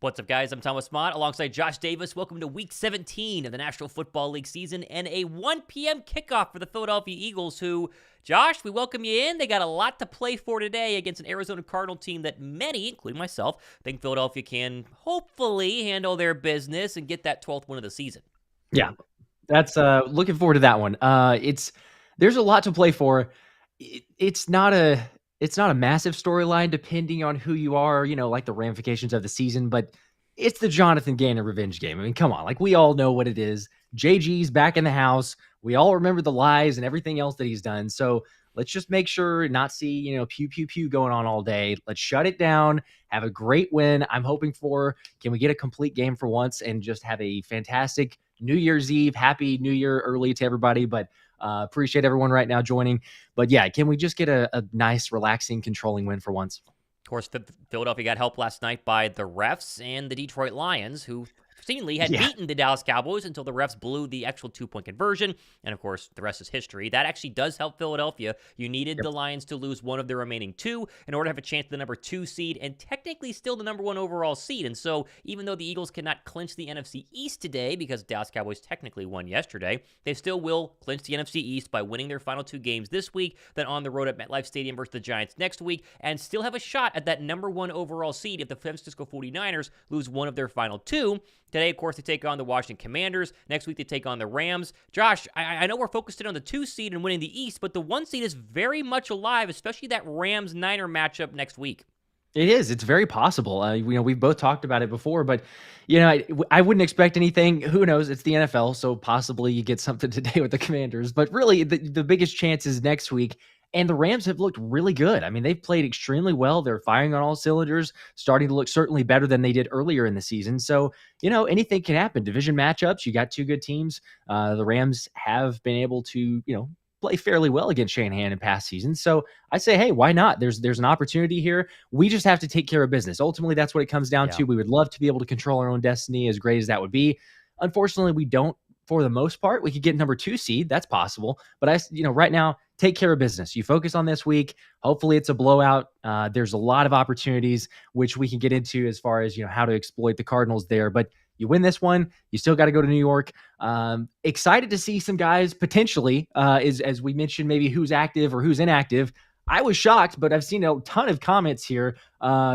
What's up, guys? I'm Thomas Mott alongside Josh Davis. Welcome to Week 17 of the National Football League season and a 1 p.m. kickoff for the Philadelphia Eagles, who, Josh, we welcome you in. They got a lot to play for today against an Arizona Cardinal team that many, including myself, think Philadelphia can hopefully handle their business and get that 12th win of the season. Yeah, that's looking forward to that one. There's a lot to play for. It's not a massive storyline depending on who you are, like the ramifications of the season, but it's the Jonathan Gannon revenge game. I mean, come on, like we all know what it is. JG's back in the house. We all remember the lies and everything else that he's done. So let's just make sure not see, pew, pew, pew going on all day. Let's shut it down, have a great win. I'm hoping can we get a complete game for once and just have a fantastic New Year's Eve. Happy New Year early to everybody, but appreciate everyone right now joining. But yeah, can we just get a nice, relaxing, controlling win for once? Of course, Philadelphia got help last night by the refs and the Detroit Lions, who seemingly had beaten the Dallas Cowboys until the refs blew the actual 2-point conversion. And of course, the rest is history. That actually does help Philadelphia. You needed the Lions to lose one of their remaining two in order to have a chance at the number 2 seed and technically still the number 1 overall seed. And so even though the Eagles cannot clinch the NFC East today because Dallas Cowboys technically won yesterday, they still will clinch the NFC East by winning their final 2 games this week, then on the road at MetLife Stadium versus the Giants next week, and still have a shot at that number 1 overall seed if the San Francisco 49ers lose one of their final 2. Today, of course, they take on the Washington Commanders. Next week, they take on the Rams. Josh, I know we're focused in on the 2 seed and winning the East, but the 1 seed is very much alive, especially that Rams-Niner matchup next week. It is. It's very possible. We've both talked about it before, but I wouldn't expect anything. Who knows? It's the NFL, so possibly you get something today with the Commanders. But really, the biggest chance is next week. And the Rams have looked really good. I mean, they've played extremely well. They're firing on all cylinders, starting to look certainly better than they did earlier in the season. So, anything can happen. Division matchups, you got 2 good teams. The Rams have been able to, play fairly well against Shanahan in past seasons. So I say, hey, why not? There's an opportunity here. We just have to take care of business. Ultimately, that's what it comes down to. We would love to be able to control our own destiny, as great as that would be. Unfortunately, we don't. For the most part, we could get number 2 seed. That's possible. But right now, take care of business. You focus on this week. Hopefully it's a blowout. There's a lot of opportunities, which we can get into as far as, how to exploit the Cardinals there. But you win this one, you still got to go to New York. Excited to see some guys potentially, as we mentioned, maybe who's active or who's inactive. I was shocked, but I've seen a ton of comments here.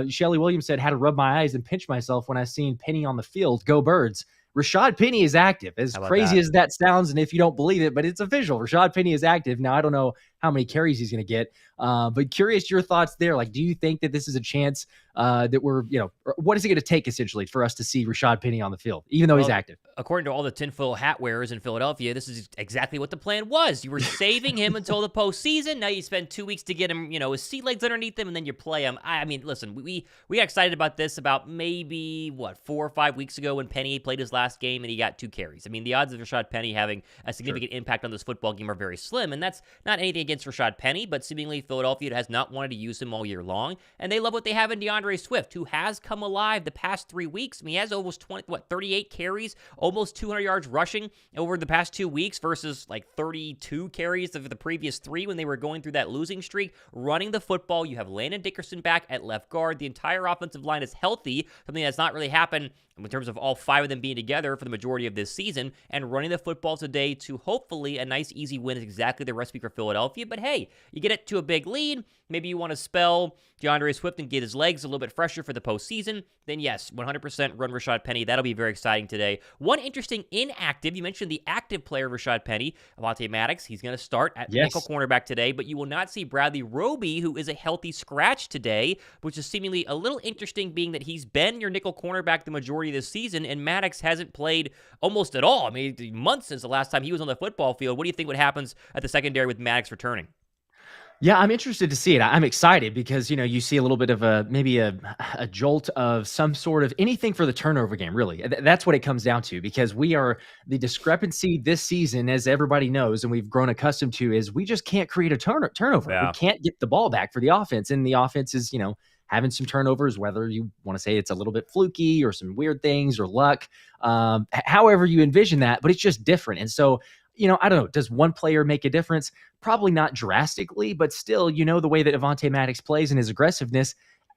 Shelly Williams said, had to rub my eyes and pinch myself when I seen Penny on the field. Go Birds. Rashad Penny is active, as crazy as that sounds. And if you don't believe it, but it's official. Rashad Penny is active. Now, I don't know how many carries he's going to get, but curious your thoughts there. Like, do you think that this is a chance that we're, what is it going to take essentially for us to see Rashad Penny on the field, even though he's active? According to all the tinfoil hat wearers in Philadelphia, this is exactly what the plan was. You were saving him until the postseason. Now you spend 2 weeks to get him, his sea legs underneath him, and then you play him. I mean, listen, we got excited about this about maybe, 4 or 5 weeks ago when Penny played his last game and he got 2 carries. I mean, the odds of Rashad Penny having a significant impact on this football game are very slim, and that's not anything against Rashad Penny, but seemingly Philadelphia has not wanted to use him all year long, and they love what they have in DeAndre Swift, who has come alive the past 3 weeks. I mean, he has almost 38 carries, almost 200 yards rushing over the past 2 weeks versus 32 carries of the previous 3 when they were going through that losing streak. Running the football, you have Landon Dickerson back at left guard. The entire offensive line is healthy, something that's not really happened in terms of all 5 of them being together for the majority of this season, and running the football today to hopefully a nice, easy win is exactly the recipe for Philadelphia. But hey, you get it to a big lead. Maybe you want to spell DeAndre Swift and get his legs a little bit fresher for the postseason. Then yes, 100% run Rashad Penny. That'll be very exciting today. One interesting inactive, you mentioned the active player, Rashad Penny, Avonte Maddox. He's going to start at nickel cornerback today, but you will not see Bradley Roby, who is a healthy scratch today, which is seemingly a little interesting, being that he's been your nickel cornerback the majority of this season, and Maddox hasn't played almost at all. I mean, months since the last time he was on the football field. What do you think what happens at the secondary with Maddox returning? Yeah, I'm interested to see it. I'm excited because, you see a little bit of maybe a jolt of some sort of anything for the turnover game, really. That's what it comes down to, because the discrepancy this season, as everybody knows, and we've grown accustomed to, is we just can't create a turnover. Yeah. We can't get the ball back for the offense, and the offense is, having some turnovers, whether you want to say it's a little bit fluky or some weird things or luck, however you envision that, but it's just different. And so, I don't know, does one player make a difference? Probably not drastically, but still, the way that Avonte Maddox plays and his aggressiveness,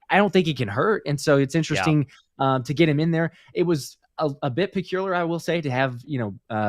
I don't think he can hurt. And so it's Yeah. interesting to get him in there. It was a bit peculiar, I will say, to have,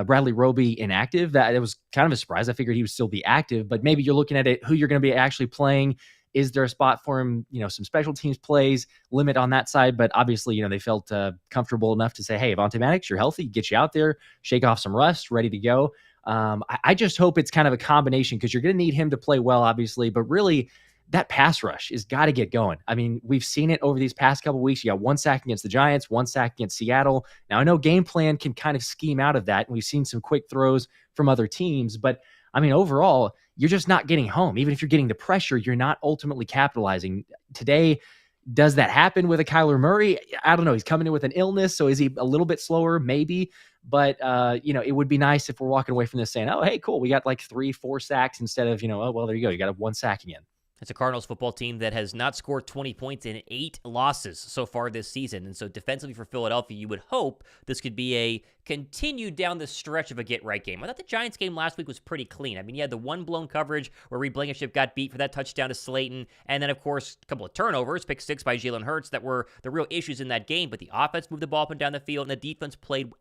Bradley Roby inactive. That it was kind of a surprise. I figured he would still be active, but maybe you're looking at it, who you're going to be actually playing. Is there a spot for him? Some special teams plays, limit on that side. But obviously, they felt comfortable enough to say, hey, Avonte Maddox, you're healthy, get you out there, shake off some rust, ready to go. I just hope it's kind of a combination, because you're going to need him to play well, obviously, but really that pass rush has got to get going. I mean, we've seen it over these past couple of weeks. You got 1 sack against the Giants, 1 sack against Seattle. Now, I know game plan can kind of scheme out of that, and we've seen some quick throws from other teams, but I mean, overall, you're just not getting home. Even if you're getting the pressure, you're not ultimately capitalizing. Today, does that happen with a Kyler Murray? I don't know. He's coming in with an illness, so is he a little bit slower? Maybe. But, it would be nice if we're walking away from this saying, oh, hey, cool, we got like 3-4 sacks instead of, oh, well, there you go. You got a 1 sack again. It's a Cardinals football team that has not scored 20 points in 8 losses so far this season. And so defensively for Philadelphia, you would hope this could be a continued down the stretch of a get-right game. I thought the Giants game last week was pretty clean. I mean, you had the one blown coverage where Reed Blankenship got beat for that touchdown to Slayton. And then, of course, a couple of turnovers, pick 6 by Jalen Hurts, that were the real issues in that game. But the offense moved the ball up and down the field, and the defense played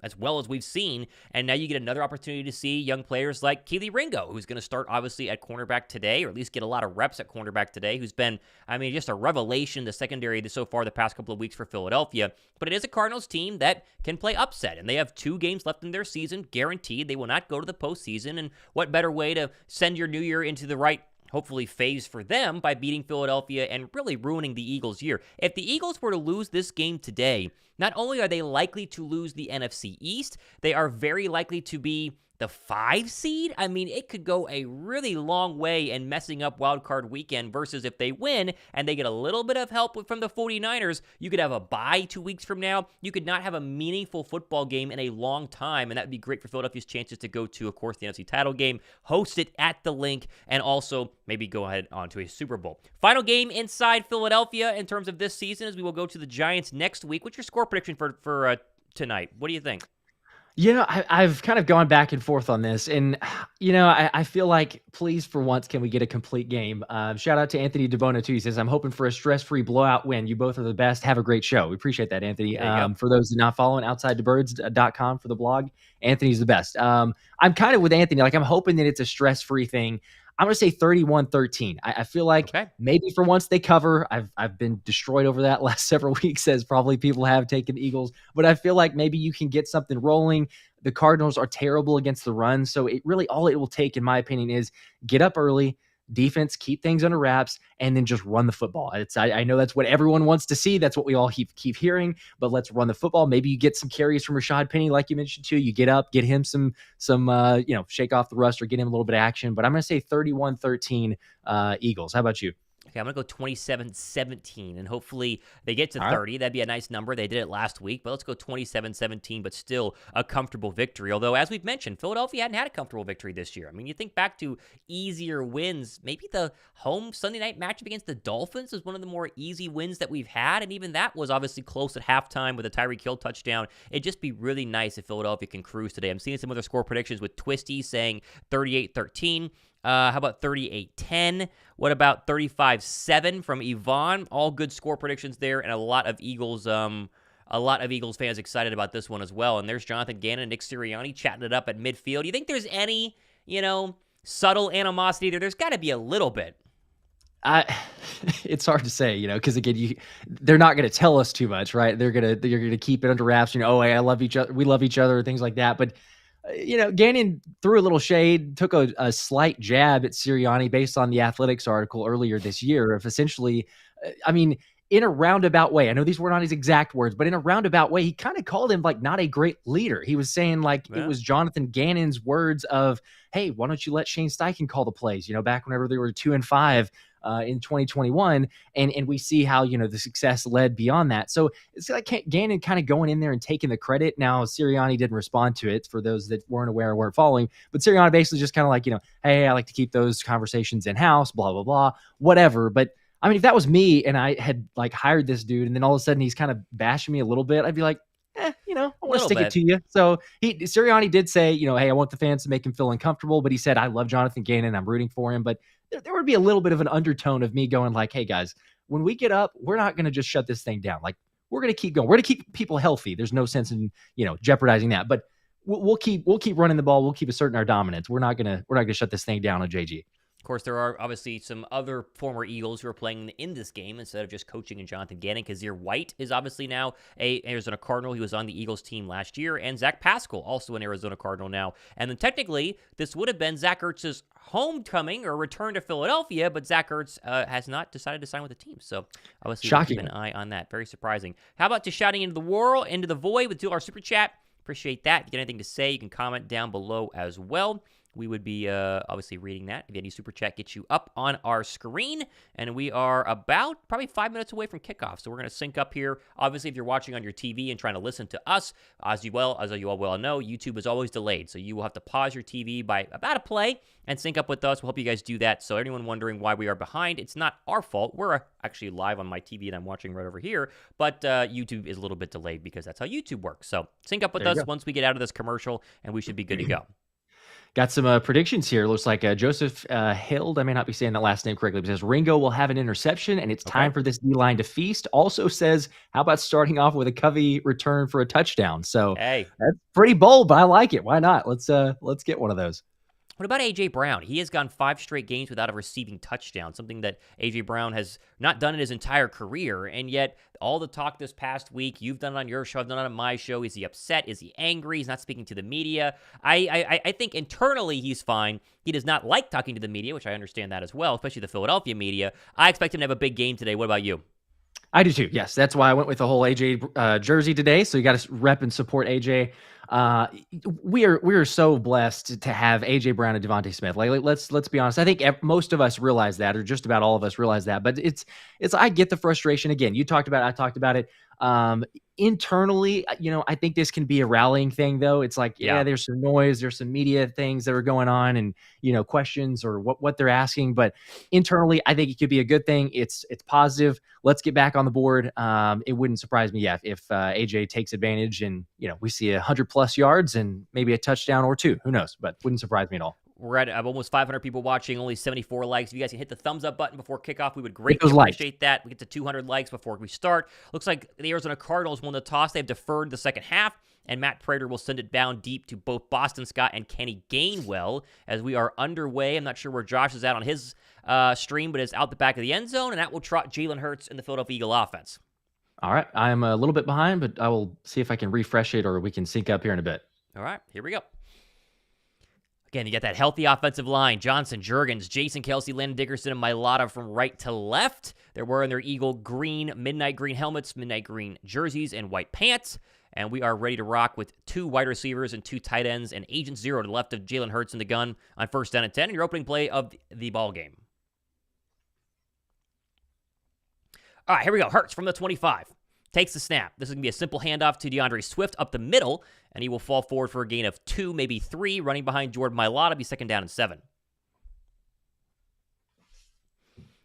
as well as we've seen. And now you get another opportunity to see young players like Kelee Ringo, who's going to start obviously at cornerback today, or at least get a lot of reps at cornerback today, who's been, just a revelation, the secondary so far the past couple of weeks for Philadelphia. But it is a Cardinals team that can play upset, and they have 2 games left in their season, guaranteed. They will not go to the postseason, and what better way to send your new year into the right, hopefully, phase for them by beating Philadelphia and really ruining the Eagles' year. If the Eagles were to lose this game today, not only are they likely to lose the NFC East, they are very likely to be the 5 seed. I mean, it could go a really long way in messing up Wild Card Weekend, versus if they win and they get a little bit of help from the 49ers, you could have a bye 2 weeks from now. You could not have a meaningful football game in a long time, and that would be great for Philadelphia's chances to go to, of course, the NFC title game, host it at the Link, and also maybe go ahead on to a Super Bowl. Final game inside Philadelphia in terms of this season, as we will go to the Giants next week. What's your score prediction for tonight? What do you think? I've kind of gone back and forth on this, and I feel like, please, for once, can we get a complete game? Shout out to Anthony DeVonta too. He says, I'm hoping for a stress-free blowout win. You both are the best. Have a great show. We appreciate that, Anthony. For those not following, OutsideTheBirds.com for the blog. Anthony's the best. I'm kind of with Anthony. Like, I'm hoping that it's a stress-free thing. I'm going to say 31-13. I feel like maybe for once they cover. I've been destroyed over that last several weeks, as probably people have taken the Eagles. But I feel like maybe you can get something rolling. The Cardinals are terrible against the run. So it really, all it will take, in my opinion, is get up early, defense, keep things under wraps, and then just run the football. I know that's what everyone wants to see. That's what we all keep hearing, but let's run the football. Maybe you get some carries from Rashad Penny, like you mentioned too. You get up, get him some shake off the rust, or get him a little bit of action. But I'm going to say 31-13 Eagles. How about you? Okay, I'm going to go 27-17, and hopefully they get to 30. That'd be a nice number. They did it last week, but let's go 27-17, but still a comfortable victory. Although, as we've mentioned, Philadelphia hadn't had a comfortable victory this year. I mean, you think back to easier wins. Maybe the home Sunday night matchup against the Dolphins was one of the more easy wins that we've had, and even that was obviously close at halftime with a Tyreek Hill touchdown. It'd just be really nice if Philadelphia can cruise today. I'm seeing some other score predictions with Twisty saying 38-13. How about 38-10? What about 35-7 from Yvonne? All good score predictions there, and a lot of Eagles fans excited about this one as well. And there's Jonathan Gannon and Nick Sirianni chatting it up at midfield. Do you think there's any, subtle animosity there? There's got to be a little bit. It's hard to say, because again, they're not going to tell us too much, right? They're gonna keep it under wraps. I love each other, we love each other, things like that. But Gannon threw a little shade, took a slight jab at Sirianni based on the Athletics article earlier this year of essentially, in a roundabout way. I know these were not his exact words, but in a roundabout way, he kind of called him like not a great leader. He was saying it was Jonathan Gannon's words of, hey, why don't you let Shane Steichen call the plays? Back whenever they were 2-5 in 2021, and we see how the success led beyond that. So it's like Gannon kind of going in there and taking the credit. Now Sirianni didn't respond to it, for those that weren't aware or weren't following, but Sirianni basically just kind of like, hey, I like to keep those conversations in house, blah blah blah, whatever. But if that was me and I had hired this dude, and then all of a sudden he's kind of bashing me a little bit, I'd be like, I want to stick it to you. So Sirianni did say, hey, I want the fans to make him feel uncomfortable, but he said, I love Jonathan Gannon, I'm rooting for him. But there would be a little bit of an undertone of me going like, hey guys, when we get up, we're not going to just shut this thing down. Like, we're going to keep going. We're going to keep people healthy. There's no sense in, jeopardizing that. But we'll keep running the ball. We'll keep asserting our dominance. We're not gonna shut this thing down on JG. Of course, there are obviously some other former Eagles who are playing in this game instead of just coaching in Jonathan Gannon. Kazir White is obviously now a Arizona Cardinal. He was on the Eagles team last year. And Zach Pascal, also an Arizona Cardinal now. And then technically, this would have been Zach Ertz's homecoming or return to Philadelphia, but Zach Ertz has not decided to sign with the team. So obviously, we'll keep an eye on that. Very surprising. How about just shouting into the world, into the void with $2 Super Chat? Appreciate that. If you got anything to say, you can comment down below as well. We would be obviously reading that. If any super chat gets you up on our screen. And we are about probably 5 minutes away from kickoff. So we're going to sync up here. Obviously, if you're watching on your TV and trying to listen to us, as you all well know, YouTube is always delayed. So you will have to pause your TV by about a play and sync up with us. We'll help you guys do that. So anyone wondering why we are behind, it's not our fault. We're actually live on my TV and I'm watching right over here. But YouTube is a little bit delayed because that's how YouTube works. So sync up with us once we get out of this commercial and we should be good to go. Got some predictions here. Looks like Joseph Hild, I may not be saying that last name correctly, but says Ringo will have an interception, and it's time for this D-line to feast. Also says, how about starting off with a Covey return for a touchdown? So that's pretty bold, but I like it. Why not? Let's get one of those. What about A.J. Brown? He has gone 5 straight games without a receiving touchdown, something that A.J. Brown has not done in his entire career, and yet all the talk this past week, you've done it on your show, I've done it on my show. Is he upset? Is he angry? He's not speaking to the media. I think internally he's fine. He does not like talking to the media, which I understand that as well, especially the Philadelphia media. I expect him to have a big game today. What about you? I do too. Yes, that's why I went with the whole AJ jersey today. So you got to rep and support AJ. We are so blessed to have AJ Brown and DeVonta Smith. Like let's be honest. I think most of us realize that, or just about all of us realize that. But it's I get the frustration. Again, you talked about it, I talked about it. Internally, I think this can be a rallying thing, though. It's like, there's some noise, there's some media things that are going on, and questions or what they're asking. But internally, I think it could be a good thing. It's positive. Let's get back on the board. It wouldn't surprise me, if AJ takes advantage and we see 100+ yards and maybe a touchdown or 2. Who knows? But wouldn't surprise me at all. We're at almost 500 people watching, only 74 likes. If you guys can hit the thumbs up button before kickoff, we would greatly appreciate that. We get to 200 likes before we start. Looks like the Arizona Cardinals won the toss. They've deferred the second half, and Matt Prater will send it down deep to both Boston Scott and Kenny Gainwell as we are underway. I'm not sure where Josh is at on his stream, but it's out the back of the end zone, and that will trot Jalen Hurts in the Philadelphia Eagle offense. All right. I'm a little bit behind, but I will see if I can refresh it or we can sync up here in a bit. All right. Here we go. Again, you got that healthy offensive line. Johnson, Juergens, Jason Kelsey, Landon Dickerson, and Mailata from right to left. They're wearing their Eagle green, midnight green helmets, midnight green jerseys, and white pants. And we are ready to rock with 2 wide receivers and 2 tight ends and Agent Zero to the left of Jalen Hurts in the gun on 1st down and 10 in your opening play of the ball game. All right, here we go. Hurts from the 25. Takes the snap. This is going to be a simple handoff to DeAndre Swift up the middle, and he will fall forward for a gain of 2, maybe 3, running behind Jordan Mailata, be 2nd down and 7.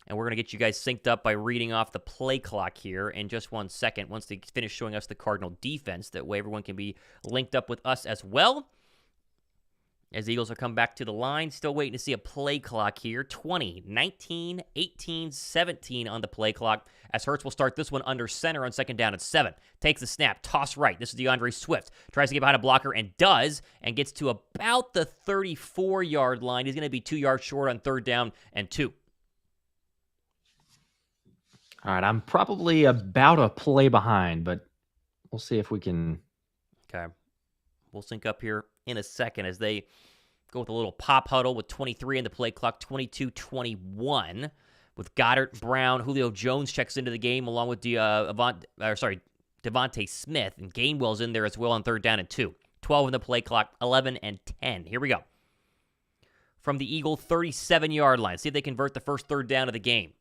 And we're going to get you guys synced up by reading off the play clock here in just 1 second once they finish showing us the Cardinal defense. That way everyone can be linked up with us as well. As the Eagles will come back to the line, still waiting to see a play clock here. 20, 19, 18, 17 on the play clock. As Hurts will start this one under center on 2nd down and 7. Takes the snap, toss right. This is DeAndre Swift. Tries to get behind a blocker and does, and gets to about the 34-yard line. He's going to be 2 yards short on 3rd down and 2. All right, I'm probably about a play behind, but we'll see if we can. Okay. We'll sync up here in a second as they go with a little pop huddle with 23 in the play clock, 22-21 with Goddard, Brown, Julio Jones checks into the game along with DeVonta Smith, and Gainwell's in there as well on 3rd down and 2. 12 in the play clock, 11 and 10. Here we go. From the Eagle 37-yard line. See if they convert the first 3rd down of the game.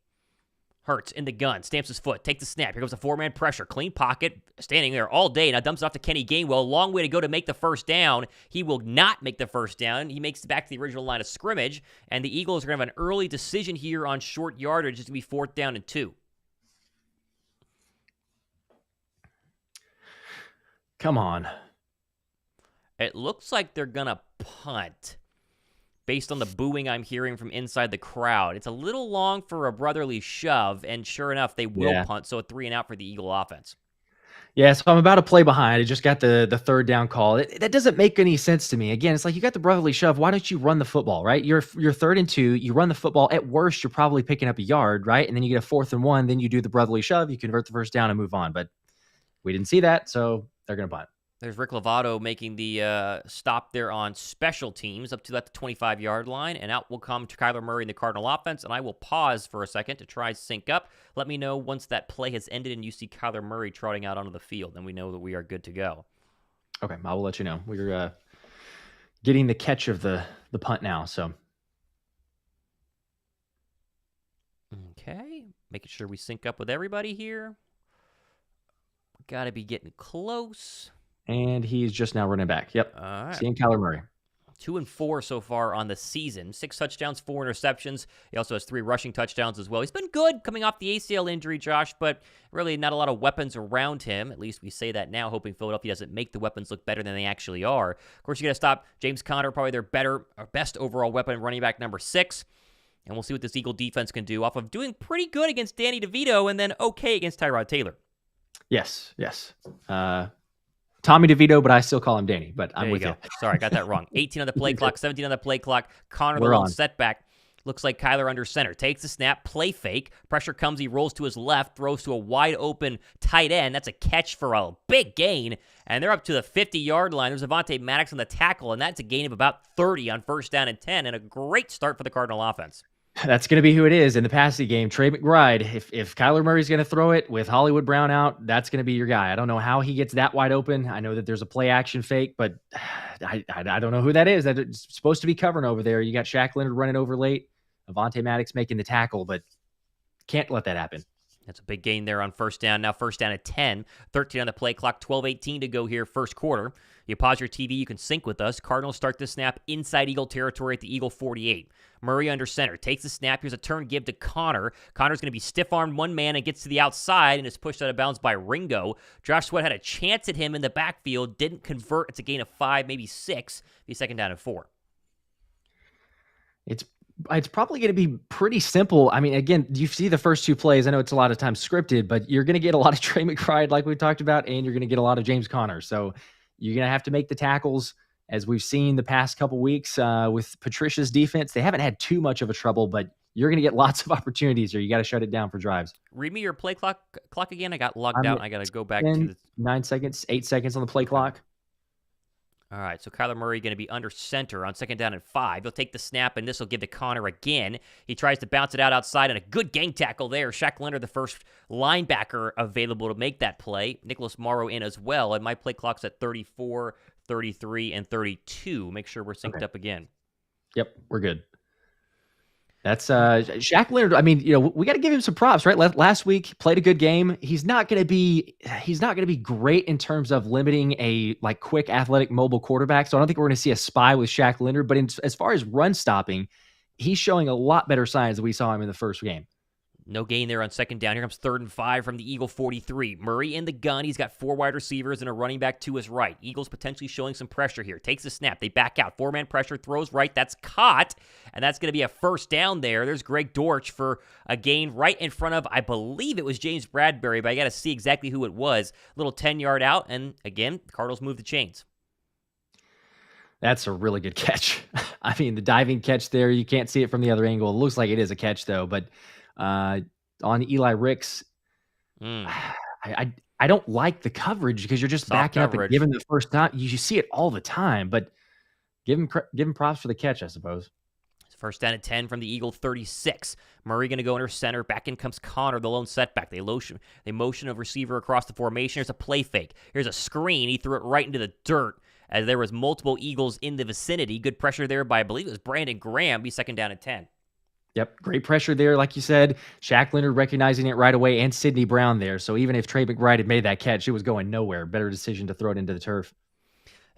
Hurts in the gun, stamps his foot, takes the snap. Here comes a 4-man pressure. Clean pocket, standing there all day. Now dumps it off to Kenny Gainwell. Long way to go to make the first down. He will not make the first down. He makes it back to the original line of scrimmage. And the Eagles are going to have an early decision here on short yardage. It's going to be 4th down and 2. Come on. It looks like they're going to punt based on the booing I'm hearing from inside the crowd. It's a little long for a brotherly shove, and sure enough, they will punt, so a 3-and-out for the Eagle offense. Yeah, so I'm about to play behind. I just got the third down call. That doesn't make any sense to me. Again, it's like you got the brotherly shove. Why don't you run the football, right? You're 3rd and 2. You run the football. At worst, you're probably picking up a yard, right? And then you get a 4th and 1. Then you do the brotherly shove. You convert the first down and move on. But we didn't see that, so they're going to punt. There's Rick Lovato making the stop there on special teams up to the 25-yard line, and out will come Kyler Murray in the Cardinal offense, and I will pause for a second to try sync up. Let me know once that play has ended and you see Kyler Murray trotting out onto the field, and we know that we are good to go. Okay, I will let you know. We're getting the catch of the punt now, so. Okay, making sure we sync up with everybody here. Got to be getting close. And he's just now running back. Yep. All right. Seeing Kyler Murray. 2-4 so far on the season. 6 touchdowns, 4 interceptions. He also has 3 rushing touchdowns as well. He's been good coming off the ACL injury, Josh, but really not a lot of weapons around him. At least we say that now, hoping Philadelphia doesn't make the weapons look better than they actually are. Of course, you got to stop James Conner, probably their best overall weapon, running back number 6. And we'll see what this Eagle defense can do off of doing pretty good against Danny DeVito and then okay against Tyrod Taylor. Yes. Tommy DeVito, but I still call him Danny, but I'm with you. Sorry, I got that wrong. 18 on the play clock, 17 on the play clock. Connor, the lone setback. Looks like Kyler under center. Takes the snap, play fake. Pressure comes, he rolls to his left, throws to a wide open tight end. That's a catch for a big gain. And they're up to the 50-yard line. There's Avonte Maddox on the tackle, and that's a gain of about 30 on 1st down and 10, and a great start for the Cardinal offense. That's going to be who it is in the passing game. Trey McBride, if Kyler Murray's going to throw it with Hollywood Brown out, that's going to be your guy. I don't know how he gets that wide open. I know that there's a play action fake, but I don't know who that is. That's supposed to be covering over there. You got Shaq Leonard running over late, Avonte Maddox making the tackle, but can't let that happen. That's a big gain there on 1st down. Now 1st down at 10, 13 on the play clock, 12:18 to go here, 1st quarter. You pause your TV, you can sync with us. Cardinals start the snap inside Eagle territory at the Eagle 48. Murray under center, takes the snap. Here's a turn give to Connor. Connor's going to be stiff-armed one man and gets to the outside and is pushed out of bounds by Ringo. Josh Sweat had a chance at him in the backfield, didn't convert. It's a gain of 5, maybe 6. Be 2nd down and 4. It's probably going to be pretty simple. I mean, again, you see the first 2 plays. I know it's a lot of times scripted, but you're going to get a lot of Trey McBride like we talked about, and you're going to get a lot of James Conner. So you're going to have to make the tackles, as we've seen the past couple weeks with Patricia's defense. They haven't had too much of a trouble, but you're going to get lots of opportunities here. You got to shut it down for drives. Read me your play clock again. I got logged out. And I got to go back to the 9 seconds, 8 seconds on the play clock. All right, so Kyler Murray going to be under center on 2nd down and 5. He'll take the snap, and this will give to Connor again. He tries to bounce it out outside, and a good gang tackle there. Shaq Leonard, the first linebacker available to make that play. Nicholas Morrow in as well, and my play clock's at 34, 33, and 32. Make sure we're synced up again. Yep, we're good. That's Shaq Leonard. I mean, we got to give him some props, right? Last week played a good game. He's not going to be great in terms of limiting a quick, athletic, mobile quarterback. So I don't think we're going to see a spy with Shaq Leonard. But as far as run stopping, he's showing a lot better signs than we saw him in the first game. No gain there on 2nd down. Here comes 3rd and 5 from the Eagle 43. Murray in the gun. He's got 4 wide receivers and a running back to his right. Eagles potentially showing some pressure here. Takes a snap. They back out. 4-man pressure. Throws right. That's caught. And that's going to be a 1st down there. There's Greg Dortch for a gain right in front of, I believe it was James Bradbury, but I got to see exactly who it was. Little 10-yard out. And again, the Cardinals move the chains. That's a really good catch. I mean, the diving catch there, you can't see it from the other angle. It looks like it is a catch, though. But on Eli Ricks, I don't like the coverage because you're just backing up and giving the first time. You see it all the time, but give him props for the catch, I suppose. It's 1st down at 10 from the Eagle 36. Murray going to go under center. Back in comes Connor, the lone setback. They motion a receiver across the formation. Here's a play fake. Here's a screen. He threw it right into the dirt as there was multiple Eagles in the vicinity. Good pressure there by, I believe it was Brandon Graham. Be 2nd down at 10. Yep, great pressure there, like you said. Shaq Leonard recognizing it right away, and Sidney Brown there. So even if Trey McBride had made that catch, it was going nowhere. Better decision to throw it into the turf.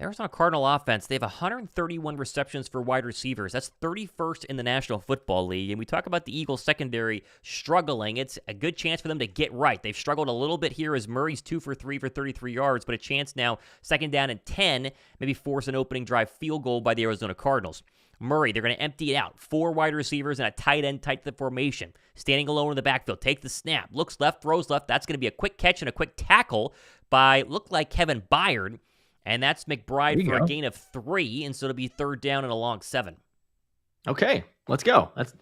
Arizona Cardinal offense, they have 131 receptions for wide receivers. That's 31st in the National Football League. And we talk about the Eagles secondary struggling. It's a good chance for them to get right. They've struggled a little bit here as Murray's 2 for 3 for 33 yards, but a chance now, 2nd down and 10, maybe force an opening drive field goal by the Arizona Cardinals. Murray, they're going to empty it out. 4 wide receivers and a tight end tight to the formation. Standing alone in the backfield. Take the snap. Looks left, throws left. That's going to be a quick catch and a quick tackle by, looked like Kevin Byard. And that's McBride for a gain of 3. And so it'll be 3rd down and a long 7. Okay, let's go. That's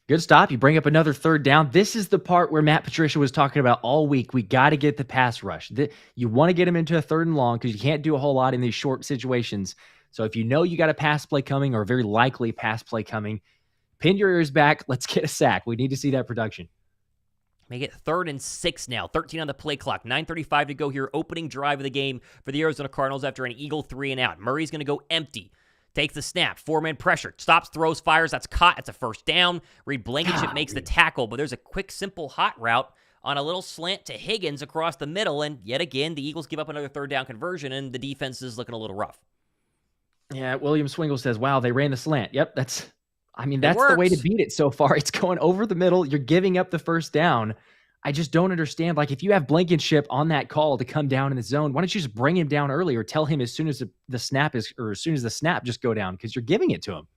good stop. You bring up another 3rd down. This is the part where Matt Patricia was talking about all week. We got to get the pass rush. You want to get him into a 3rd and long because you can't do a whole lot in these short situations. So if you know you got a pass play coming or a very likely pass play coming, pin your ears back. Let's get a sack. We need to see that production. Make it 3rd and 6 now. 13 on the play clock. 9:35 to go here. Opening drive of the game for the Arizona Cardinals after an Eagle 3 and out. Murray's going to go empty. Takes the snap. 4-man pressure. Stops, throws, fires. That's caught. That's a 1st down. Reed Blankenship makes the tackle, but there's a quick, simple hot route on a little slant to Higgins across the middle. And yet again, the Eagles give up another 3rd down conversion, and the defense is looking a little rough. Yeah, William Swingle says, wow, they ran the slant. Yep, that's the way to beat it so far. It's going over the middle. You're giving up the 1st down. I just don't understand. Like, if you have Blankenship on that call to come down in the zone, why don't you just bring him down early or tell him as soon as the snap, just go down because you're giving it to him.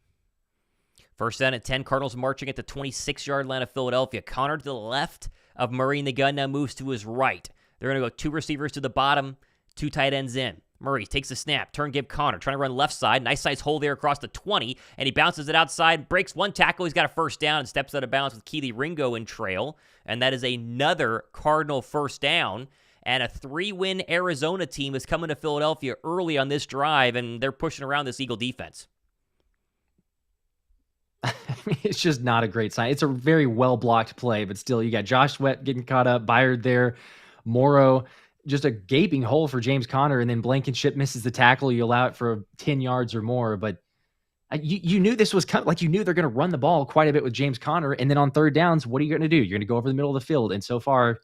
1st down at 10. Cardinals marching at the 26-yard line of Philadelphia. Connor to the left of Murray in the gun now moves to his right. They're going to go 2 receivers to the bottom, 2 tight ends in. Murray takes a snap. Turn give Connor. Trying to run left side. Nice size hole there across the 20. And he bounces it outside. Breaks 1 tackle. He's got a 1st down and steps out of bounds with Keely Ringo in trail. And that is another Cardinal 1st down. And a 3-win Arizona team is coming to Philadelphia early on this drive. And they're pushing around this Eagle defense. It's just not a great sign. It's a very well-blocked play. But still, you got Josh Sweat getting caught up. Byard there. Morrow. Just a gaping hole for James Conner, and then Blankenship misses the tackle. You allow it for 10 yards or more, but you knew this was coming. Like, you knew they're going to run the ball quite a bit with James Conner, and then on 3rd downs, what are you going to do? You're going to go over the middle of the field, and so far,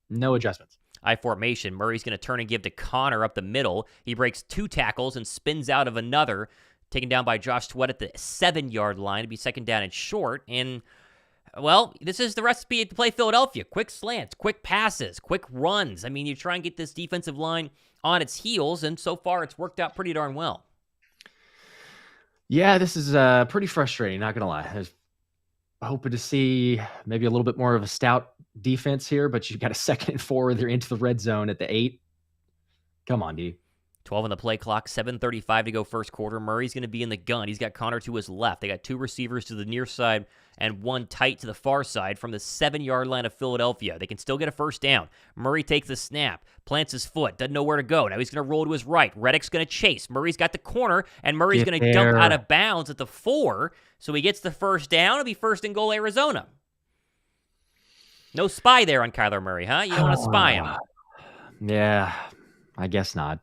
no adjustments. I formation. Murray's going to turn and give to Conner up the middle. He breaks 2 tackles and spins out of another, taken down by Josh Sweat at the 7-yard line to be 2nd down and short, and well, this is the recipe to play Philadelphia. Quick slants, quick passes, quick runs. I mean, you try and get this defensive line on its heels, and so far it's worked out pretty darn well. Yeah, this is pretty frustrating, not going to lie. I was hoping to see maybe a little bit more of a stout defense here, but you've got a 2nd and 4. They're into the red zone at the 8. Come on, D. 12 on the play clock, 7:35 to go 1st quarter. Murray's going to be in the gun. He's got Connor to his left. They got 2 receivers to the near side and 1 tight to the far side from the 7-yard line of Philadelphia. They can still get a 1st down. Murray takes the snap, plants his foot, doesn't know where to go. Now he's going to roll to his right. Reddick's going to chase. Murray's got the corner, and Murray's going to dump out of bounds at the 4, so he gets the 1st down. It'll be 1st and goal Arizona. No spy there on Kyler Murray, huh? You don't want to spy him. Yeah, I guess not.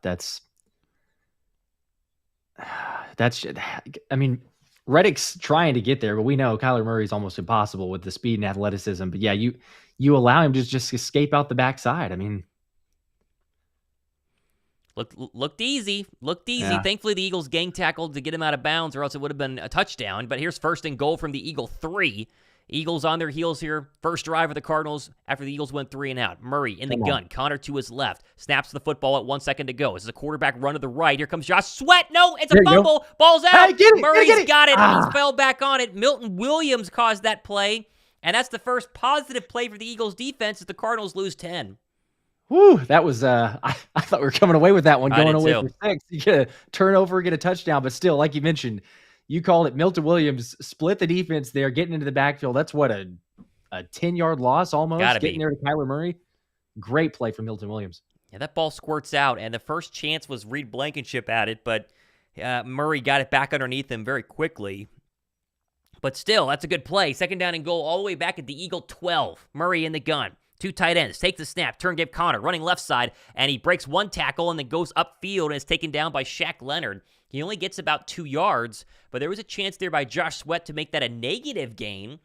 I mean, Reddick's trying to get there, but we know Kyler Murray's almost impossible with the speed and athleticism. But yeah, you allow him to just escape out the backside. I mean, looked easy. Yeah. Thankfully, the Eagles gang tackled to get him out of bounds, or else it would have been a touchdown. But here's 1st and goal from the Eagle 3. Eagles on their heels here. 1st drive of the Cardinals after the Eagles went 3 and out. Murray in the gun. Connor to his left. Snaps the football at 1 second to go. This is a quarterback run to the right. Here comes Josh Sweat. No, it's a fumble. Ball's out. Hey, Murray's got it. He fell back on it. Milton Williams caused that play. And that's the first positive play for the Eagles defense as the Cardinals lose 10. Whew, that was, I thought we were coming away with that one, going away for 6. You get a turnover, get a touchdown, but still, like you mentioned, you called it. Milton Williams split the defense there, getting into the backfield. That's what, a 10-yard loss almost, getting there to Kyler Murray. Great play from Milton Williams. Yeah, that ball squirts out, and the first chance was Reed Blankenship at it, but Murray got it back underneath him very quickly. But still, that's a good play. 2nd down and goal all the way back at the Eagle 12. Murray in the gun. 2 tight ends. Take the snap. Turn give Connor. Running left side. And he breaks 1 tackle and then goes upfield and is taken down by Shaq Leonard. He only gets about 2 yards. But there was a chance there by Josh Sweat to make that a negative gain.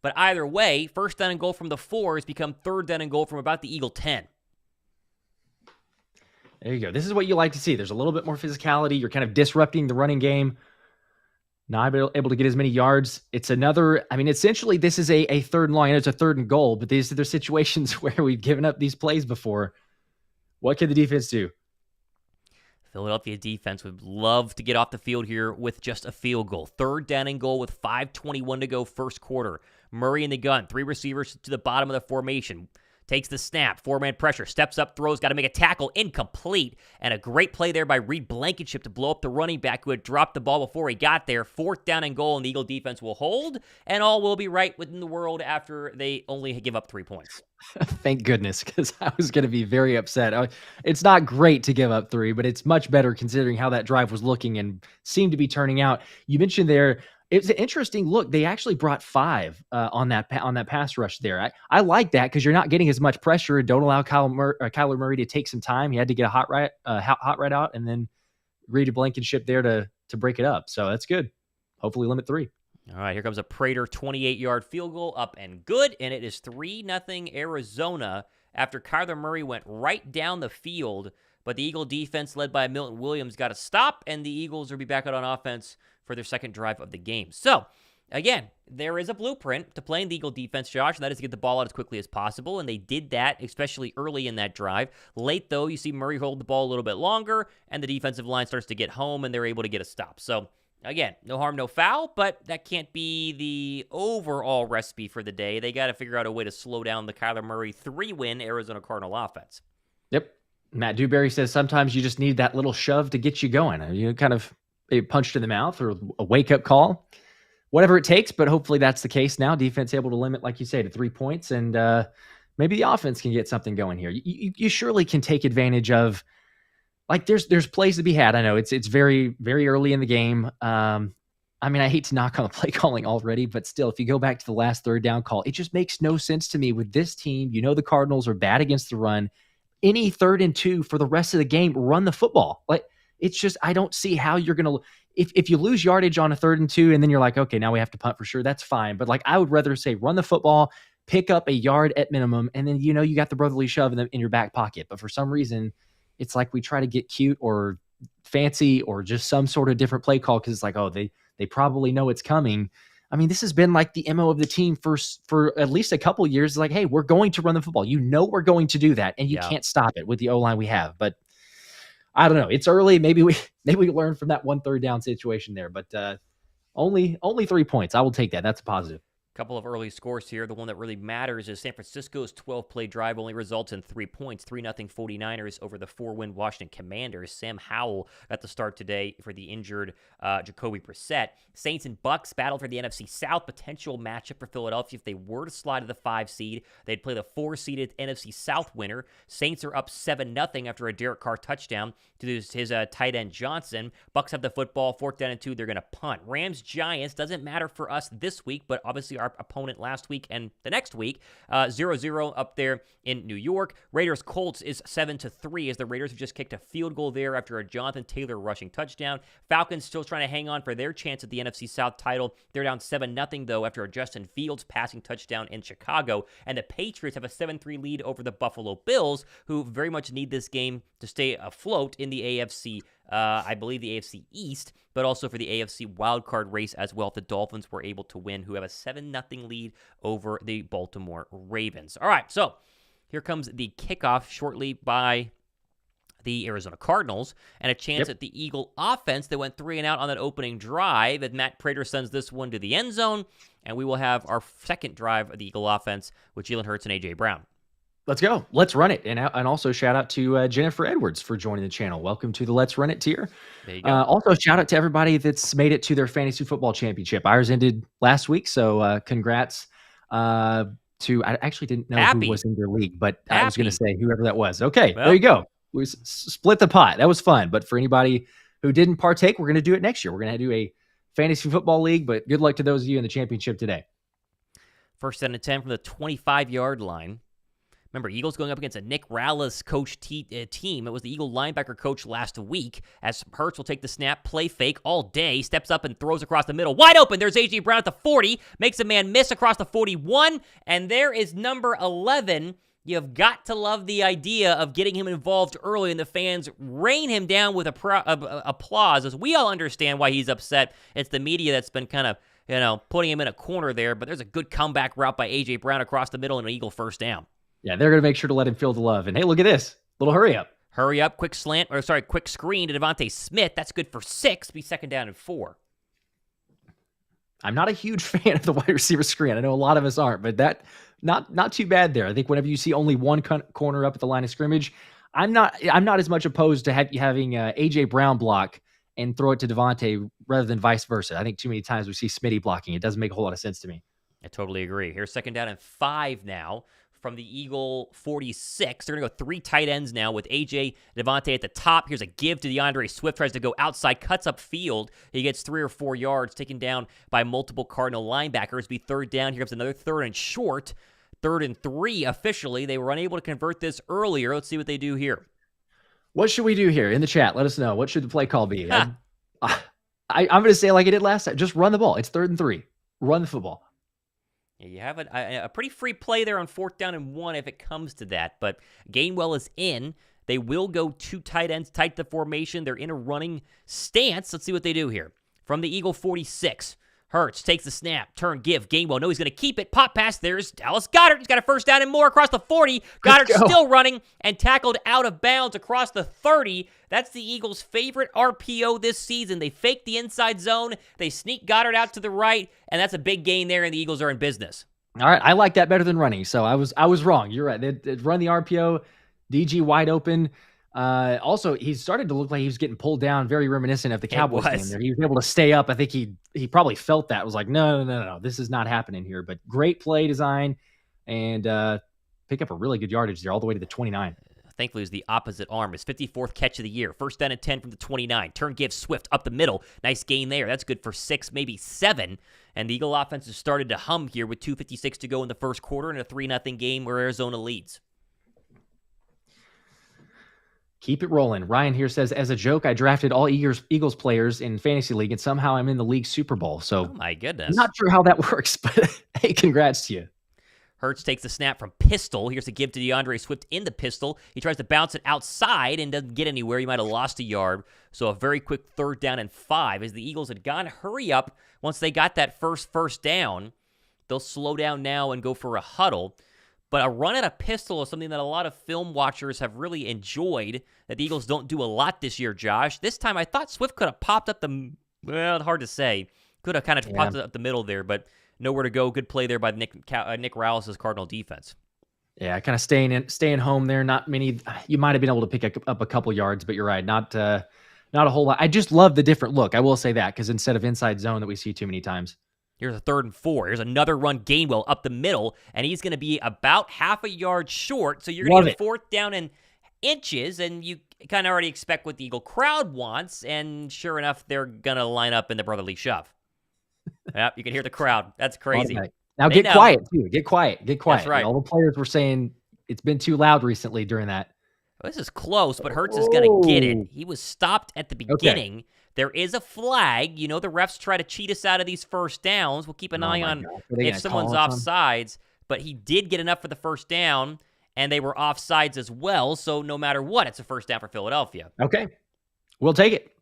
But either way, 1st down and goal from the 4 has become 3rd down and goal from about the Eagle 10. There you go. This is what you like to see. There's a little bit more physicality. You're kind of disrupting the running game. Not able to get as many yards. It's another, I mean, essentially this is a 3rd and long. I know it's a 3rd and goal, but these are situations where we've given up these plays before. What can the defense do? Philadelphia defense would love to get off the field here with just a field goal. 3rd down and goal with 5:21 to go, first quarter. Murray in the gun, 3 receivers to the bottom of the formation. Takes the snap, 4-man pressure, steps up, throws, got to make a tackle, incomplete. And a great play there by Reed Blankenship to blow up the running back who had dropped the ball before he got there. 4th down and goal, and the Eagle defense will hold, and all will be right within the world after they only give up 3 points. Thank goodness, because I was going to be very upset. It's not great to give up 3, but it's much better considering how that drive was looking and seemed to be turning out. You mentioned there, it's an interesting look. They actually brought 5 on that pass rush there. I like that because you're not getting as much pressure and don't allow Kyler Murray to take some time. He had to get a hot right out, and then Reed Blankenship there to break it up. So that's good. Hopefully limit 3. All right, here comes a Prater 28-yard field goal, up and good, and it is 3-0 Arizona after Kyler Murray went right down the field, but the Eagle defense led by Milton Williams got a stop, and the Eagles will be back out on offense for their second drive of the game. So, again, there is a blueprint to playing the Eagle defense, Josh, and that is to get the ball out as quickly as possible, and they did that, especially early in that drive. Late, though, you see Murray hold the ball a little bit longer, and the defensive line starts to get home, and they're able to get a stop. So, again, no harm, no foul, but that can't be the overall recipe for the day. They got to figure out a way to slow down the Kyler Murray 3-win Arizona Cardinal offense. Yep. Matt Dewberry says sometimes you just need that little shove to get you going. You kind of a punch to the mouth or a wake-up call, whatever it takes, but hopefully that's the case now. Defense able to limit, like you say, to 3 points, and maybe the offense can get something going here. You surely can take advantage of, like, there's plays to be had. I know it's very, very early in the game. I mean, I hate to knock on the play calling already, but still, if you go back to the last 3rd down call, it just makes no sense to me with this team. You know the Cardinals are bad against the run. Any 3rd and 2 for the rest of the game, run the football. Like, it's just, I don't see how you're going to, if you lose yardage on a 3rd and 2 and then you're like, okay, now we have to punt for sure, that's fine. But like, I would rather say run the football, pick up a yard at minimum, and then, you know, you got the brotherly shove in your back pocket. But for some reason, it's like we try to get cute or fancy or just some sort of different play call because it's like, oh, they probably know it's coming. I mean, this has been like the MO of the team for at least a couple of years. Like, hey, we're going to run the football. You know we're going to do that, and you can't stop it with the O-line we have. But I don't know. It's early. Maybe we learn from that 1 3rd down situation there. But only 3 points. I will take that. That's a positive. Couple of early scores here. The one that really matters is San Francisco's 12-play drive only results in 3 points. 3-0 49ers over the 4-win Washington Commanders. Sam Howell got the start today for the injured Jacoby Brissett. Saints and Bucks battle for the NFC South. Potential matchup for Philadelphia. If they were to slide to the 5 seed, they'd play the 4-seeded NFC South winner. Saints are up 7-0 after a Derek Carr touchdown to his tight end Johnson. Bucks have the football. 4th down and 2. They're going to punt. Rams Giants doesn't matter for us this week, but obviously our opponent last week and the next week. 0-0 up there in New York. Raiders Colts is 7-3 as the Raiders have just kicked a field goal there after a Jonathan Taylor rushing touchdown. Falcons still trying to hang on for their chance at the NFC South title. They're down 7-0 though after a Justin Fields passing touchdown in Chicago. And the Patriots have a 7-3 lead over the Buffalo Bills, who very much need this game to stay afloat in the AFC I believe the AFC East, but also for the AFC wildcard race as well. The Dolphins were able to win, who have a 7-0 lead over the Baltimore Ravens. All right, so here comes the kickoff shortly by the Arizona Cardinals, and a chance at the Eagle offense that went 3 and out on that opening drive, and Matt Prater sends this one to the end zone, and we will have our second drive of the Eagle offense with Jalen Hurts and A.J. Brown. Let's go. Let's run it. And also shout out to Jennifer Edwards for joining the channel. Welcome to the Let's Run It tier. There you go. Also, shout out to everybody that's made it to their fantasy football championship. Ours ended last week, so congrats to, I actually didn't know who was in their league, but I was going to say whoever that was. Okay, well, there you go. We split the pot. That was fun. But for anybody who didn't partake, we're going to do it next year. We're going to do a fantasy football league, but good luck to those of you in the championship today. 1st and 10 from the 25-yard line. Remember, Eagles going up against a Nick Rallis coach team. It was the Eagle linebacker coach last week, as Hurts will take the snap, play fake all day, steps up and throws across the middle. Wide open. There's A.J. Brown at the 40, makes a man miss across the 41, and there is number 11. You've got to love the idea of getting him involved early, and the fans rain him down with applause, as we all understand why he's upset. It's the media that's been kind of, putting him in a corner there, but there's a good comeback route by A.J. Brown across the middle and an Eagle first down. Yeah, they're going to make sure to let him feel the love. And hey, look at this. Little hurry up. Hurry up, quick quick screen to DeVonta Smith. That's good for 6. Be second down and 4. I'm not a huge fan of the wide receiver screen. I know a lot of us aren't, but that not too bad there. I think whenever you see only one corner up at the line of scrimmage, I'm not as much opposed to having AJ Brown block and throw it to DeVonta rather than vice versa. I think too many times we see Smitty blocking. It doesn't make a whole lot of sense to me. I totally agree. Here's second down and 5 now from the Eagle 46. They're going to go 3 tight ends now with AJ, DeVonta at the top. Here's a give to DeAndre Swift. Tries to go outside, cuts up field. He gets 3 or 4 yards, taken down by multiple Cardinal linebackers. Be third down. Here comes another third and short. 3rd and 3 officially. They were unable to convert this earlier. Let's see what they do here. What should we do here in the chat? Let us know. What should the play call be? I'm going to say like I did last time. Just run the ball. It's 3rd and 3. Run the football. Yeah, you have a pretty free play there on 4th down and 1 if it comes to that. But Gainwell is in. They will go 2 tight ends, tight to formation. They're in a running stance. Let's see what they do here. From the Eagle 46, Hurts takes the snap, turn, give. Gainwell, no, he's going to keep it. Pop pass. There's Dallas Goedert. He's got a first down and more across the 40. Goddard still running and tackled out of bounds across the 30. That's the Eagles' favorite RPO this season. They fake the inside zone. They sneak Goddard out to the right, and that's a big gain there, and the Eagles are in business. All right, I like that better than running, so I was wrong. You're right. They run the RPO, DG wide open. Also, he started to look like he was getting pulled down, very reminiscent of the Cowboys game there. He was able to stay up. I think he probably felt that. It was like, no, this is not happening here. But great play design and pick up a really good yardage there all the way to the 29. Thankfully, it was the opposite arm. His 54th catch of the year. First down and 10 from the 29. Turn, give, Swift up the middle. Nice gain there. That's good for 6, maybe 7. And the Eagle offense has started to hum here with 2:56 to go in the first quarter and a 3-0 game where Arizona leads. Keep it rolling. Ryan here says, as a joke, I drafted all Eagles players in Fantasy League, and somehow I'm in the league Super Bowl. So, oh my goodness. I'm not sure how that works, but hey, congrats to you. Hurts takes the snap from pistol. Here's a give to DeAndre Swift in the pistol. He tries to bounce it outside and doesn't get anywhere. He might have lost a yard. So a very quick 3rd down and 5 as the Eagles had gone hurry up. Once they got that first down, they'll slow down now and go for a huddle. But a run at a pistol is something that a lot of film watchers have really enjoyed, that the Eagles don't do a lot this year, Josh. This time I thought Swift could have popped up hard to say. Could have kind of popped up the middle there, but nowhere to go. Good play there by Nick Rallis' Cardinal defense. Yeah, kind of staying home there. Not many. You might have been able to pick up a couple yards, but you're right. Not a whole lot. I just love the different look. I will say that, because instead of inside zone that we see too many times. Here's a 3rd and 4. Here's another run, Gainwell up the middle, and he's going to be about half a yard short. So you're going to get 4th down in inches, and you kind of already expect what the Eagle crowd wants. And sure enough, they're going to line up in the brotherly shove. Yep, you can hear the crowd. That's crazy. Okay. Now get quiet, too. Get quiet. That's right. All the players were saying it's been too loud recently during that. Well, this is close, but Hurts is going to get it. He was stopped at the beginning. Okay. There is a flag. You know, the refs try to cheat us out of these first downs. We'll keep an eye on if someone's offsides. But he did get enough for the first down, and they were offsides as well. So no matter what, it's a first down for Philadelphia. Okay. We'll take it.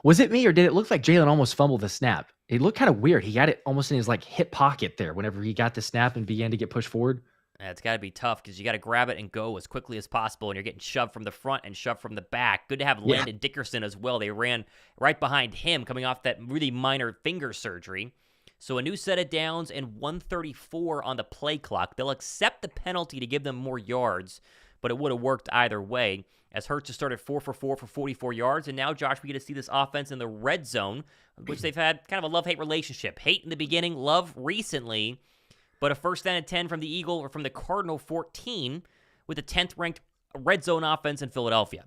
Was it me, or did it look like Jalen almost fumbled the snap? It looked kind of weird. He got it almost in his hip pocket there whenever he got the snap and began to get pushed forward. It's got to be tough because you got to grab it and go as quickly as possible, and you're getting shoved from the front and shoved from the back. Good to have Landon Dickerson as well. They ran right behind him coming off that really minor finger surgery. So a new set of downs and 134 on the play clock. They'll accept the penalty to give them more yards, but it would have worked either way, as Hurts has started 4 for 4 for 44 yards. And now, Josh, we get to see this offense in the red zone, which they've had kind of a love-hate relationship. Hate in the beginning, love recently. But a first down and 10 from the Eagle, or from the Cardinal 14, with the 10th ranked red zone offense in Philadelphia.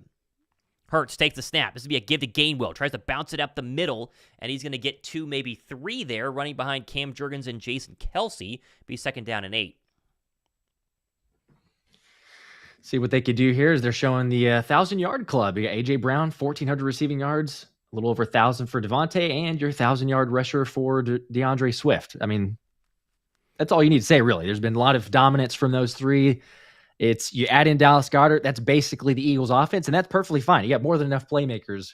Hurts takes the snap. This would be a give to Gainwell. Tries to bounce it up the middle, and he's going to get 2, maybe 3 there, running behind Cam Jurgens and Jason Kelce. Be second down and 8. See what they could do here is they're showing the 1,000-yard club. You got A.J. Brown, 1,400 receiving yards, a little over 1,000 for DeVonta, and your 1,000-yard rusher for DeAndre Swift. I mean, that's all you need to say, really. There's been a lot of dominance from those 3. You add in Dallas Goedert, that's basically the Eagles' offense, and that's perfectly fine. You got more than enough playmakers.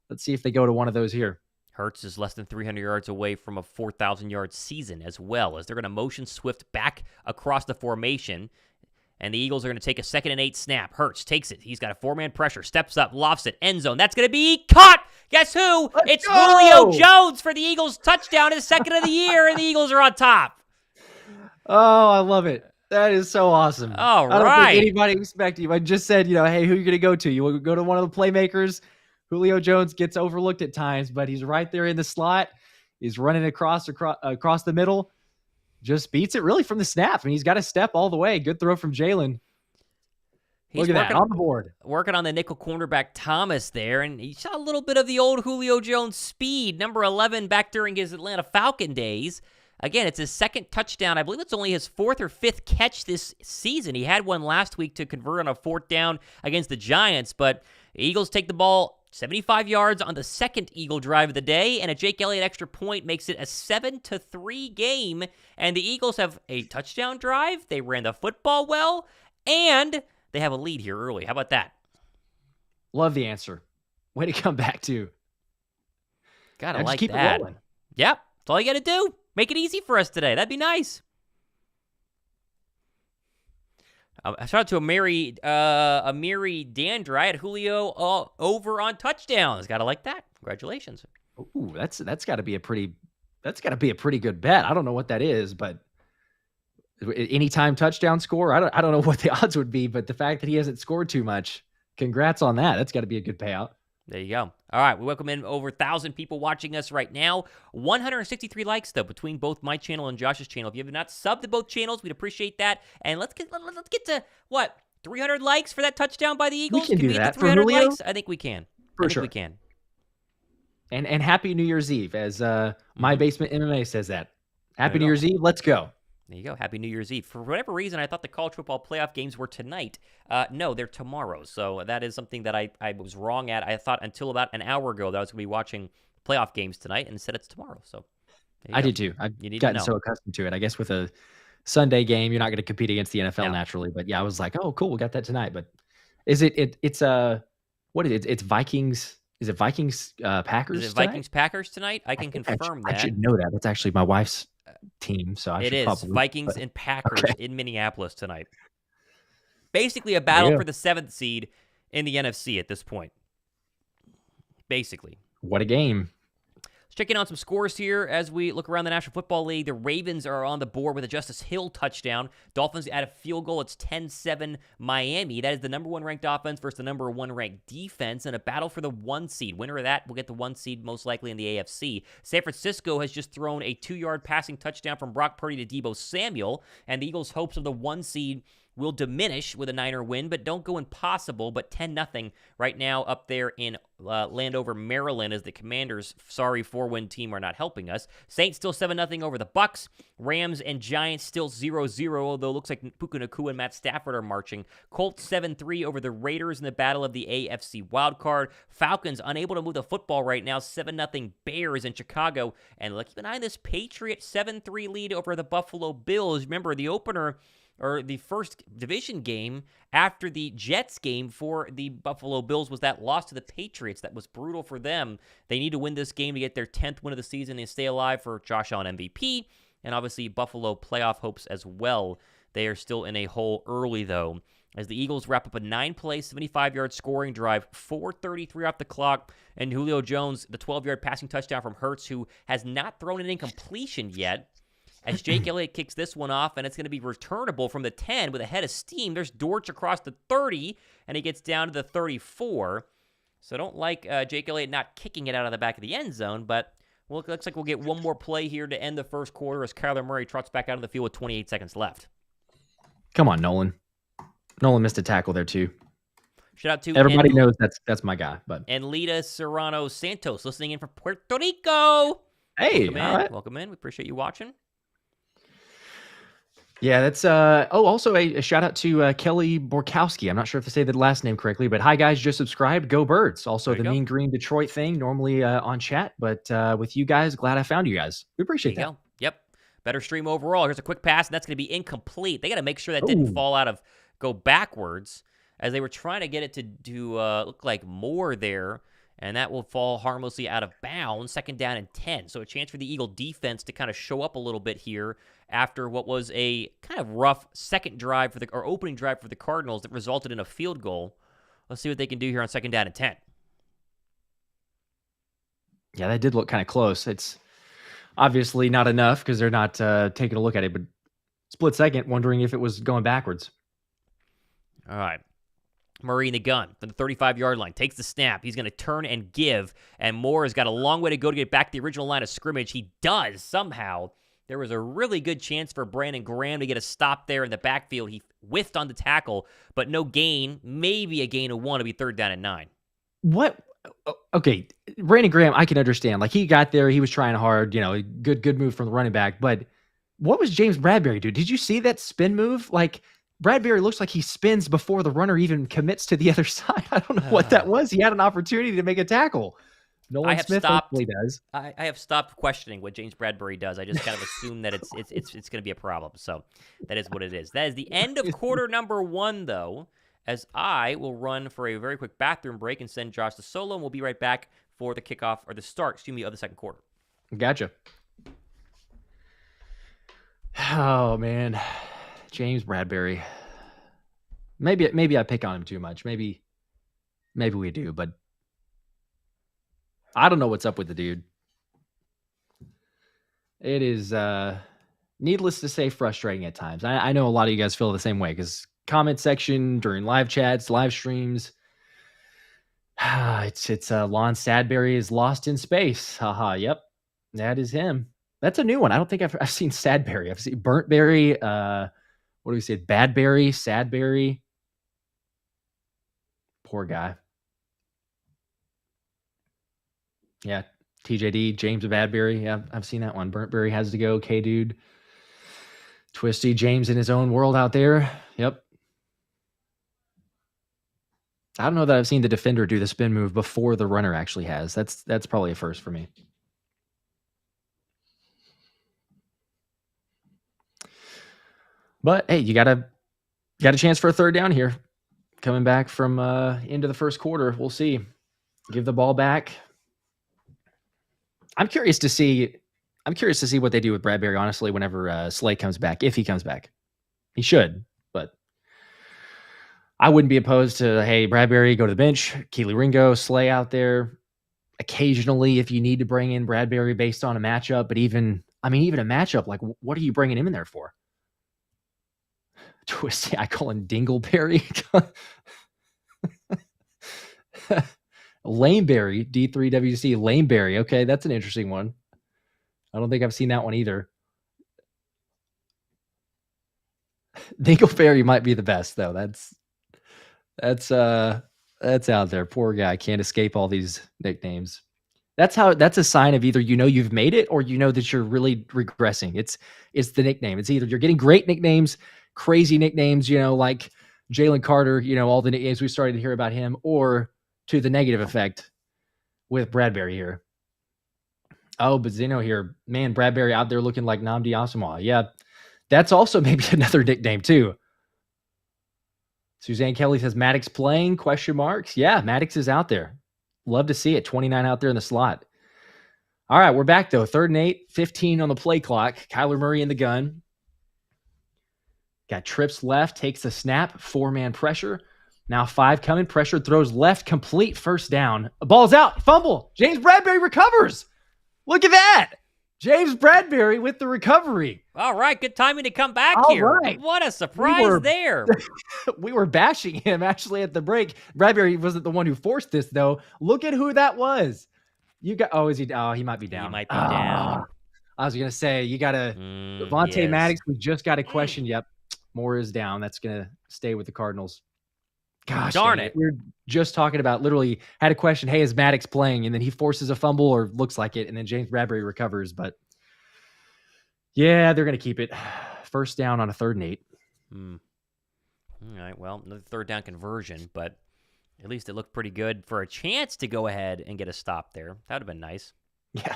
Let's see if they go to one of those here. Hurts is less than 300 yards away from a 4,000-yard season as well, as they're going to motion Swift back across the formation. And the Eagles are going to take a 2nd and 8 snap. Hurts takes it. He's got a 4-man pressure. Steps up, lofts it. End zone. That's going to be caught. Guess who? It's Julio Jones for the Eagles. Touchdown, his 2nd of the year, and the Eagles are on top. Oh, I love it. That is so awesome. All right. I don't think anybody expected you. I just said, hey, who are you going to go to? You want to go to one of the playmakers? Julio Jones gets overlooked at times, but he's right there in the slot. He's running across the middle. Just beats it really from the snap. And he's got a step all the way. Good throw from Jalen. Look at that, on the board. Working on the nickel cornerback Thomas there, and he saw a little bit of the old Julio Jones speed, number 11 back during his Atlanta Falcon days. Again, it's his 2nd touchdown. I believe it's only his 4th or 5th catch this season. He had one last week to convert on a 4th down against the Giants, but the Eagles take the ball 75 yards on the 2nd Eagle drive of the day, and a Jake Elliott extra point makes it a 7-3 game, and the Eagles have a touchdown drive. They ran the football well, and they have a lead here early. How about that? Love the answer. Way to come back to. Gotta like keep that. It rolling. Yep, that's all you gotta do. Make it easy for us today. That'd be nice. Shout out to Amiri Dandra. I had Julio over on touchdowns. Gotta like that. Congratulations. Ooh, that's gotta be a pretty good bet. I don't know what that is, but anytime touchdown score, I don't know what the odds would be, but the fact that he hasn't scored too much, congrats on that. That's got to be a good payout. There you go. All right, we welcome in over 1,000 people watching us right now. 163 likes, though, between both my channel and Josh's channel. If you have not subbed to both channels, we'd appreciate that. And let's get to, 300 likes for that touchdown by the Eagles? We can do that. For 300 likes? I think we can. For sure. We can. And happy New Year's Eve, as My Basement MMA says that. Happy New Year's Eve. Let's go. There you go. Happy New Year's Eve. For whatever reason, I thought the college football playoff games were tonight. No, they're tomorrow. So that is something that I was wrong at. I thought until about an hour ago that I was going to be watching playoff games tonight, and instead it's tomorrow. So I did too. I've gotten so accustomed to it. I guess with a Sunday game, you're not going to compete against the NFL naturally. But yeah, I was like, oh, cool, we got that tonight. But is it's what is it? It's Vikings. Is it Vikings Packers? Is it Vikings Packers tonight? I can confirm that. I should know that. That's actually my wife's team, so I should probably. It is Vikings and Packers in Minneapolis tonight. Basically a battle for the 7th seed in the NFC at this point. Basically. What a game. Let's check in on some scores here as we look around the National Football League. The Ravens are on the board with a Justice Hill touchdown. Dolphins add a field goal. It's 10-7 Miami. That is the number 1 ranked offense versus the number 1 ranked defense in a battle for the 1 seed. Winner of that will get the 1 seed most likely in the AFC. San Francisco has just thrown a 2-yard passing touchdown from Brock Purdy to Deebo Samuel, and the Eagles' hopes of the 1 seed will diminish with a Niner win, but don't go impossible. But 10-0 right now up there in Landover, Maryland, as the Commanders' sorry 4-win team are not helping us. Saints still 7-0 over the Bucks. Rams and Giants still 0-0, although it looks like Puka Nacua and Matt Stafford are marching. Colts 7-3 over the Raiders in the battle of the AFC wildcard. Falcons unable to move the football right now. 7-0 Bears in Chicago. And keep an eye on this Patriot 7-3 lead over the Buffalo Bills. Remember, the opener, or the first division game after the Jets game for the Buffalo Bills, was that loss to the Patriots. That was brutal for them. They need to win this game to get their 10th win of the season and stay alive for Josh Allen MVP, and obviously Buffalo playoff hopes as well. They are still in a hole early, though, as the Eagles wrap up a 9-play, 75-yard scoring drive, 4:33 off the clock, and Julio Jones, the 12-yard passing touchdown from Hurts, who has not thrown an incompletion yet, as Jake Elliott kicks this one off, and it's going to be returnable from the 10 with a head of steam. There's Dortch across the 30, and he gets down to the 34. So don't like Jake Elliott not kicking it out of the back of the end zone, but it looks like we'll get one more play here to end the first quarter as Kyler Murray trots back out of the field with 28 seconds left. Come on, Nolan. Nolan missed a tackle there, too. Shout out to everybody knows that's my guy. But and Lita Serrano Santos listening in from Puerto Rico. Hey, welcome in. We appreciate you watching. Yeah, that's also a shout out to Kelly Borkowski. I'm not sure if I say the last name correctly, but hi guys, just subscribed. Go Birds. Also the Mean Green Detroit thing, normally on chat, but with you guys, glad I found you guys. We appreciate that. Yep. Better stream overall. Here's a quick pass, and that's going to be incomplete. They got to make sure that didn't fall out of go backwards, as they were trying to get it to do look like more there. and that will fall harmlessly out of bounds, 2nd down and 10. So a chance for the Eagle defense to kind of show up a little bit here after what was a kind of rough opening drive for the Cardinals that resulted in a field goal. Let's see what they can do here on 2nd down and 10. Yeah, that did look kind of close. It's obviously not enough because they're not taking a look at it, but split second, wondering if it was going backwards. All right. Murray in the gun from the 35-yard line. Takes the snap. He's going to turn and give, and Moore has got a long way to go to get back to the original line of scrimmage. He does somehow. There was a really good chance for Brandon Graham to get a stop there in the backfield. He whiffed on the tackle, but no gain. Maybe a gain of 1 to be 3rd down and 9. What? Okay, Brandon Graham, I can understand. Like, he got there, he was trying hard, good move from the running back. But what was James Bradberry do? Did you see that spin move? Like, Bradberry looks like he spins before the runner even commits to the other side. I don't know what that was. He had an opportunity to make a tackle. Nolan Smith hopefully does. I have stopped questioning what James Bradberry does. I just kind of assume that it's going to be a problem. So that is what it is. That is the end of quarter number 1, though, as I will run for a very quick bathroom break and send Josh to solo, and we'll be right back for the kickoff, or the start, of the 2nd quarter. Gotcha. Oh, man. James Bradberry. Maybe I pick on him too much. Maybe we do, but I don't know what's up with the dude. It is, needless to say, frustrating at times. I know a lot of you guys feel the same way, because comment section during live chats, live streams, it's Lon Sadberry is lost in space. Haha, yep, that is him. That's a new one. I don't think I've seen Sadberry. I've seen Burntberry. What do we say? Badberry, Sadberry. Poor guy. Yeah, TJD, James Badberry. Yeah, I've seen that one. Burntberry has to go. K-Dude. Twisty, James in his own world out there. Yep. I don't know that I've seen the defender do the spin move before the runner actually has. That's probably a first for me. But hey, you got a chance for a 3rd down here. Coming back from into the 1st quarter. We'll see. Give the ball back. I'm curious to see what they do with Bradberry, honestly, whenever Slay comes back, if he comes back. He should, but I wouldn't be opposed to, hey, Bradberry, go to the bench, Keely Ringo, Slay out there. Occasionally, if you need to bring in Bradberry based on a matchup, but even a matchup, like, what are you bringing him in there for? Twisty, I call him Dingleberry. Laneberry, D3WC, Laneberry. Okay, that's an interesting one. I don't think I've seen that one either. Dingleberry might be the best, though. That's out there. Poor guy can't escape all these nicknames. That's a sign of either you've made it, or that you're really regressing. It's the nickname. It's either you're getting great nicknames, crazy nicknames, like Jalen Carter, all the nicknames we started to hear about him, or to the negative effect with Bradberry here. Oh, but Zeno here, man, Bradberry out there looking like Nnamdi Asomugha. Yeah, that's also maybe another nickname too. Suzanne Kelly says Maddox playing, question marks. Yeah, Maddox is out there. Love to see it. 29 out there in the slot. All right, we're back though. 3rd and 8, 15 on the play clock. Kyler Murray in the gun. Got trips left, takes the snap, 4-man pressure. Now 5 coming, pressure, throws left, complete, 1st down. Ball's out, fumble. James Bradberry recovers. Look at that. James Bradberry with the recovery. All right, good timing to come back here. Right. What a surprise there. We were bashing him actually at the break. Bradberry wasn't the one who forced this, though. Look at who that was. Is he? Oh, he might be down. He might be down. I was going to say, you got to DeVonta yes. Maddox. We just got a question. Yep. Moore is down. That's going to stay with the Cardinals. Gosh, darn it. We were just talking about, literally had a question. Hey, is Maddox playing? And then he forces a fumble, or looks like it. And then James Bradberry recovers. But yeah, they're going to keep it. 1st down on a 3rd and 8. All right. Well, another 3rd down conversion, but at least it looked pretty good for a chance to go ahead and get a stop there. That would have been nice. Yeah.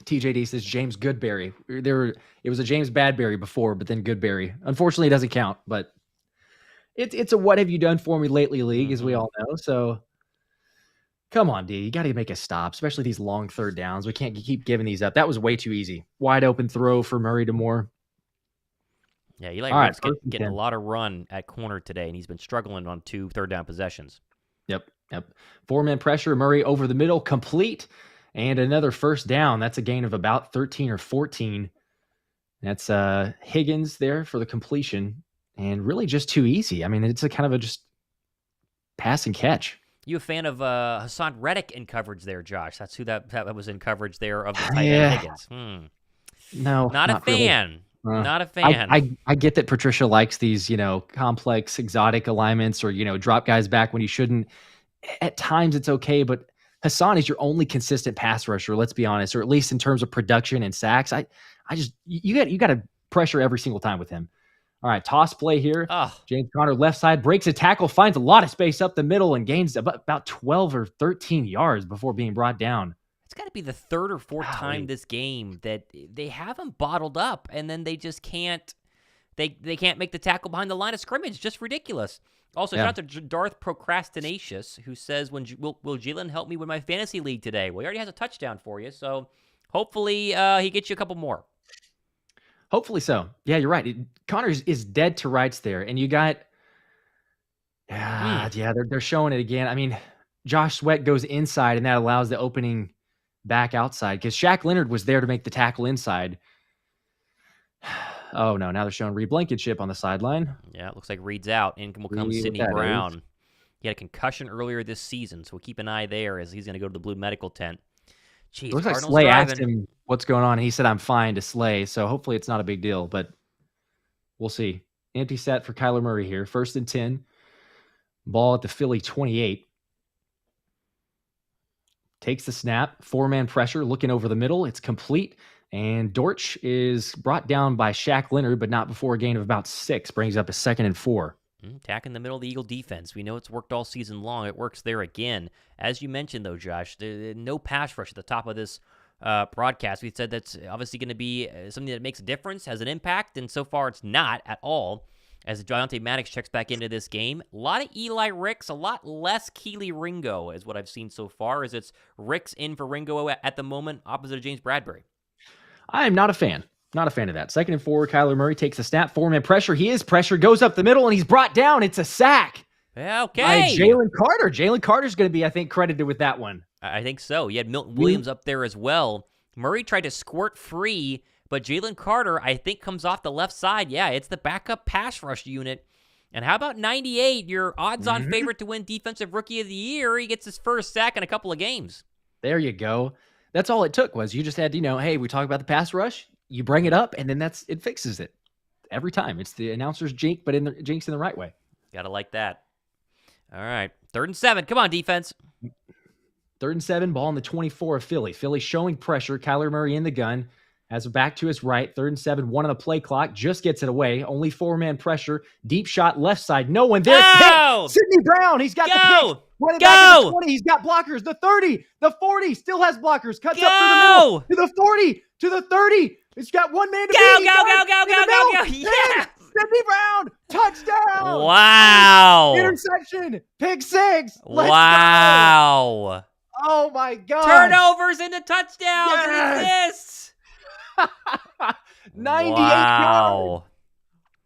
TJD says James Goodberry. It was a James Badberry before, but then Goodberry. Unfortunately, it doesn't count, but it's a what have you done for me lately league, as we all know. So Come on, D. You got to make a stop, especially these long third downs. We can't keep giving these up. That was way too easy. Wide open throw for Murray to Moore. Yeah, Eli All right, Rick's getting a lot of run at corner today, and he's been struggling on 2 third down possessions. Yep. 4-man pressure. Murray over the middle, complete, and another first down. That's a gain of about 13 or 14. That's Higgins there for the completion, and really just too easy. I mean, it's a kind of a just pass and catch. You a fan of Hassan Reddick in coverage there, Josh? That's who that was in coverage there of the tight end Higgins. No, not a fan. Really. Not a fan. I get that Patricia likes these, complex, exotic alignments or, drop guys back when you shouldn't. At times it's okay, but Hassan is your only consistent pass rusher, let's be honest, or at least in terms of production and sacks. You got to pressure every single time with him. All right, toss play here. James Conner left side breaks a tackle, finds a lot of space up the middle, and gains about 12 or 13 yards before being brought down. It's got to be the third or fourth time this game that they have him bottled up, and then they just can't. They can't make the tackle behind the line of scrimmage. Just ridiculous. Also, shout out to Darth Procrastinatious, who says, will Jalen help me win my fantasy league today? Well, he already has a touchdown for you, so hopefully he gets you a couple more. Hopefully so. Yeah, you're right. Connor is dead to rights there, and you got they're showing it again. I mean, Josh Sweat goes inside, and that allows the opening back outside because Shaq Leonard was there to make the tackle inside. Oh, no. Now they're showing Reed Blankenship on the sideline. Yeah, it looks like Reed's out. In will come Sidney Brown. He had a concussion earlier this season, so we'll keep an eye there as he's going to go to the Blue Medical tent. Jeez, it looks like Slay asked him what's going on, and he said, I'm fine to Slay, so hopefully it's not a big deal, but we'll see. Empty set for Kyler Murray here. 1st and 10. Ball at the Philly 28. Takes the snap. 4-man pressure, looking over the middle. It's complete. And Dortch is brought down by Shaq Leonard, but not before a gain of about 6. Brings up a 2nd and 4. Attacking the middle of the Eagle defense. We know it's worked all season long. It works there again. As you mentioned, though, Josh, no pass rush at the top of this broadcast. We said that's obviously going to be something that makes a difference, has an impact, and so far it's not at all. As Deontay Maddox checks back into this game, a lot of Eli Ricks, a lot less Keely Ringo is what I've seen so far, as it's Ricks in for Ringo at the moment, opposite of James Bradbury. I am not a fan. Not a fan of that. 2nd and 4, Kyler Murray takes a snap. 4-man pressure. He is pressure. Goes up the middle, and he's brought down. It's a sack. Okay. By Jalen Carter. Jalen Carter's going to be, I think, credited with that one. I think so. You had Milton Williams up there as well. Murray tried to squirt free, but Jalen Carter, I think, comes off the left side. Yeah, it's the backup pass rush unit. And how about 98, your odds-on favorite to win Defensive Rookie of the Year? He gets his first sack in a couple of games. There you go. That's all it took was you just had to, hey, we talk about the pass rush. You bring it up, and then it fixes it every time. It's the announcer's jinx, but jinx in the right way. Gotta like that. All right, 3rd and 7. Come on, defense. 3rd and 7, ball on the 24 of Philly. Philly showing pressure. Kyler Murray in the gun. Has it back to his right. 3rd and 7, 1 on the play clock. Just gets it away. Only 4-man pressure. Deep shot left side. No one there. Go! Sidney Brown. He's got the pick. Running back to the 20. He's got blockers. The 30. The 40. Still has blockers. Cuts up through the middle. To the 40. To the 30. It's got one man to beat. Go. Yeah. Sidney Brown. Touchdown. Wow. Interception. Pick 6. Let's go. Oh, my God. Turnovers into touchdowns. Yes. And 98 yards.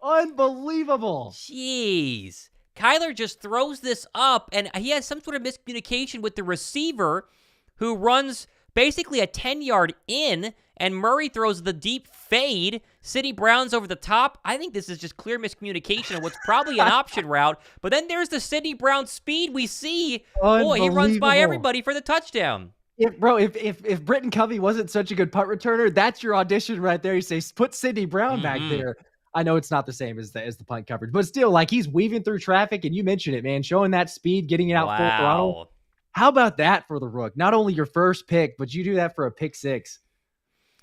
Unbelievable. Jeez. Kyler just throws this up, and he has some sort of miscommunication with the receiver who runs basically a 10-yard in, and Murray throws the deep fade. Sidney Brown's over the top. I think this is just clear miscommunication of what's probably an option route. But then there's the Sidney Brown speed we see. Boy, he runs by everybody for the touchdown. If Britton Covey wasn't such a good punt returner, that's your audition right there. You say, put Sidney Brown back there. I know it's not the same as the punt coverage, but still, like, he's weaving through traffic, and you mentioned it, man, showing that speed, getting it out full throttle. How about that for the Rook? Not only your first pick, but you do that for a pick 6.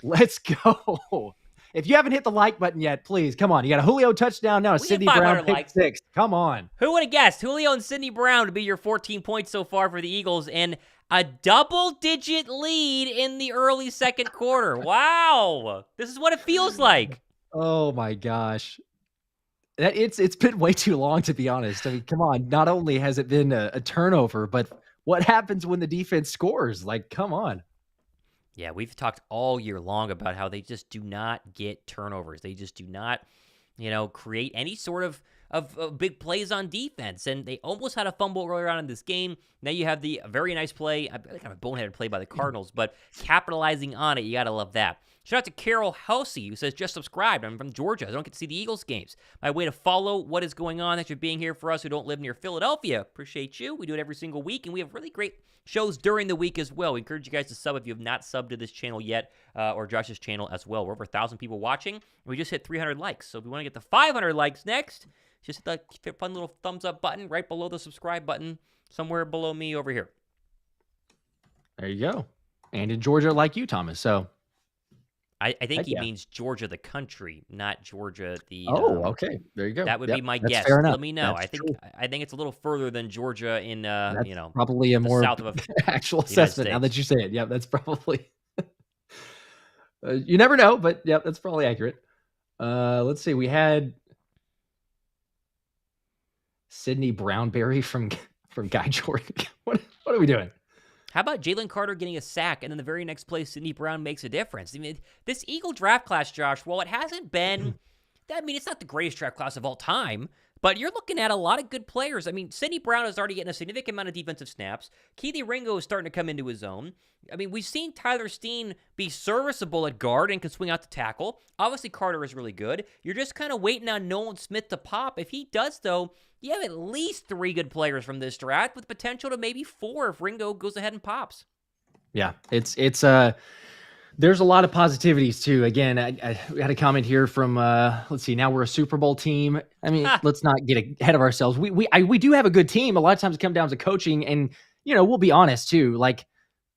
Let's go. If you haven't hit the like button yet, please, come on. You got a Julio touchdown now, a Sidney Brown pick 6. Come on. Who would have guessed Julio and Sidney Brown to be your 14 points so far for the Eagles, and a double-digit lead in the early second quarter. Wow. This is what it feels like. Oh, my gosh. It's been way too long, to be honest. I mean, come on. Not only has it been a turnover, but what happens when the defense scores? Like, come on. Yeah, we've talked all year long about how they just do not get turnovers. They just do not, create any sort of big plays on defense. And they almost had a fumble earlier on in this game. Now you have the very nice play, I think a boneheaded play by the Cardinals, but capitalizing on it, you got to love that. Shout out to Carol Helsey, who says, just subscribed. I'm from Georgia. I don't get to see the Eagles games. My way to follow what is going on. Thanks for being here for us who don't live near Philadelphia. Appreciate you. We do it every single week, and we have really great shows during the week as well. We encourage you guys to sub if you have not subbed to this channel yet, or Josh's channel as well. We're over 1,000 people watching, and we just hit 300 likes. So if we want to get to 500 likes next, just hit that fun little thumbs up button right below the subscribe button, somewhere below me over here. There you go. And in Georgia, like you, Thomas. So I think he means Georgia the country, not Georgia the. Okay. There you go. That would be my guess. Let me know. I think it's a little further than Georgia in that's probably a more south of actual assessment. Now that you say it, yeah, that's probably. You never know, but yeah, that's probably accurate. Let's see. We had Sydney Brownberry from Guy Jordan. What are we doing? How about Jalen Carter getting a sack, and then the very next play, Sidney Brown makes a difference? I mean, this Eagle draft class, Josh, while it hasn't been, it's not the greatest draft class of all time, but you're looking at a lot of good players. I mean, Sidney Brown is already getting a significant amount of defensive snaps. Keely Ringo is starting to come into his own. I mean, we've seen Tyler Steen be serviceable at guard and can swing out to tackle. Obviously, Carter is really good. You're just kind of waiting on Nolan Smith to pop. If he does, though, you have at least 3 good players from this draft with potential to maybe 4 if Ringo goes ahead and pops. Yeah, it's there's a lot of positivities too. Again, I had a comment here from let's see. Now we're a Super Bowl team. I mean, let's not get ahead of ourselves. We do have a good team. A lot of times it comes down to coaching, and we'll be honest too. Like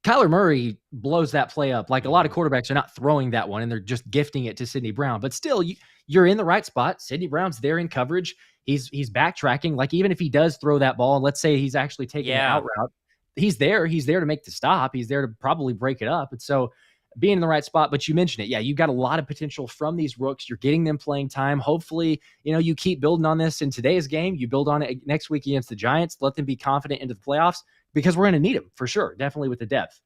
Kyler Murray blows that play up. Like a lot of quarterbacks are not throwing that one, and they're just gifting it to Sidney Brown. But still, you're in the right spot. Sidney Brown's there in coverage. He's backtracking. Like even if he does throw that ball, and let's say he's actually taking an out route, he's there. He's there to make the stop. He's there to probably break it up. And so being in the right spot, but you mentioned it. Yeah, you've got a lot of potential from these rooks. You're getting them playing time. Hopefully, you keep building on this in today's game. You build on it next week against the Giants. Let them be confident into the playoffs because we're going to need them for sure. Definitely with the depth.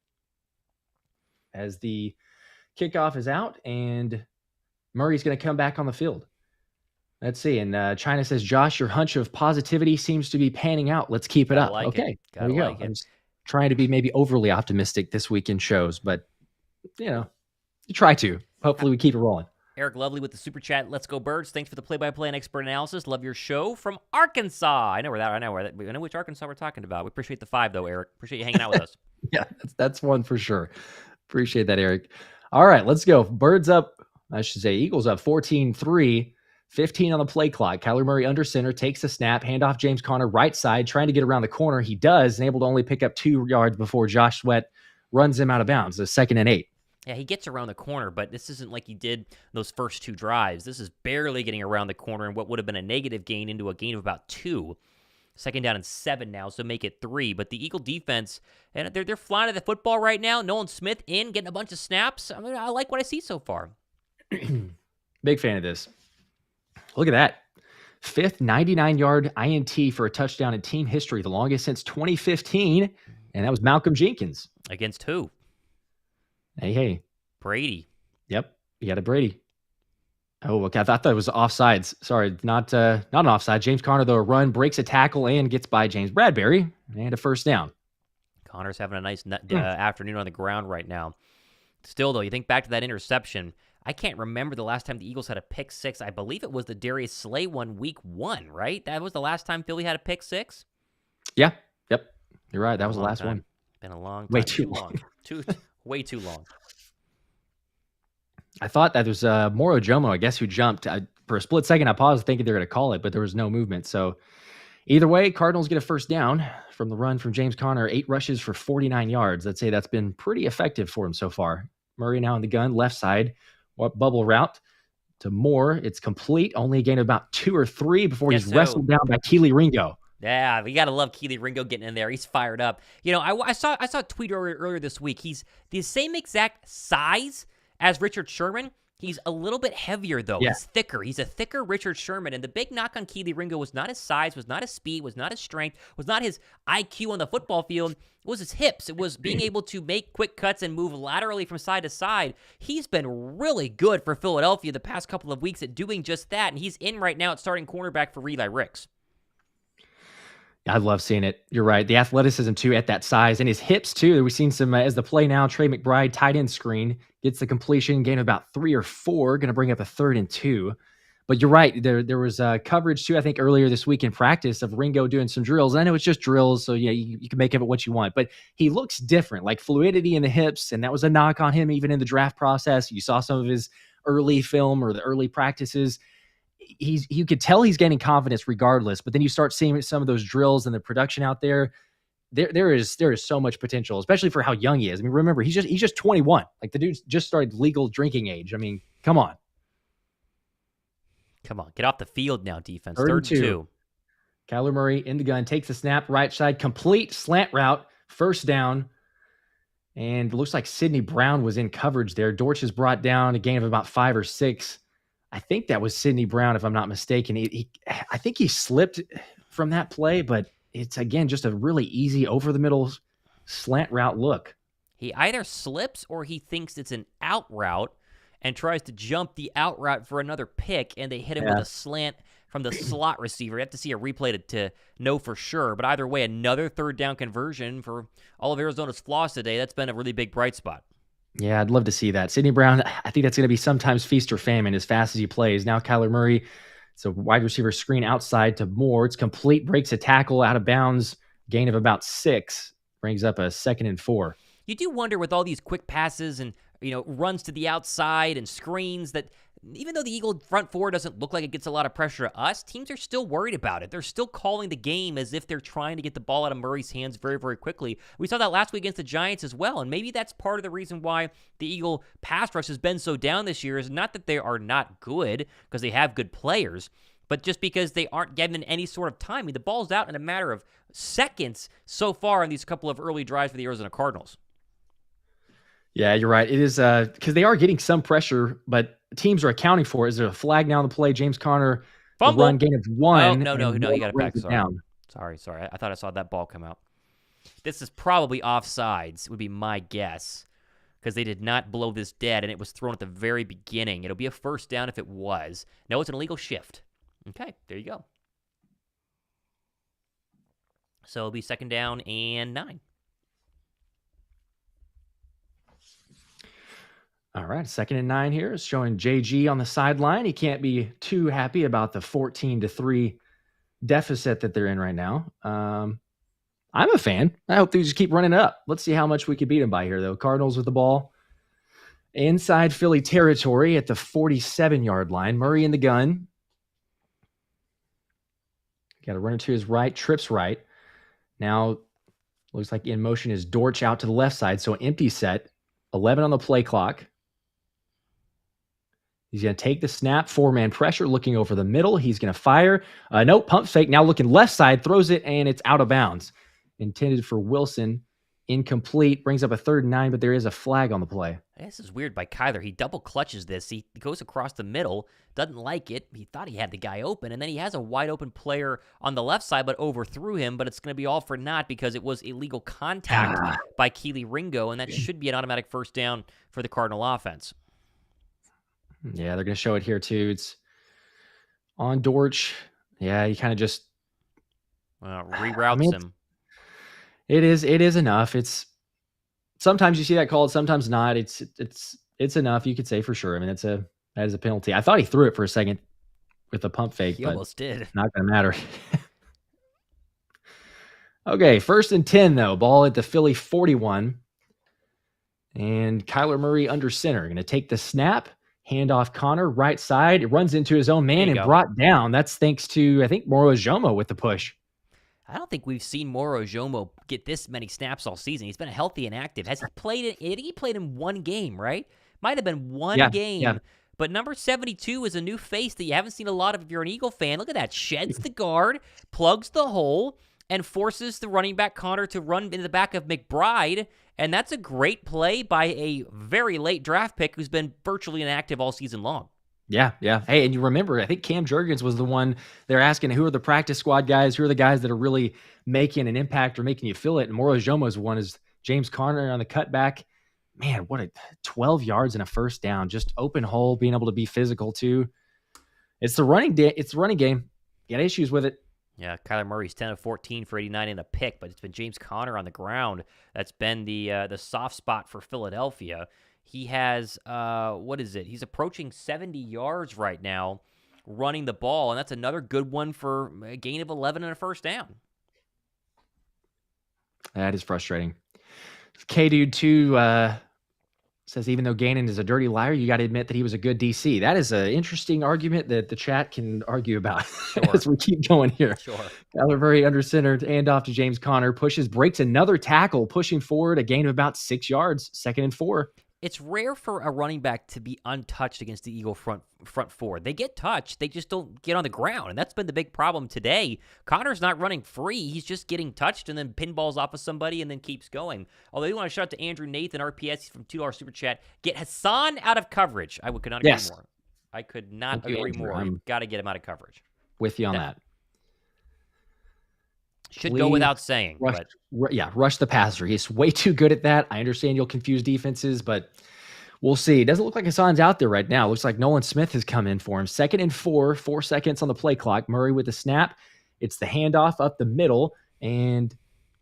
As the kickoff is out and Murray's going to come back on the field. Let's see. And China says, Josh, your hunch of positivity seems to be panning out. Let's keep it up. Okay. There you go. I'm just trying to be maybe overly optimistic this week in shows, but you try to. Hopefully we keep it rolling. Eric Lovely with the super chat. Let's go Birds. Thanks for the play-by-play and expert analysis. Love your show from Arkansas. I know which Arkansas we're talking about. We appreciate the 5 though, Eric. Appreciate you hanging out with us. Yeah, that's one for sure. Appreciate that, Eric. All right, let's go. Birds up. I should say Eagles up 14-3. 15 on the play clock. Kyler Murray under center, takes the snap, handoff James Conner right side, trying to get around the corner. He does, and able to only pick up 2 yards before Josh Sweat runs him out of bounds. A 2nd and 8. Yeah, he gets around the corner, but this isn't like he did those first 2 drives. This is barely getting around the corner and what would have been a negative gain into a gain of about 2. 2nd down and 7 now, so make it 3. But the Eagle defense, and they're flying to the football right now. Nolan Smith in, getting a bunch of snaps. I mean, I like what I see so far. Big fan of this. Look at that. 5th 99-yard INT for a touchdown in team history, the longest since 2015, and that was Malcolm Jenkins. Against who? Hey. Brady. Yep, you got a Brady. Oh, okay. I thought that was offsides. Sorry, not an offside. James Conner, though, a run, breaks a tackle, and gets by James Bradbury, and a 1st down. Conner's having a nice afternoon on the ground right now. Still, though, you think back to that interception. I can't remember the last time the Eagles had a pick 6. I believe it was the Darius Slay one week 1, right? That was the last time Philly had a pick 6? Yeah. Yep. You're right. That was the last one. Been a long time. Way too long. Way too long. I thought that was Moro Jomo, I guess, who jumped. For a split second, I paused thinking they were going to call it, but there was no movement. So either way, Cardinals get a 1st down from the run from James Conner. 8 rushes for 49 yards. I'd say that's been pretty effective for him so far. Murray now in the gun, left side. Bubble route to Moore. It's complete. Only a gain of about 2 or 3 before he's wrestled down by Keely Ringo. Yeah, we got to love Keely Ringo getting in there. He's fired up. I saw a tweet earlier this week. He's the same exact size as Richard Sherman. He's a little bit heavier, though. Yeah. He's thicker. He's a thicker Richard Sherman. And the big knock on Kelee Ringo was not his size, was not his speed, was not his strength, was not his IQ on the football field. It was his hips. It was being able to make quick cuts and move laterally from side to side. He's been really good for Philadelphia the past couple of weeks at doing just that. And he's in right now at starting cornerback for Eli Ricks. I love seeing it. You're right. The athleticism, too, at that size. And his hips, too. We've seen some, as the play now, Trey McBride, tight end screen, gets the completion, gain of about 3 or 4, going to bring up a 3rd and 2. But you're right. There was coverage, too, I think, earlier this week in practice of Ringo doing some drills. I know it's just drills, so, yeah, you can make of it what you want. But he looks different, like fluidity in the hips, and that was a knock on him even in the draft process. You saw some of his early film or the early practices. You could tell he's gaining confidence regardless, but then you start seeing some of those drills and the production out there. There is so much potential, especially for how young he is. I mean, remember, he's just 21. Like, the dude's just started legal drinking age. I mean, come on. Get off the field now, defense. 3rd and 2. Kyler Murray in the gun, takes the snap, right side, complete slant route, 1st down. And it looks like Sidney Brown was in coverage there. Dortch is brought down, a gain of about 5 or 6. I think that was Sidney Brown, if I'm not mistaken. I think he slipped from that play, but it's, again, just a really easy over-the-middle slant route look. He either slips or he thinks it's an out route and tries to jump the out route for another pick, and they hit him with a slant from the slot receiver. You have to see a replay to know for sure. But either way, another 3rd down conversion for all of Arizona's flaws today. That's been a really big bright spot. Yeah, I'd love to see that. Sidney Brown, I think that's going to be sometimes feast or famine as fast as he plays. Now Kyler Murray, it's a wide receiver screen outside to Moore. It's complete, breaks a tackle out of bounds, gain of about 6, brings up a 2nd and 4. You do wonder with all these quick passes and runs to the outside and screens that even though the Eagle front four doesn't look like it gets a lot of pressure to us, teams are still worried about it. They're still calling the game as if they're trying to get the ball out of Murray's hands very, very quickly. We saw that last week against the Giants as well, and maybe that's part of the reason why the Eagle pass rush has been so down this year is not that they are not good, because they have good players, but just because they aren't given any sort of time. I mean, the ball's out in a matter of seconds so far in these couple of early drives for the Arizona Cardinals. Yeah, you're right. It is because they are getting some pressure, but teams are accounting for it. Is there a flag now on the play? James Conner, fumble. Run gain of 1. Oh, no, you got it back. Sorry. I thought I saw that ball come out. This is probably offsides, would be my guess, because they did not blow this dead, and it was thrown at the very beginning. It'll be a 1st down if it was. No, it's an illegal shift. Okay, there you go. So it'll be 2nd down and 9. All right, 2nd and 9 here is showing JG on the sideline. He can't be too happy about the 14-3 deficit that they're in right now. I'm a fan. I hope they just keep running it up. Let's see how much we can beat them by here, though. Cardinals with the ball inside Philly territory at the 47-yard line. Murray in the gun. Got a runner to his right, trips right. Now, looks like in motion is Dortch out to the left side, so an empty set. 11 on the play clock. He's going to take the snap, 4-man pressure, looking over the middle. He's going to fire. Nope, pump fake. Now looking left side, throws it, and it's out of bounds. Intended for Wilson. Incomplete. Brings up a 3rd and 9, but there is a flag on the play. This is weird by Kyler. He double clutches this. He goes across the middle, doesn't like it. He thought he had the guy open, and then he has a wide open player on the left side, but overthrew him, but it's going to be all for naught because it was illegal contact by Kelee Ringo, and that should be an automatic 1st down for the Cardinal offense. Yeah, they're going to show it here too. It's on Dortch. Yeah, he kind of just reroutes him. It is enough. It's sometimes you see that called, sometimes not. It's enough. You could say for sure. I mean, that is a penalty. I thought he threw it for a second with a pump fake. He almost did. Not going to matter. Okay, 1st and 10 though. Ball at the Philly 41, and Kyler Murray under center. Going to take the snap. Handoff Connor, right side. It runs into his own man and brought down. That's thanks to, I think, Moro Jomo with the push. I don't think we've seen Moro Jomo get this many snaps all season. He's been healthy and active. Has he played it? I think he played in 1 game, right? Might have been one game. Yeah. But number 72 is a new face that you haven't seen a lot of if you're an Eagle fan. Look at that. Sheds the guard, plugs the hole, and forces the running back Connor to run in the back of McBride. And that's a great play by a very late draft pick who's been virtually inactive all season long. Yeah. Hey, and you remember, I think Cam Jurgens was the one they're asking, who are the practice squad guys? Who are the guys that are really making an impact or making you feel it? And Moro Jomo's one is James Conner on the cutback. Man, what a 12 yards and a first down. Just open hole, being able to be physical too. It's the running game. You got issues with it. Yeah, Kyler Murray's 10 of 14 for 89 and a pick, but it's been James Conner on the ground that's been the soft spot for Philadelphia. He has, he's approaching 70 yards right now running the ball, and that's another good one for a gain of 11 and a first down. That is frustrating. K-Dude 2 says, even though Ganon is a dirty liar, you got to admit that he was a good DC. That is an interesting argument that the chat can argue about as we keep going here. Sure. Kyler Murray under center, handoff to James Conner, breaks another tackle, pushing forward, a gain of about 6 yards, 2nd and 4. It's rare for a running back to be untouched against the Eagle front four. They get touched. They just don't get on the ground, and that's been the big problem today. Connor's not running free. He's just getting touched and then pinballs off of somebody and then keeps going. Although you want to shout out to Andrew Nathan, RPS from $2 Super Chat. Get Hassan out of coverage. I could not agree more. I could not agree more. You've got to get him out of coverage. With you on that. Should go without saying. Rush the passer. He's way too good at that. I understand you'll confuse defenses, but we'll see. It doesn't look like Hassan's out there right now. It looks like Nolan Smith has come in for him. 2nd and 4, 4 seconds on the play clock. Murray with the snap. It's the handoff up the middle and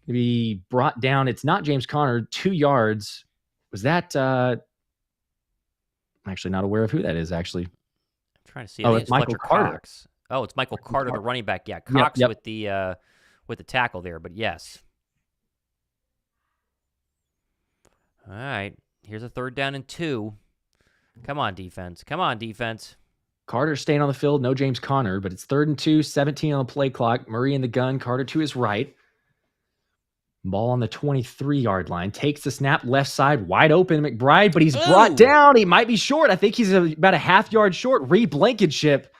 be brought down. It's not James Conner, 2 yards. Was that I'm actually not aware of who that is, actually. I'm trying to see. It's Michael Carter. Cox. Oh, it's Michael Carter, the running back. Yeah, Cox with the tackle there, but yes. All right, here's a 3rd down and 2. Come on, defense. Carter staying on the field, no James Conner, but it's 3rd and 2, 17 on the play clock. Murray in the gun, Carter to his right. Ball on the 23-yard line. Takes the snap, left side, wide open, McBride, but he's brought down. He might be short. I think he's about a half-yard short. Reed Blankenship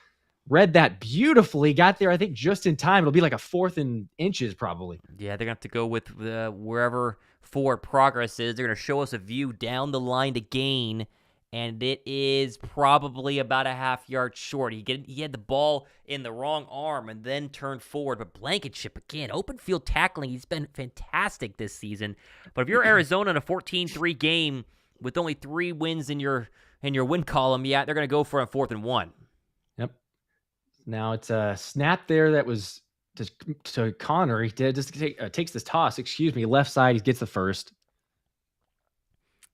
read that beautifully. Got there, I think, just in time. It'll be like a 4th and inches, probably. Yeah, they're going to have to go with wherever forward progress is. They're going to show us a view down the line to gain, and it is probably about a half-yard short. He had the ball in the wrong arm and then turned forward. But Blankenship, again, open field tackling, he's been fantastic this season. But if you're Arizona in a 14-3 game with only 3 wins in your win column, they're going to go for a 4th and 1. Yep. Now it's a snap there that was just to Connor. He takes this toss, left side. He gets the first.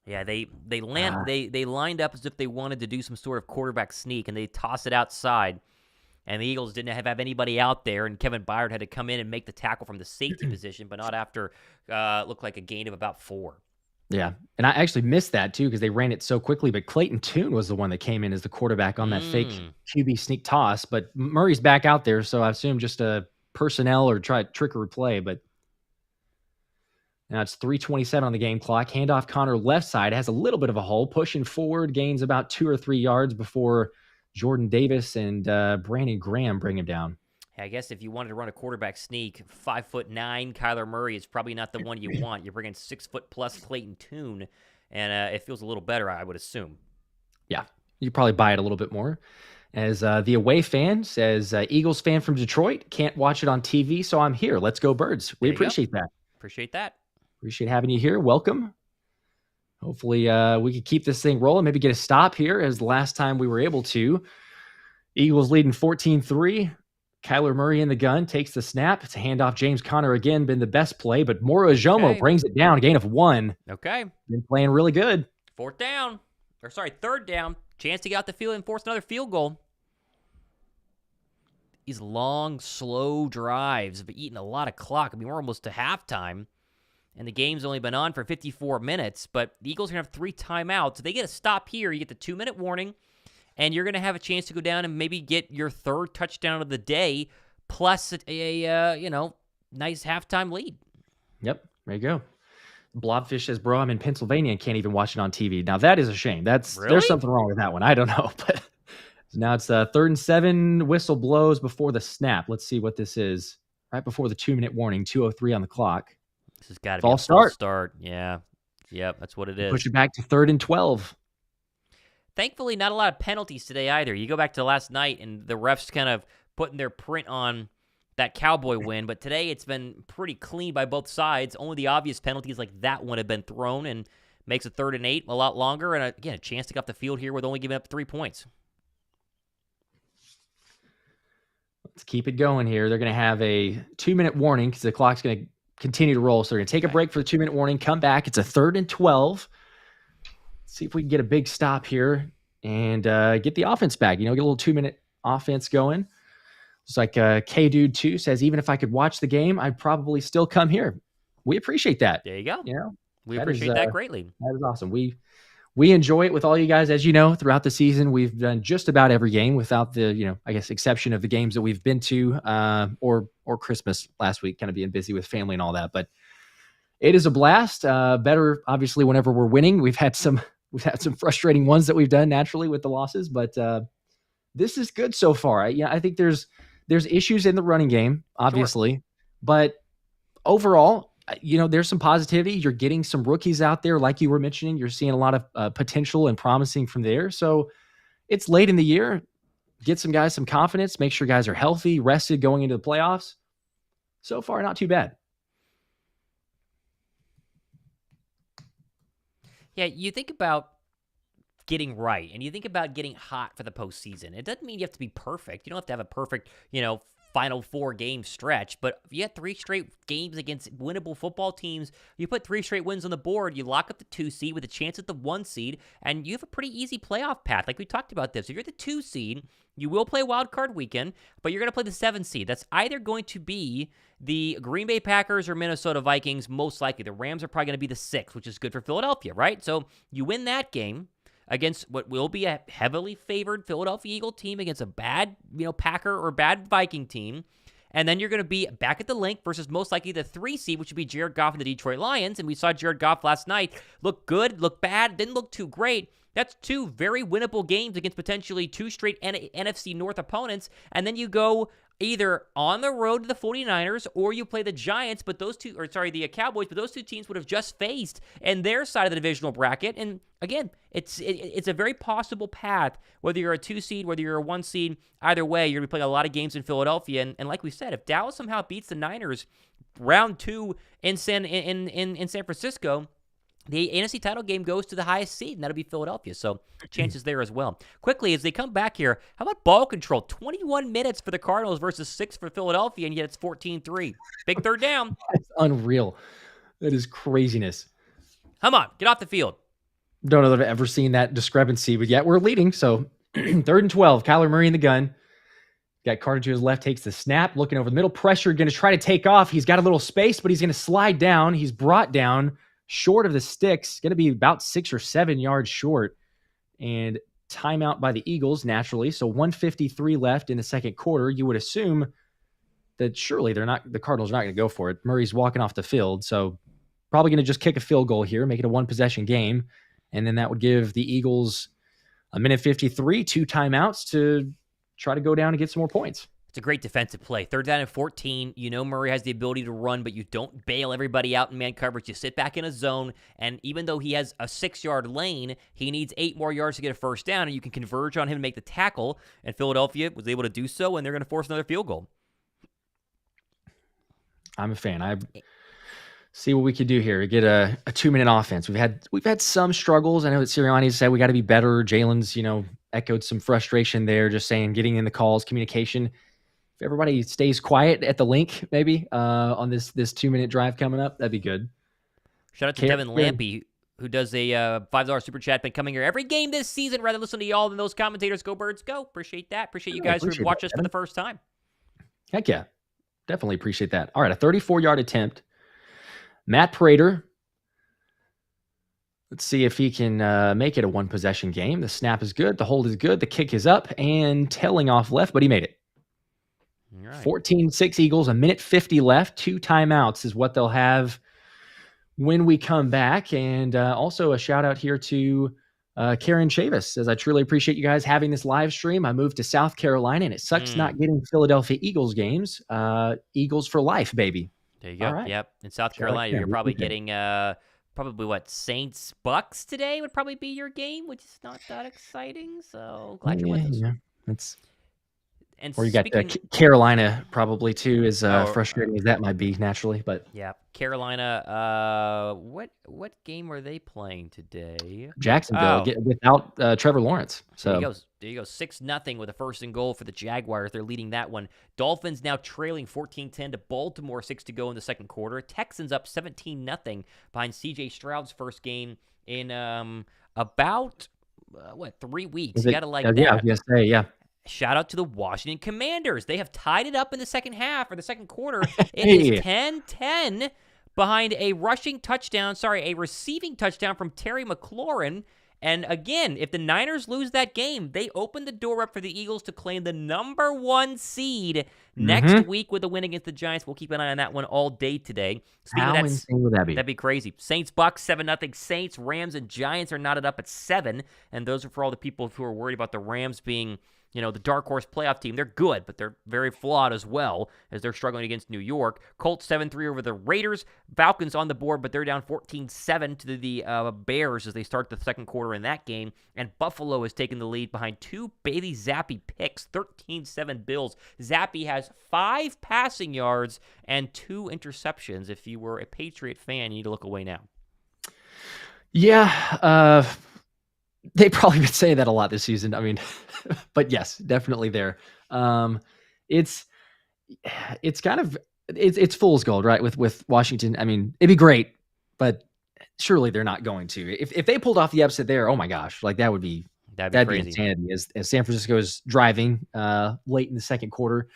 Yeah, they lined up as if they wanted to do some sort of quarterback sneak, and they toss it outside. And the Eagles didn't have anybody out there, and Kevin Byard had to come in and make the tackle from the safety position, but not after looked like a gain of about 4. Yeah, and I actually missed that too because they ran it so quickly. But Clayton Tune was the one that came in as the quarterback on that fake QB sneak toss. But Murray's back out there, so I assume just a personnel or trickery play. But now it's 3:27 on the game clock. Handoff Connor left side, has a little bit of a hole, pushing forward, gains about 2 or 3 yards before Jordan Davis and Brandon Graham bring him down. I guess if you wanted to run a quarterback sneak, 5'9" Kyler Murray is probably not the one you want. You're bringing 6'+ Clayton Tune, and it feels a little better, I would assume. Yeah, you probably buy it a little bit more. As the away fan says, Eagles fan from Detroit, can't watch it on TV, so I'm here. Let's go Birds. We appreciate that. Appreciate that. Appreciate having you here. Welcome. Hopefully we can keep this thing rolling, maybe get a stop here as the last time we were able to. Eagles leading 14-3. Kyler Murray in the gun, takes the snap. It's a handoff. James Conner again, been the best play, but Moro Jomo brings it down, a gain of 1. Okay. Been playing really good. 3rd down. Chance to get out the field and force another field goal. These long, slow drives have been eating a lot of clock. I mean, we're almost to halftime, and the game's only been on for 54 minutes, but the Eagles are going to have 3 timeouts. If they get a stop here, you get the 2-minute warning, and you're going to have a chance to go down and maybe get your 3rd touchdown of the day, plus a nice halftime lead. Yep, there you go. Blobfish says, bro, I'm in Pennsylvania and can't even watch it on TV. Now, that is a shame. There's something wrong with that one. I don't know. But now it's 3rd and 7. Whistle blows before the snap. Let's see what this is. right before the 2-minute warning, 2:03 on the clock. This has got to be a False false start. start. Yeah. Yep, that's what it is. Push it back to 3rd and 12. Thankfully, not a lot of penalties today either. You go back to last night, and the refs kind of putting their print on that Cowboy win, but today it's been pretty clean by both sides. Only the obvious penalties like that one have been thrown, and makes a 3rd and 8 a lot longer, and again, a chance to get off the field here with only giving up 3 points. Let's keep it going here. They're going to have a 2-minute warning because the clock's going to continue to roll. So they're going to take a break for the 2-minute warning, come back. It's a 3rd and 12. See if we can get a big stop here and get the offense back. Get a little 2-minute offense going. It's like K-Dude 2 says, even if I could watch the game, I'd probably still come here. We appreciate that. There you go. We that appreciate that greatly. That is awesome. We enjoy it with all you guys. As you know, throughout the season, we've done just about every game without the, I guess, exception of the games that we've been to or Christmas last week, kind of being busy with family and all that. But it is a blast. Better, obviously, whenever we're winning. We've had some frustrating ones that we've done naturally with the losses, but this is good so far. I think there's issues in the running game, obviously, sure. But overall, there's some positivity. You're getting some rookies out there, like you were mentioning. You're seeing a lot of potential and promising from there. So it's late in the year. Get some guys some confidence. Make sure guys are healthy, rested going into the playoffs. So far, not too bad. Yeah, you think about getting right, and you think about getting hot for the postseason. It doesn't mean you have to be perfect. You don't have to have a perfect, Final 4 game stretch, but if you had 3 straight games against winnable football teams, you put 3 straight wins on the board, you lock up the 2 seed with a chance at the 1 seed, and you have a pretty easy playoff path. Like we talked about this. If you're the 2 seed, you will play wild card weekend, but you're going to play the 7 seed. That's either going to be the Green Bay Packers or Minnesota Vikings, most likely. The Rams are probably going to be the 6th, which is good for Philadelphia, right? So you win that game against what will be a heavily favored Philadelphia Eagle team against a bad, Packer or bad Viking team. And then you're going to be back at the link versus most likely the 3 seed, which would be Jared Goff and the Detroit Lions. And we saw Jared Goff last night look good, look bad, didn't look too great. That's 2 very winnable games against potentially 2 straight NFC North opponents. And then you go either on the road to the 49ers or you play the Giants, but the Cowboys, but those 2 teams would have just faced in their side of the divisional bracket. And again, it's a very possible path, whether you're a 2 seed, whether you're a 1 seed, either way, you're going to be playing a lot of games in Philadelphia. And like we said, if Dallas somehow beats the Niners round 2 in San Francisco, the NFC title game goes to the highest seed, and that'll be Philadelphia. So chances there as well. Quickly, as they come back here, how about ball control? 21 minutes for the Cardinals versus 6 for Philadelphia, and yet it's 14-3. Big 3rd down. That's unreal. That is craziness. Come on, get off the field. Don't know that I've ever seen that discrepancy, but yet we're leading. So 3rd and 12, Kyler Murray in the gun. Got Carter to his left, takes the snap, looking over the middle. Pressure, going to try to take off. He's got a little space, but he's going to slide down. He's brought down short of the sticks, going to be about 6 or 7 yards short, and timeout by the Eagles naturally. So 1:53 left in the second quarter. You would assume that surely the Cardinals are not going to go for it. Murray's walking off the field, so probably going to just kick a field goal here, make it a 1-possession game, and then that would give the Eagles a minute 53, 2 timeouts to try to go down and get some more points. It's a great defensive play. 3rd down and 14. Murray has the ability to run, but you don't bail everybody out in man coverage. You sit back in a zone, and even though he has a 6-yard lane, he needs 8 more yards to get a 1st down, and you can converge on him and make the tackle, and Philadelphia was able to do so, and they're going to force another field goal. I'm a fan. I see what we could do here. Get a 2-minute offense. We've had some struggles. I know that Sirianni said we got to be better. Jalen's, echoed some frustration there, just saying getting in the calls, communication. If everybody stays quiet at the link, maybe on this 2-minute drive coming up, that'd be good. Shout out to Devin Lampy, who does a $5 super chat. Been coming here every game this season. Rather listen to y'all than those commentators. Go Birds, go! Appreciate that. Appreciate you guys who watch us for the first time. Heck yeah, definitely appreciate that. All right, a 34-yard attempt. Matt Prater. Let's see if he can make it a 1-possession game. The snap is good. The hold is good. The kick is up and tailing off left, but he made it. Right. 14-6 Eagles, a minute 50 left. 2 timeouts is what they'll have when we come back. And also a shout out here to Karen Chavis says, I truly appreciate you guys having this live stream. I moved to South Carolina, and it sucks not getting Philadelphia Eagles games. Eagles for life, baby. There you go. All right. Yep. In South Shout out Carolina, Karen. you're probably getting probably what, Saints Bucks today would probably be your game, which is not that exciting. So glad you're with us. Yeah, it's And or you got Carolina probably too, as Oh, frustrating as that might be naturally. But yeah, Carolina. What game are they playing today? Jacksonville without Trevor Lawrence. So there you go. 6-0 with a first and goal for the Jaguars. They're leading that one. Dolphins now trailing 14-10 to Baltimore, 6 to go in the second quarter. Texans up 17-0 behind C.J. Stroud's first game in about 3 weeks. You gotta like that. Yeah, I was gonna say, yeah. Shout out to the Washington Commanders. They have tied it up in the second half or the second quarter. It is 10-10 behind a receiving touchdown from Terry McLaurin. And again, if the Niners lose that game, they open the door up for the Eagles to claim the number 1 seed next week with a win against the Giants. We'll keep an eye on that one all day today. How insane would that be? That'd be crazy. Saints Bucks 7-0. Saints, Rams, and Giants are knotted up at 7. And those are for all the people who are worried about the Rams being, the dark horse playoff team. They're good, but they're very flawed as well, as they're struggling against New York. Colts 7-3 over the Raiders. Falcons on the board, but they're down 14-7 to the Bears as they start the second quarter in that game. And Buffalo has taken the lead behind 2 Bailey Zappi picks, 13-7 Bills. Zappi has 5 passing yards and 2 interceptions. If you were a Patriot fan, you need to look away now. Yeah, they probably been saying that a lot this season. I mean, but yes, definitely there. It's kind of it's fool's gold, right? With Washington. I mean, it'd be great, but surely they're not going to. If they pulled off the upset there, oh my gosh, like that'd be crazy. Insanity as San Francisco is driving late in the second quarter.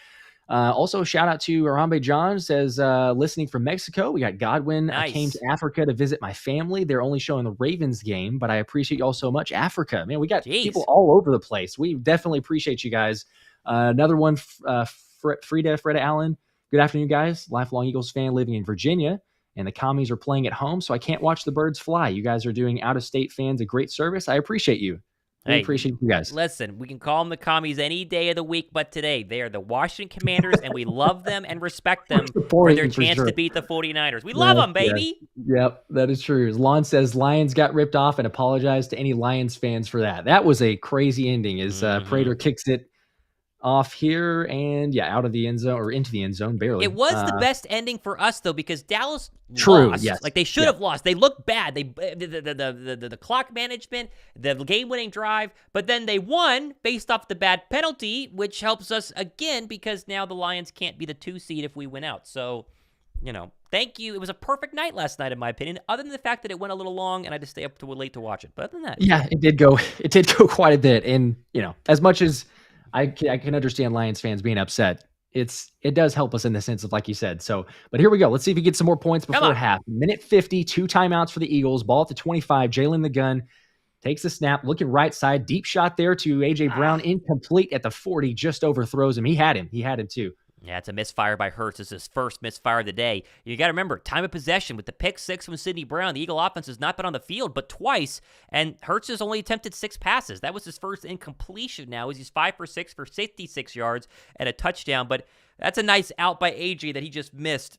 Also, shout out to Arambe John, says, listening from Mexico. We got Godwin. Nice. I came to Africa to visit my family. They're only showing the Ravens game, but I appreciate you all so much. Africa, man, we got people all over the place. We definitely appreciate you guys. Another one, Freda Allen. Good afternoon, guys. Lifelong Eagles fan living in Virginia, and the commies are playing at home, so I can't watch the birds fly. You guys are doing out-of-state fans a great service. I appreciate you. We appreciate you guys. Listen, we can call them the commies any day of the week, but today they are the Washington Commanders, and we love them and respect them for their chance to beat the 49ers. We love them, baby. Yep, that is true. As Lon says, Lions got ripped off, and apologize to any Lions fans for that. That was a crazy ending as Prater kicks it off here and out of the end zone or into the end zone barely. It was the best ending for us though, because Dallas lost. Yes. Like they should have lost. They looked bad. The clock management, the game-winning drive, but then they won based off the bad penalty, which helps us again because now the Lions can't be the 2 seed if we win out. So, thank you. It was a perfect night last night, in my opinion, other than the fact that it went a little long and I had to stay up too late to watch it. But other than that, it did go quite a bit. And as much as I can understand Lions fans being upset, it does help us in the sense of, like you said. So, but here we go. Let's see if we get some more points before half. Minute 50, 2 timeouts for the Eagles. Ball at the 25. Jalen the gun takes the snap, looking right side, deep shot there to A.J. Brown, incomplete at the 40, just overthrows him. He had him too. Yeah, it's a misfire by Hurts. It's his first misfire of the day. You got to remember, time of possession with the pick 6 from Sidney Brown. The Eagle offense has not been on the field but twice, and Hurts has only attempted 6 passes. That was his first incompletion now. He's 5 for 6 for 66 yards and a touchdown, but that's a nice out by AJ that he just missed,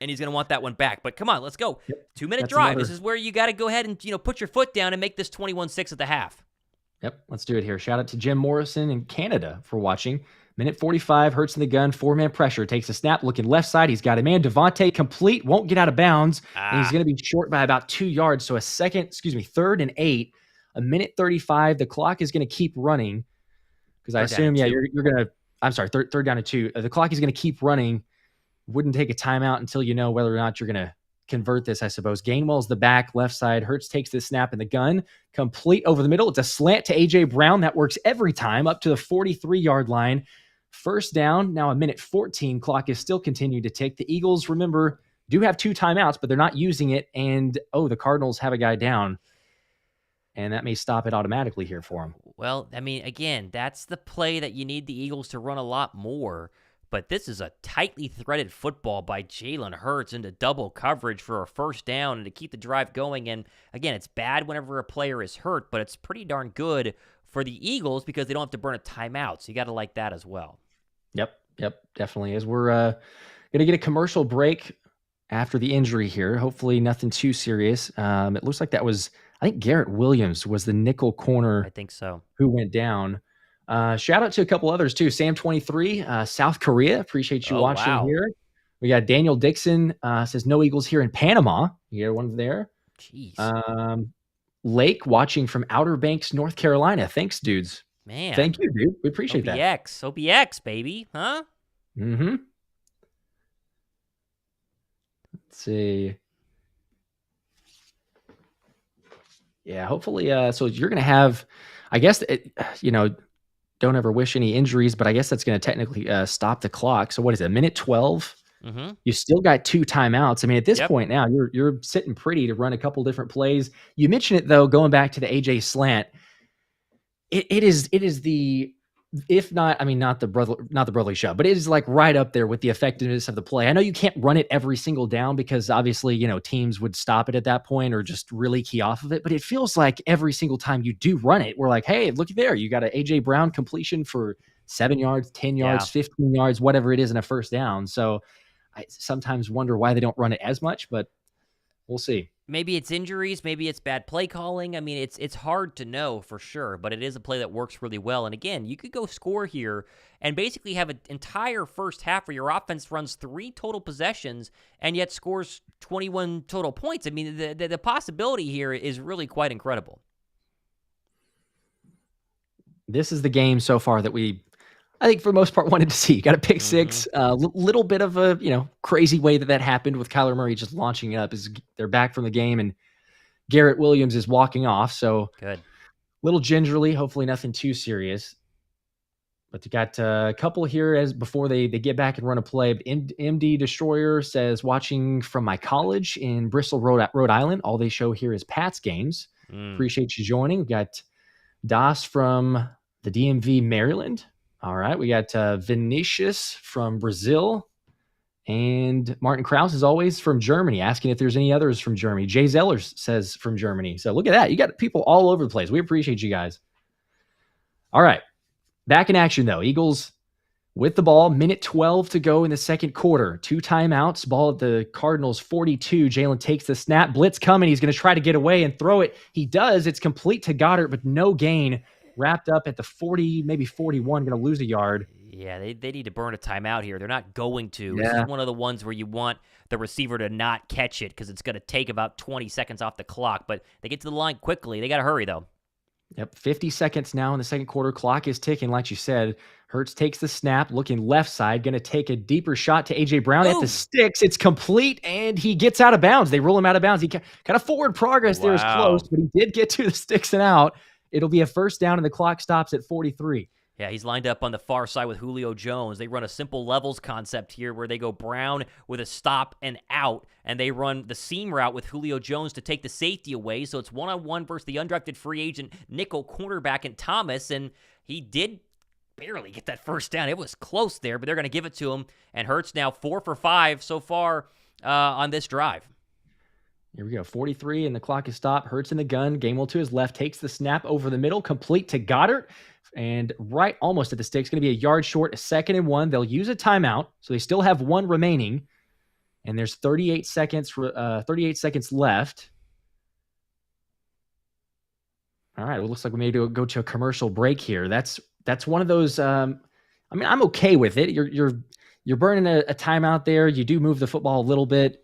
and he's going to want that one back. But come on, let's go. 2-minute drive. This is where you got to go ahead and put your foot down and make this 21-6 at the half. Yep, let's do it here. Shout out to Jim Morrison in Canada for watching. Minute 45, Hurts in the gun, 4-man pressure, takes a snap, looking left side. He's got a man, DeVonta complete, won't get out of bounds, and he's going to be short by about 2 yards. So 3rd and 8, a minute 35. The clock is going to keep running because I assume, you're going to, I'm sorry, third down to 2. The clock is going to keep running. Wouldn't take a timeout until you know whether or not you're going to convert this, I suppose. Gainwell's the back, left side. Hurts takes the snap in the gun, complete over the middle. It's a slant to A.J. Brown. That works every time up to the 43-yard line. First down, now a minute 14. Clock is still continuing to tick. The Eagles, remember, do have 2 timeouts, but they're not using it. And, the Cardinals have a guy down. And that may stop it automatically here for them. Well, I mean, again, that's the play that you need the Eagles to run a lot more. But this is a tightly threaded football by Jalen Hurts into double coverage for a first down and to keep the drive going. And again, it's bad whenever a player is hurt, but it's pretty darn good for the Eagles because they don't have to burn a timeout. So you got to like that as well. Yep, definitely is. We're going to get a commercial break after the injury here. Hopefully nothing too serious. It looks like that was, I think Garrett Williams was the nickel corner. I think so. Who went down. Shout out to a couple others too. Sam23, South Korea. Appreciate you watching here. We got Daniel Dixon, says no Eagles here in Panama. You got one there. Jeez. Lake watching from Outer Banks, North Carolina. Thanks, dudes. Man. Thank you, dude. We appreciate that. OBX, baby. Huh? Mm-hmm. Let's see. Yeah, hopefully. So you're going to have, I guess, don't ever wish any injuries, but I guess that's going to technically stop the clock. So what is it, minute 12? Mm-hmm. You still got 2 timeouts. I mean, at this point now, you're sitting pretty to run a couple different plays. You mentioned it, though, going back to the AJ slant. It is the, if not, I mean, not the brotherly shove, but it is like right up there with the effectiveness of the play. I know you can't run it every single down because obviously, teams would stop it at that point or just really key off of it. But it feels like every single time you do run it, we're like, hey, look there. You got an AJ Brown completion for 7 yards, 10 yards, 15 yards, whatever it is in a first down. So I sometimes wonder why they don't run it as much, but we'll see. Maybe it's injuries, maybe it's bad play calling. I mean, it's hard to know for sure, but it is a play that works really well. And again, you could go score here and basically have an entire first half where your offense runs 3 total possessions and yet scores 21 total points. I mean, the possibility here is really quite incredible. This is the game so far that I think for the most part wanted to see. Got a pick six, little bit of a, crazy way that happened with Kyler Murray just launching up as they're back from the game and Garrett Williams is walking off. So good. Little gingerly, hopefully nothing too serious. But you got a couple here as before they get back and run a play. MD Destroyer says, watching from my college in Bristol, Rhode Island. All they show here is Pats games. Appreciate you joining. We got Das from the DMV, Maryland. All right, we got Vinicius from Brazil, and Martin Krause, as always, from Germany, asking if there's any others from Germany. Jay Zellers says from Germany. So look at that. You got people all over the place. We appreciate you guys. All right, back in action, though. Eagles with the ball, minute 12 to go in the second quarter. 2 timeouts, ball at the Cardinals 42. Jalen takes the snap. Blitz coming. He's going to try to get away and throw it. He does. It's complete to Goddard, but no gain. Wrapped up at the 40, maybe 41, going to lose a yard. Yeah, they need to burn a timeout here. They're not going to. Yeah. This is one of the ones where you want the receiver to not catch it because it's going to take about 20 seconds off the clock. But they get to the line quickly. They got to hurry, though. Yep, 50 seconds now in the second quarter. Clock is ticking, like you said. Hurts takes the snap, looking left side, going to take a deeper shot to A.J. Brown at the sticks. It's complete, and he gets out of bounds. They roll him out of bounds. He kind of forward progress there is close, but he did get to the sticks and out. It'll be a first down, and the clock stops at 43. Yeah, he's lined up on the far side with Julio Jones. They run a simple levels concept here where they go Brown with a stop and out, and they run the seam route with Julio Jones to take the safety away. So it's one-on-one versus the undrafted free agent nickel cornerback in Thomas, and he did barely get that first down. It was close there, but they're going to give it to him, and Hurts now 4 for 5 so far on this drive. Here we go, 43, and the clock is stopped. Hurts in the gun, Gainwell to his left, takes the snap over the middle, complete to Goddard, and right almost at the sticks. Going to be a yard short, a 2nd and 1. They'll use a timeout, so they still have 1 remaining, and there's 38 seconds left. All right, well, it looks like we may go to a commercial break here. That's one of those. I'm okay with it. You're burning a timeout there. You do move the football a little bit.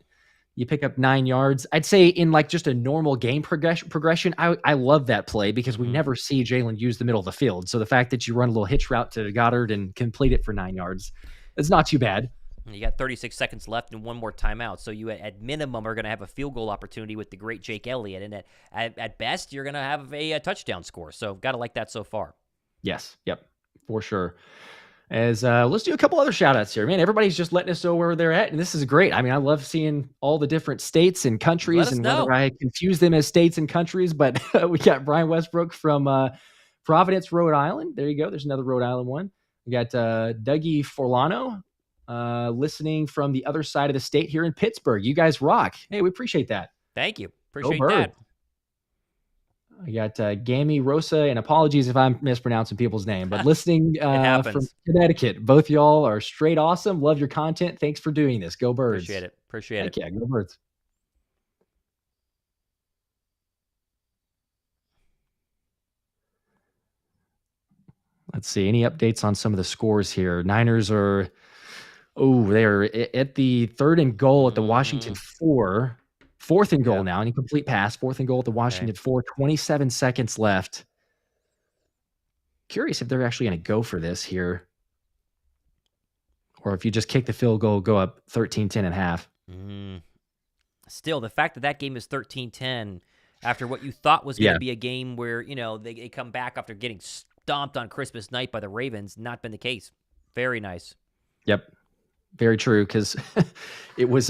You pick up 9 yards. I'd say in like just a normal game progression, I love that play because we never see Jalen use the middle of the field. So the fact that you run a little hitch route to Goddard and complete it for 9 yards, it's not too bad. You got 36 seconds left and 1 more timeout. So you, at minimum, are going to have a field goal opportunity with the great Jake Elliott. And at best, you're going to have a touchdown score. So got to like that so far. Yes. Yep. For sure. As let's do a couple other shout outs here. Man, everybody's just letting us know where they're at. And this is great. I mean, I love seeing all the different states and countries and whether I confuse them as states and countries. But we got Brian Westbrook from Providence, Rhode Island. There you go. There's another Rhode Island one. We got Dougie Forlano listening from the other side of the state here in Pittsburgh. You guys rock. Hey, we appreciate that. Thank you. Go Appreciate Birds. that. I got Gammy Rosa, and apologies if I'm mispronouncing people's name, but listening from Connecticut. Both y'all are straight awesome. Love your content. Thanks for doing this. Go Birds. Appreciate it. Appreciate it. Yeah, go Birds. Let's see. Any updates on some of the scores here? Niners are, they're at the 3rd and goal at the Washington 4. 4th and goal now. An incomplete pass. 4th and goal at the Washington 4. 27 seconds left. Curious if they're actually going to go for this here. Or if you just kick the field goal, go up 13-10 and a half. Still, the fact that that game is 13-10 after what you thought was going to be a game where, they come back after getting stomped on Christmas night by the Ravens, not been the case. Very nice. Yep. Very true, because it was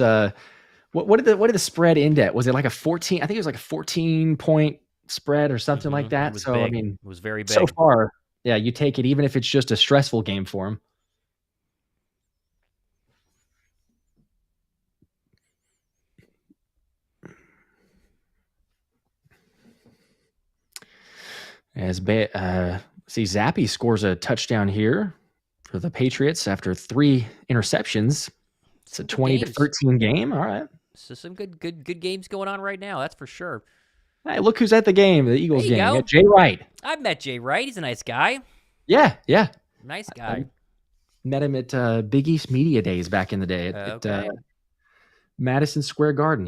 what did the spread end at? Was it like a 14? I think it was like a 14-point spread or something like that. So big. I mean, it was very big. So far, yeah, you take it even if it's just a stressful game for him. As Zappy scores a touchdown here for the Patriots after 3 interceptions. It's a 20-13 game. All right. So some good games going on right now. That's for sure. Hey, look who's at the game, the Eagles game. Go. Jay Wright. I've met Jay Wright. He's a nice guy. Yeah. Nice guy. Met him at Big East Media Days back in the day at Madison Square Garden.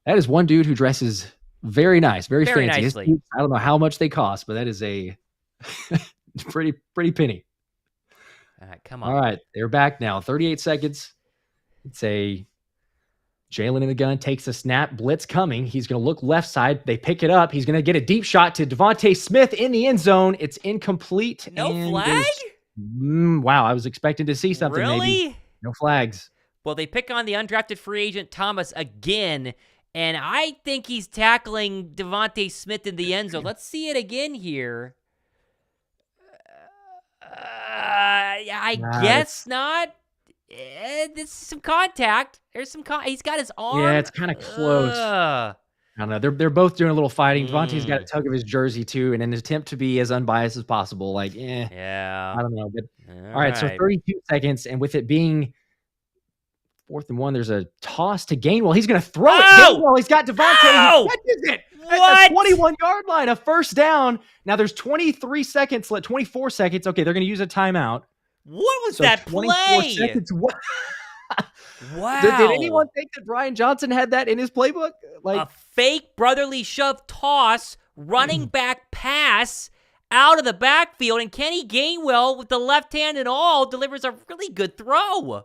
That is one dude who dresses very nice, very fancy. Nicely. I don't know how much they cost, but that is a pretty penny. All right, come on. All right, they're back now. 38 seconds. It's a Jalen in the gun, takes a snap, blitz coming. He's going to look left side. They pick it up. He's going to get a deep shot to DeVonta Smith in the end zone. It's incomplete. No flag? Wow, I was expecting to see something. Really? Maybe. No flags. Well, they pick on the undrafted free agent Thomas again, and I think he's tackling DeVonta Smith in the end zone. Let's see it again here. I guess not. This is some contact. There's some he's got his arm. Yeah, it's kind of close. I don't know. They're both doing a little fighting. Devontae's got a tug of his jersey too, in an attempt to be as unbiased as possible. I don't know. But all right, so 32 seconds, and with it being 4th and 1, there's a toss to Gainwell. He's going to throw it. Gainwell, he's got DeVonta. He catches it at the 21-yard line, a first down. Now there's 23 seconds left, 24 seconds. Okay, they're going to use a timeout. What was that play? Seconds. Wow. Did anyone think that Brian Johnson had that in his playbook? Like a fake brotherly shove toss, running back pass out of the backfield, and Kenny Gainwell with the left hand and all delivers a really good throw.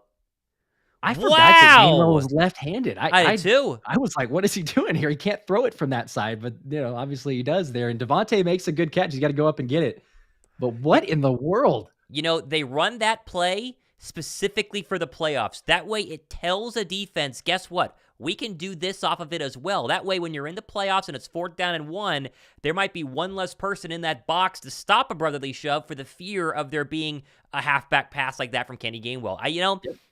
I forgot that Gainwell was left-handed. I did too. I was like, what is he doing here? He can't throw it from that side, but obviously he does there. And DeVonta makes a good catch. He's got to go up and get it. But what in the world? They run that play specifically for the playoffs. That way it tells a defense, guess what? We can do this off of it as well. That way when you're in the playoffs and it's 4th down and 1, there might be one less person in that box to stop a brotherly shove for the fear of there being a halfback pass like that from Kenny Gainwell.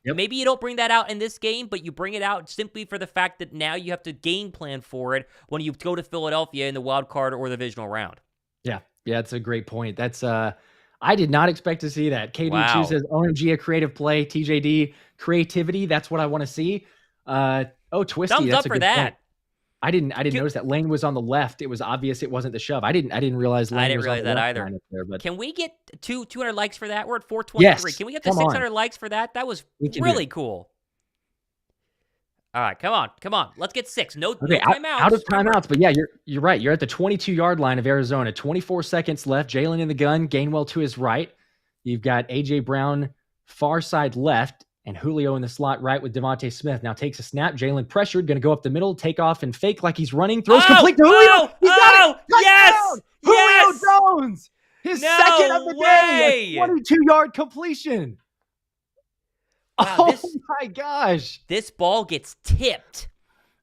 Maybe you don't bring that out in this game, but you bring it out simply for the fact that now you have to game plan for it when you go to Philadelphia in the wild card or the divisional round. Yeah, that's a great point. That's I did not expect to see that. KD2 says, OMG, a creative play. TJD, creativity. That's what I want to see. Twisty. Thumbs up for that. Point. I didn't notice that Lane was on the left. It was obvious it wasn't the shove. I didn't realize Lane was on the left either. There, but can we get 200 likes for that? We're at 423. Yes, can we get the 600 likes for that? That was really cool. All right, come on. Let's get 6. No timeouts. Out of timeouts, but yeah, you're right. You're at the 22-yard line of Arizona. 24 seconds left. Jalen in the gun. Gainwell to his right. You've got A.J. Brown far side left, and Julio in the slot right with DeVonta Smith. Now takes a snap. Jalen pressured, going to go up the middle, take off and fake like he's running. Throws complete to Julio. He got it. Yes. Julio Jones. His second of the day. A 22-yard completion. Wow, my gosh. This ball gets tipped,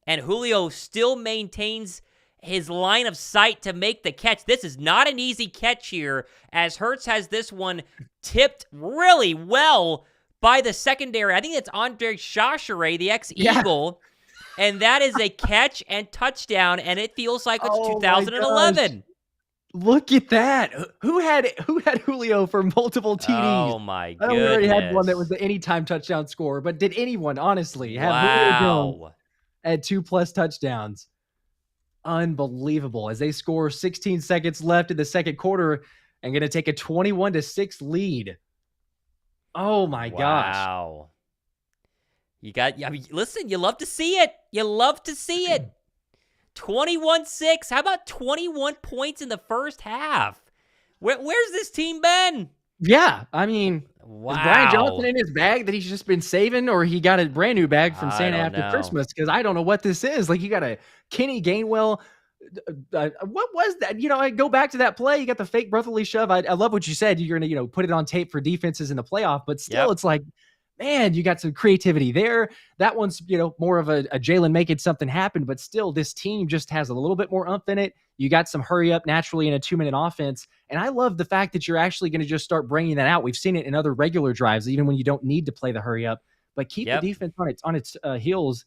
and Julio still maintains his line of sight to make the catch. This is not an easy catch here, as Hurts has this one tipped really well by the secondary. I think it's Andre Chachere, the ex-Eagle. And that is a catch and touchdown, and it feels like it's 2011. Look at that. Who had Julio for multiple TDs? Oh, my I know goodness. we already had one that was the anytime touchdown scorer, but did anyone, honestly, have Julio Jones at 2+ touchdowns? Unbelievable. As they score 16 seconds left in the second quarter and going to take a 21-6 lead. Oh, my gosh. Wow. Listen, you love to see it. You love to see it. 21-6. How about 21 points in the first half? Where's this team been? Yeah, I mean, wow. Is Brian Johnson in his bag that he's just been saving, or he got a brand new bag from Santa after Christmas? Because I don't know what this is. Like, you got a Kenny Gainwell. What was that? I go back to that play. You got the fake brotherly shove. I love what you said. You're going to, put it on tape for defenses in the playoff, but still, It's like, man, you got some creativity there. That one's, more of a Jalen making something happen, but still this team just has a little bit more umph in it. You got some hurry up naturally in a 2-minute offense. And I love the fact that you're actually going to just start bringing that out. We've seen it in other regular drives, even when you don't need to play the hurry up, but keep the defense on its heels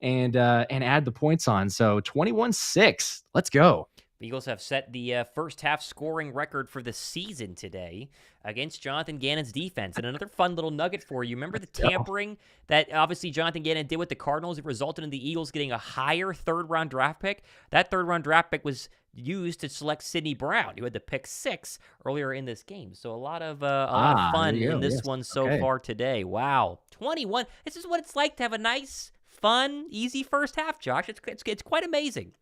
and add the points on. So 21-6, let's go. The Eagles have set the first half scoring record for the season today against Jonathan Gannon's defense. And another fun little nugget for you. Remember the tampering that obviously Jonathan Gannon did with the Cardinals? It resulted in the Eagles getting a higher third-round draft pick. That third-round draft pick was used to select Sidney Brown, who had the pick 6 earlier in this game. So a lot of fun in this one so far today. Wow. 21. This is what it's like to have a nice, fun, easy first half, Josh. It's quite amazing.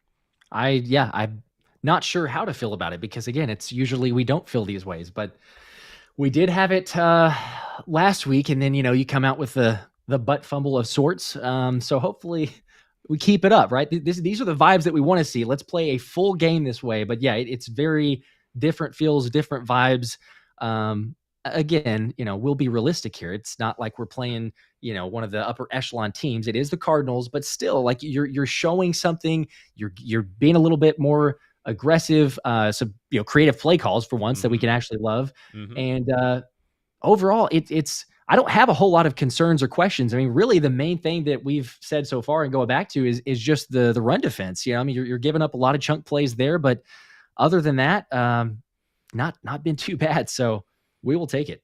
I'm not sure how to feel about it because, again, it's usually we don't feel these ways, but we did have it last week, and then, you come out with the butt fumble of sorts. So hopefully we keep it up, right? These are the vibes that we want to see. Let's play a full game this way. But, yeah, it's very different feels, different vibes. Again, we'll be realistic here. It's not like we're playing, one of the upper echelon teams. It is the Cardinals, but still, like you're showing something. You're being a little bit more aggressive, creative play calls for once that we can actually love. And overall, it's I don't have a whole lot of concerns or questions. I mean, really, the main thing that we've said so far and go back to is just the run defense. You're giving up a lot of chunk plays there, but other than that, not been too bad. So we will take it.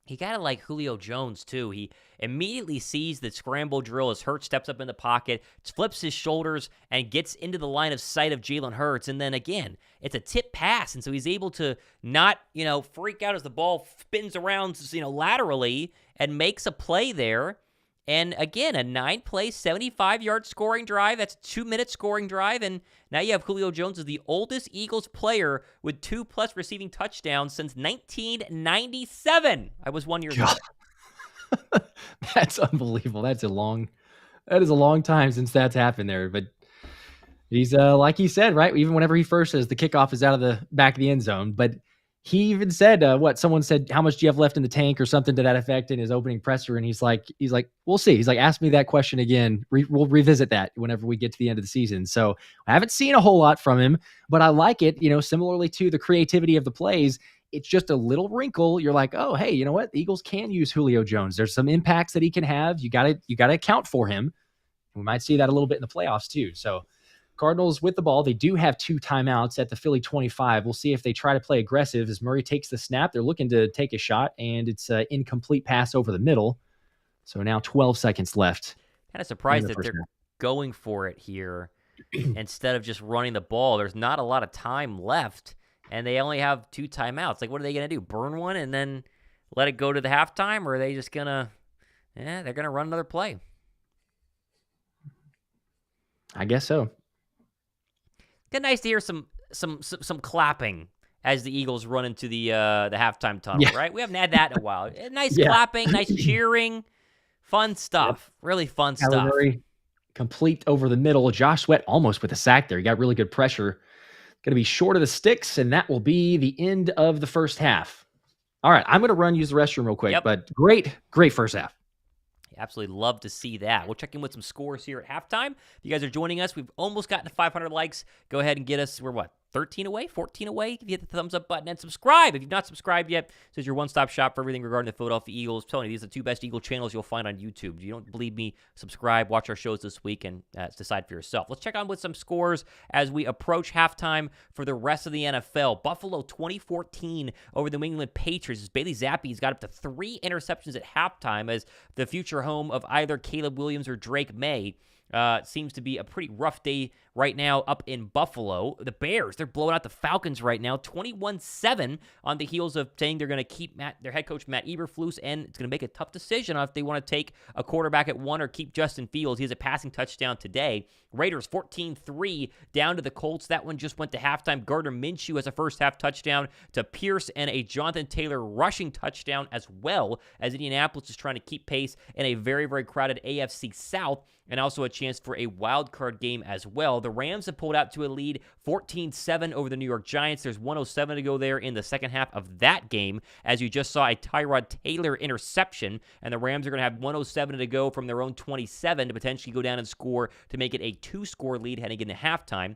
He got it like Julio Jones, too. He immediately sees the scramble drill as Hurts steps up in the pocket, flips his shoulders, and gets into the line of sight of Jalen Hurts. And then, again, it's a tip pass, and so he's able to not, freak out as the ball spins around, laterally and makes a play there. And, again, a 9-play, 75-yard scoring drive. That's a 2-minute scoring drive. And now you have Julio Jones as the oldest Eagles player with 2+ receiving touchdowns since 1997. I was 1 year old. That's unbelievable. That is a long time since that's happened there. But he's, like he said, right? Even whenever he first says the kickoff is out of the back of the end zone. But he even said, someone said, how much do you have left in the tank or something to that effect in his opening presser. And he's like, we'll see. He's like, ask me that question again. We'll revisit that whenever we get to the end of the season. So I haven't seen a whole lot from him, but I like it, similarly to the creativity of the plays. It's just a little wrinkle. You're like, oh, hey, you know what? The Eagles can use Julio Jones. There's some impacts that he can have. You got to account for him. We might see that a little bit in the playoffs too. So Cardinals with the ball. They do have 2 timeouts at the Philly 25. We'll see if they try to play aggressive as Murray takes the snap. They're looking to take a shot, and it's an incomplete pass over the middle. So now 12 seconds left. Kind of surprised that they're going for it here instead of just running the ball. There's not a lot of time left, and they only have 2 timeouts. Like, what are they going to do? Burn one and then let it go to the halftime, or are they just going to they're going to run another play? I guess so. It's nice to hear some clapping as the Eagles run into the halftime tunnel, right? We haven't had that in a while. Nice clapping, nice cheering, fun stuff. Really fun stuff. Murray complete over the middle. Josh Sweat almost with a sack there. He got really good pressure. Going to be short of the sticks, and that will be the end of the first half. All right, I'm going to use the restroom real quick, but great first half. Absolutely love to see that. We'll check in with some scores here at halftime. If you guys are joining us, we've almost gotten to 500 likes. Go ahead and get us. We're 13 away, 14 away. If you hit the thumbs up button and subscribe. If you've not subscribed yet, this is your one-stop shop for everything regarding the Philadelphia Eagles. I'm telling you, these are the 2 best Eagle channels you'll find on YouTube. If you don't believe me, subscribe, watch our shows this week, and decide for yourself. Let's check on with some scores as we approach halftime for the rest of the NFL. Buffalo 2014 over the New England Patriots. Bailey Zappe's got up to 3 interceptions at halftime as the future home of either Caleb Williams or Drake May. Seems to be a pretty rough day right now up in Buffalo. The Bears, they're blowing out the Falcons right now, 21-7 on the heels of saying they're going to keep their head coach Matt Eberflus, and it's going to make a tough decision on if they want to take a quarterback at 1 or keep Justin Fields. He has a passing touchdown today. Raiders 14-3 down to the Colts. That one just went to halftime. Gardner Minshew has a first-half touchdown to Pierce and a Jonathan Taylor rushing touchdown as well, as Indianapolis is trying to keep pace in a very, very crowded AFC South, and also a chance for a wild card game as well. The Rams have pulled out to a lead 14-7 over the New York Giants. There's 1:07 to go there in the second half of that game, as you just saw a Tyrod Taylor interception, and the Rams are going to have 1:07 to go from their own 27 to potentially go down and score to make it a 2-score lead heading into halftime.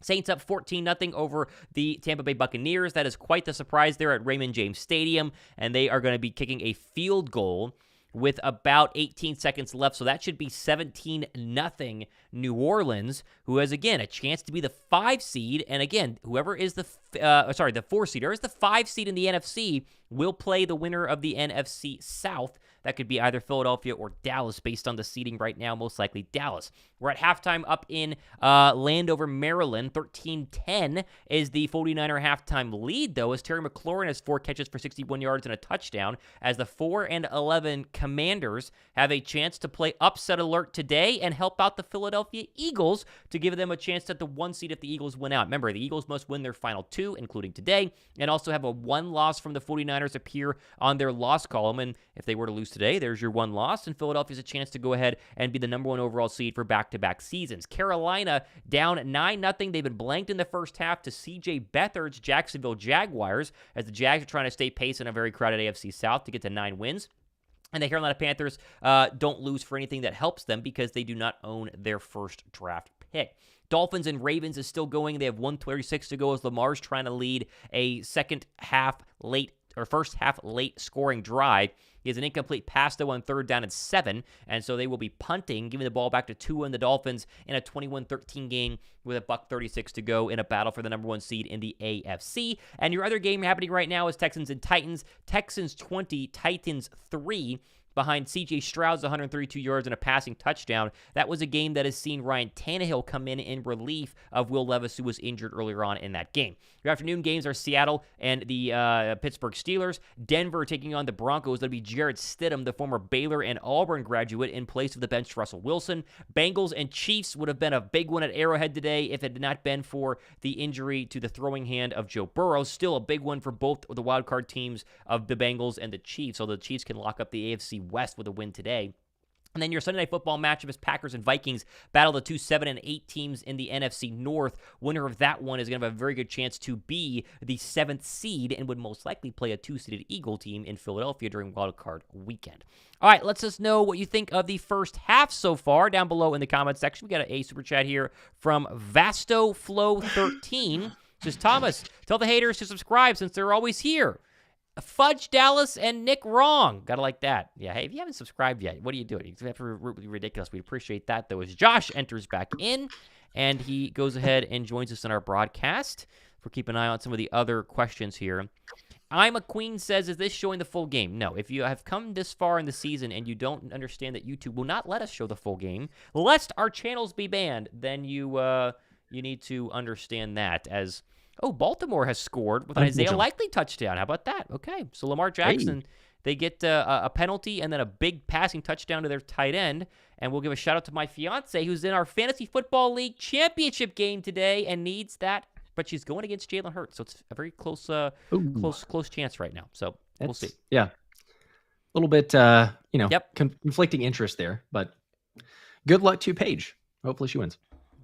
Saints up 14-0 over the Tampa Bay Buccaneers. That is quite the surprise there at Raymond James Stadium, and they are going to be kicking a field goal with about 18 seconds left. So that should be 17-0 New Orleans, who has, again, a chance to be the 5 seed. And again, whoever is the 4 seed, or is the 5 seed in the NFC, will play the winner of the NFC South. That could be either Philadelphia or Dallas based on the seeding right now, most likely Dallas. We're at halftime up in Landover, Maryland. 13-10 is the 49er halftime lead, though, as Terry McLaurin has 4 catches for 61 yards and a touchdown, as the 4-11 Commanders have a chance to play upset alert today and help out the Philadelphia Eagles to give them a chance at the 1 seed if the Eagles win out. Remember, the Eagles must win their final 2, including today, and also have a 1 loss from the 49ers appear on their loss column, and if they were to lose today, there's your 1 loss, and Philadelphia's a chance to go ahead and be the number 1 overall seed for back-to-back seasons. Carolina down 9-0. They've been blanked in the first half to C.J. Beathard's Jacksonville Jaguars, as the Jags are trying to stay pace in a very crowded AFC South to get to 9 wins. And the Carolina Panthers don't lose for anything that helps them because they do not own their first draft pick. Dolphins and Ravens is still going. They have 1:36 to go as Lamar's trying to lead a first half late scoring drive. He has an incomplete pass, though, on 3rd down and 7, and so they will be punting, giving the ball back to Tua and the Dolphins in a 21-13 game with a $1:36 to go in a battle for the number 1 seed in the AFC. And your other game happening right now is Texans and Titans. Texans 20, Titans 3. Behind C.J. Stroud's 132 yards and a passing touchdown. That was a game that has seen Ryan Tannehill come in relief of Will Levis, who was injured earlier on in that game. Your afternoon games are Seattle and the Pittsburgh Steelers. Denver taking on the Broncos. That'll be Jarrett Stidham, the former Baylor and Auburn graduate, in place of the benched Russell Wilson. Bengals and Chiefs would have been a big one at Arrowhead today if it had not been for the injury to the throwing hand of Joe Burrow. Still a big one for both the wildcard teams of the Bengals and the Chiefs, so the Chiefs can lock up the AFC West with a win today. And then your Sunday Night Football matchup is Packers and Vikings battle the 2 7-8 teams in the NFC North. Winner of that one is going to have a very good chance to be the 7th seed and would most likely play a 2-seeded Eagle team in Philadelphia during Wild Card Weekend. All right, let's just know what you think of the first half so far down below in the comments section. We got a super chat here from VastoFlow13. Says, Thomas, tell the haters to subscribe since they're always here. Fudge Dallas and Nick wrong. Gotta like that. Yeah, hey, if you haven't subscribed yet, what are you doing? You have to be ridiculous. We appreciate that, though, as Josh enters back in, and he goes ahead and joins us in our broadcast. For keep an eye on some of the other questions here. I'm a Queen says, is this showing the full game? No. If you have come this far in the season and you don't understand that YouTube will not let us show the full game, lest our channels be banned, then you need to understand that as... Oh, Baltimore has scored with an Isaiah Likely touchdown. How about that? Okay, so Lamar Jackson, they get a penalty and then a big passing touchdown to their tight end. And we'll give a shout-out to my fiance, who's in our Fantasy Football League championship game today and needs that. But she's going against Jalen Hurts, so it's a very close chance right now. So we'll see. Yeah, a little bit, conflicting interest there. But good luck to Paige. Hopefully she wins.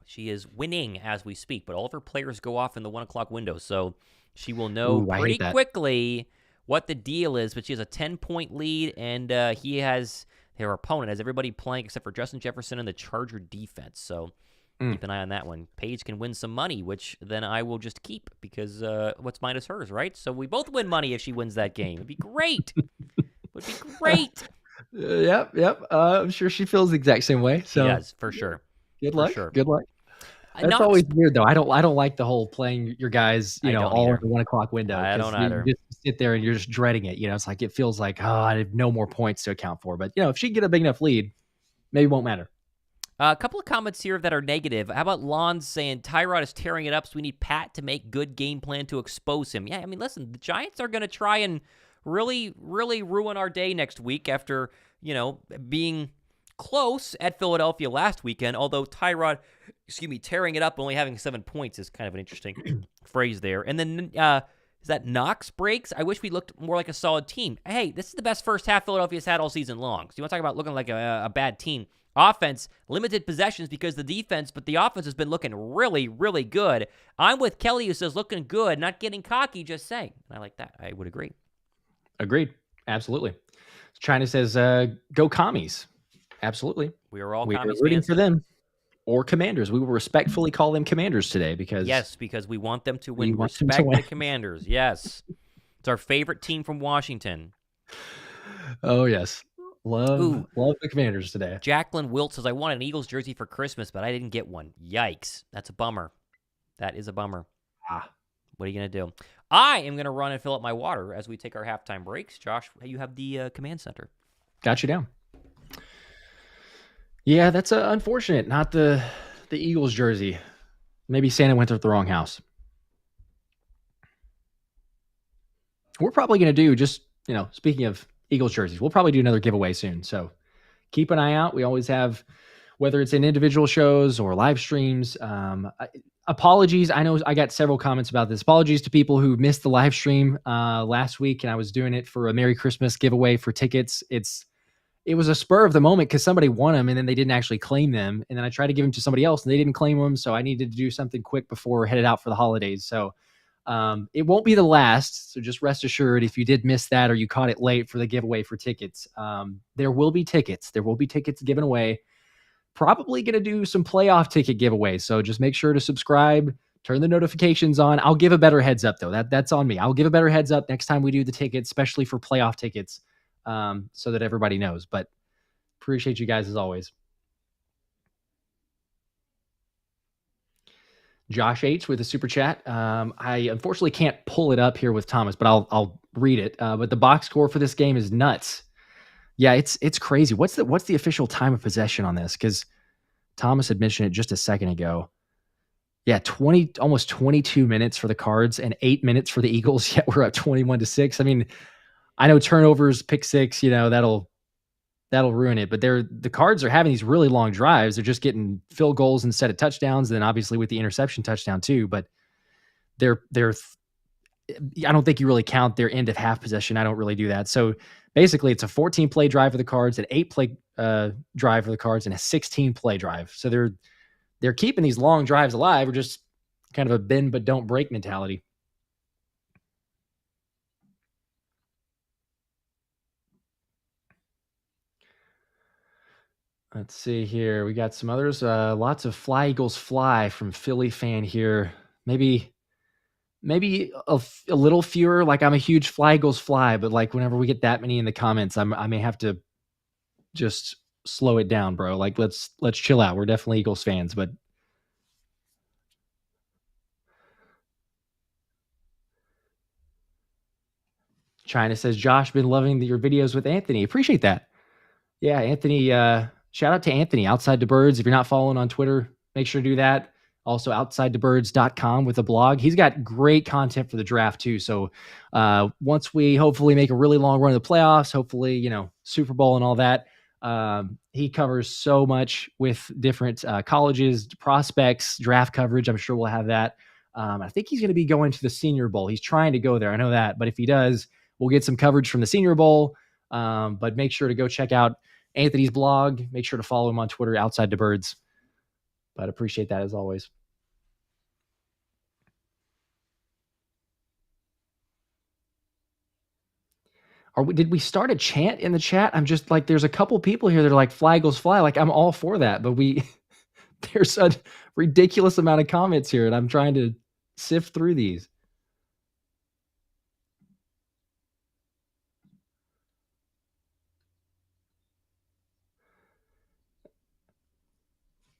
She is winning as we speak, but all of her players go off in the 1 o'clock window, so she will know pretty quickly what the deal is. But she has a 10-point lead, and her opponent has everybody playing except for Justin Jefferson and the Charger defense. So Keep an eye on that one. Paige can win some money, which then I will just keep because what's mine is hers, right? So we both win money if she wins that game. It'd be great. Would be great. Yep. I'm sure she feels the exact same way. So she does, for sure. Good luck. Sure. Good luck. That's always weird, though. I don't like the whole playing your guys, all in the 1 o'clock window. I don't either. You just sit there and you're just dreading it. It's like it feels like, I have no more points to account for. But if she can get a big enough lead, maybe it won't matter. A couple of comments here that are negative. How about Lon saying Tyrod is tearing it up, so we need Pat to make good game plan to expose him? Yeah, I mean, listen, the Giants are going to try and really, really ruin our day next week after, being close at Philadelphia last weekend, although Tyrod, tearing it up, only having 7 points is kind of an interesting phrase there. And then, is that Knox breaks? I wish we looked more like a solid team. Hey, this is the best first half Philadelphia's had all season long. So you want to talk about looking like a bad team? Offense, limited possessions because the defense, but the offense has been looking really, really good. I'm with Kelly, who says looking good, not getting cocky, just saying. I like that. I would agree. Agreed. Absolutely. China says, go commies. Absolutely. We are all we commies are rooting fans. For them or Commanders. We will respectfully call them Commanders today because we want them to win. Respect the Commanders. Yes. It's our favorite team from Washington. Oh, yes. Love the Commanders today. Jacqueline Wilt says, I want an Eagles jersey for Christmas, but I didn't get one. Yikes. That's a bummer. That is a bummer. What are you going to do? I am going to run and fill up my water as we take our halftime breaks. Josh, you have the command center. Got you down. Yeah, that's unfortunate. Not the Eagles jersey. Maybe Santa went to the wrong house. We're probably going to do just, speaking of Eagles jerseys, we'll probably do another giveaway soon. So keep an eye out. We always have, whether it's in individual shows or live streams. Apologies. I know I got several comments about this. Apologies to people who missed the live stream last week, and I was doing it for a Merry Christmas giveaway for tickets. It was a spur of the moment because somebody won them and then they didn't actually claim them. And then I tried to give them to somebody else and they didn't claim them. So I needed to do something quick before headed out for the holidays. So it won't be the last. So just rest assured, if you did miss that or you caught it late for the giveaway for tickets, there will be tickets. There will be tickets given away. Probably going to do some playoff ticket giveaways. So just make sure to subscribe, turn the notifications on. I'll give a better heads up though. That's on me. I'll give a better heads up next time we do the tickets, especially for playoff tickets, so that everybody knows. But appreciate you guys as always. Josh H with a super chat. I unfortunately can't pull it up here with Thomas, but I'll read it. But the box score for this game is nuts. Yeah, it's crazy. What's the official time of possession on this? Because Thomas had mentioned it just a second ago. Yeah, almost 22 minutes for the Cards and 8 minutes for the Eagles. Yet we're up 21-6. I mean, I know turnovers, pick six, that'll ruin it. But the Cards are having these really long drives. They're just getting field goals instead of touchdowns. And then obviously with the interception touchdown too. But I don't think you really count their end of half possession. I don't really do that. So basically it's a 14-play drive for the Cards, an 8-play drive for the Cards, and a 16-play drive. So they're keeping these long drives alive. Or just kind of a bend but don't break mentality. Let's see here. We got some others. Lots of Fly Eagles Fly from Philly fan here. Maybe a little fewer. Like I'm a huge Fly Eagles Fly, but like whenever we get that many in the comments, I may have to just slow it down, bro. Like let's chill out. We're definitely Eagles fans, but China says, Josh, been loving your videos with Anthony. Appreciate that. Yeah, Anthony, shout out to Anthony, Outside the Birds. If you're not following on Twitter, make sure to do that. Also, outsidethebirds.com with a blog. He's got great content for the draft, too. So once we hopefully make a really long run of the playoffs, hopefully, Super Bowl and all that, he covers so much with different colleges, prospects, draft coverage. I'm sure we'll have that. I think he's going to be going to the Senior Bowl. He's trying to go there. I know that. But if he does, we'll get some coverage from the Senior Bowl. But make sure to go check out Anthony's blog. Make sure to follow him on Twitter, Outside the Birds. But appreciate that as always. Did we start a chant in the chat? I'm just like, there's a couple people here that are like, Fly Eagles Fly. Like, I'm all for that, but There's a ridiculous amount of comments here, and I'm trying to sift through these.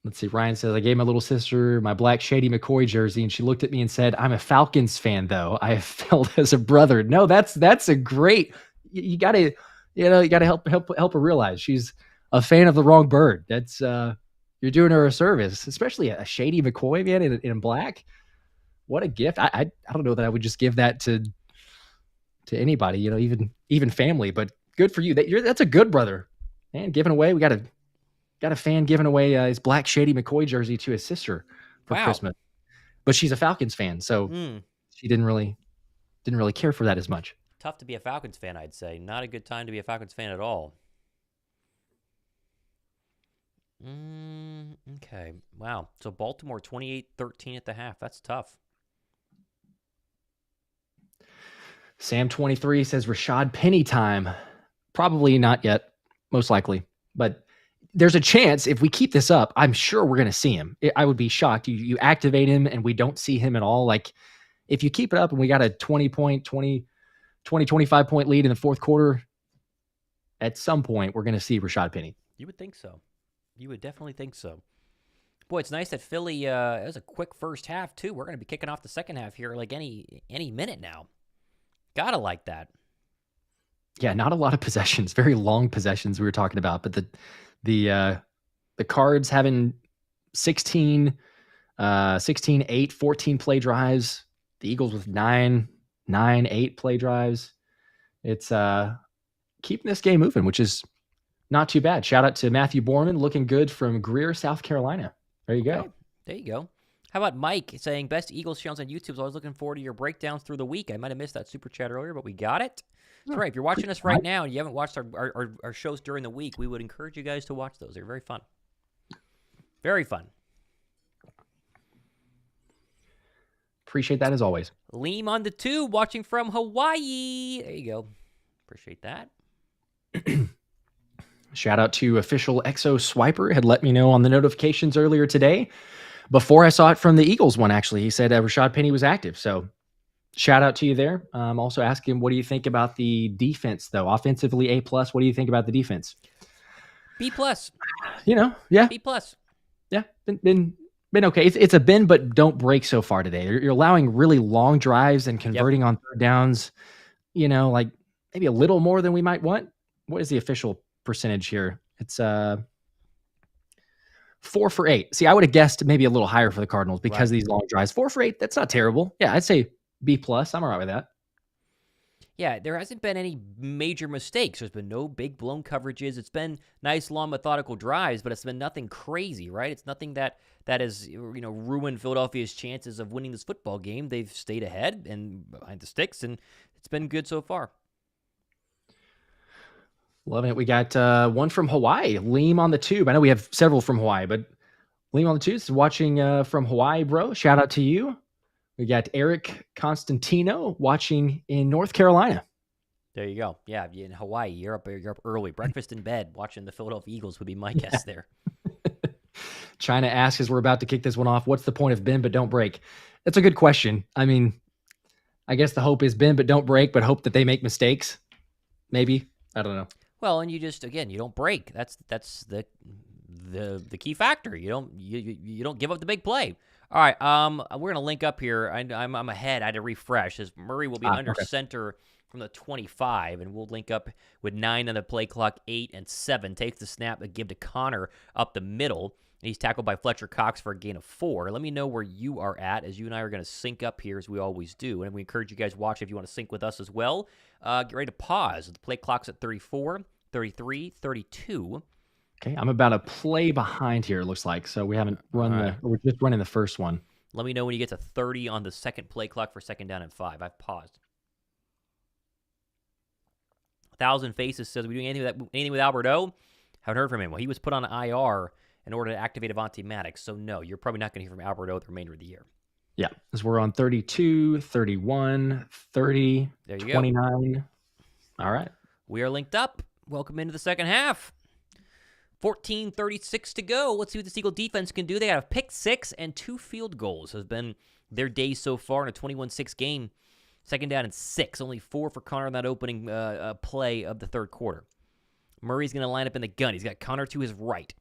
Let's see. Ryan says, I gave my little sister my black Shady McCoy jersey, and she looked at me and said, I'm a Falcons fan, though. I have felt as a brother. No, that's a great. You gotta, you gotta help her realize she's a fan of the wrong bird. That's you're doing her a service, especially a Shady McCoy, man, in black. What a gift. I don't know that I would just give that to anybody, even family, but good for you. That's a good brother. Man, giving away, we got a fan giving away his black Shady McCoy jersey to his sister for Christmas. But she's a Falcons fan, so she didn't really care for that as much. Tough to be a Falcons fan, I'd say. Not a good time to be a Falcons fan at all. Okay. Wow. So Baltimore 28-13 at the half. That's tough. Sam 23 says Rashad Penny time. Probably not yet, most likely. But there's a chance if we keep this up, I'm sure we're going to see him. I would be shocked. You activate him and we don't see him at all. Like, if you keep it up and we got a 25 point lead in the fourth quarter, at some point we're going to see Rashad Penny. You would think so. You would definitely think so. Boy, it's nice that Philly, it was a quick first half, too. We're going to be kicking off the second half here like any minute now. Gotta like that. Yeah, not a lot of possessions, very long possessions we were talking about, but the Cards having 16, 8, 14 play drives. The Eagles with 9, 8 play drives. It's keeping this game moving, which is not too bad. Shout out to Matthew Borman, looking good from Greer, South Carolina. There you go. There you go. How about Mike saying, best Eagles shows on YouTube? So I was looking forward to your breakdowns through the week. I might have missed that super chat earlier, but we got it. That's right. If you're watching us right now and you haven't watched our shows during the week, we would encourage you guys to watch those. They're very fun. Very fun. Appreciate that as always. Leam on the tube, watching from Hawaii. There you go. Appreciate that. Shout out to official Exo Swiper. Had let me know on the notifications earlier today. Before I saw it from the Eagles one, actually, he said Rashad Penny was active. So shout out to you there. Also asking, what do you think about the defense, though? Offensively, A+. What do you think about the defense? B+. Yeah. B+. Yeah, been okay. It's a bend, but don't break so far today. You're allowing really long drives and converting on third downs, like maybe a little more than we might want. What is the official percentage here? It's 4 for 8. See, I would have guessed maybe a little higher for the Cardinals because of these long drives. 4 for 8, that's not terrible. Yeah, I'd say B+. I'm all right with that. Yeah, there hasn't been any major mistakes. There's been no big blown coverages. It's been nice, long, methodical drives, but it's been nothing crazy, right? It's nothing that has ruined Philadelphia's chances of winning this football game. They've stayed ahead and behind the sticks, and it's been good so far. Loving it. We got one from Hawaii, Leam on the Tube. I know we have several from Hawaii, but Leam on the Tube is watching from Hawaii, bro. Shout out to you. We got Eric Constantino watching in North Carolina. There you go. Yeah, in Hawaii, you're up early. Breakfast in bed, watching the Philadelphia Eagles would be my guess there. China asks, as we're about to kick this one off, what's the point of bend but don't break? That's a good question. I mean, I guess the hope is bend but don't break, but hope that they make mistakes. Maybe. I don't know. Well, and you just, again, you don't break. That's the key factor. You don't give up the big play. All right, we're gonna link up here. I'm ahead. I had to refresh. As Murray will be under center from the 25, and we'll link up with 9 on the play clock, 8 and 7. Takes the snap and give to Connor up the middle. And he's tackled by Fletcher Cox for a gain of 4. Let me know where you are at, as you and I are going to sync up here as we always do. And we encourage you guys to watch if you want to sync with us as well. Get ready to pause. The play clock's at 34, 33, 32. Okay, I'm about a play behind here, it looks like. So we haven't run we're just running the first one. Let me know when you get to 30 on the second play clock for second down and 5. I've paused. 1,000 Faces says, are we doing anything with Alberto? Haven't heard from him. Well, he was put on IR in order to activate Avonte Maddox. So, no, you're probably not going to hear from Alberto the remainder of the year. Yeah, as we're on 32, 31, 30, there you 29. Go. All right. We are linked up. Welcome into the second half. 14:36 to go. Let's see what this Eagle defense can do. They got a pick 6 and 2 field goals. Has been their day so far in a 21-6 game. Second down and 6. Only 4 for Connor in that opening play of the third quarter. Murray's going to line up in the gun. He's got Connor to his right.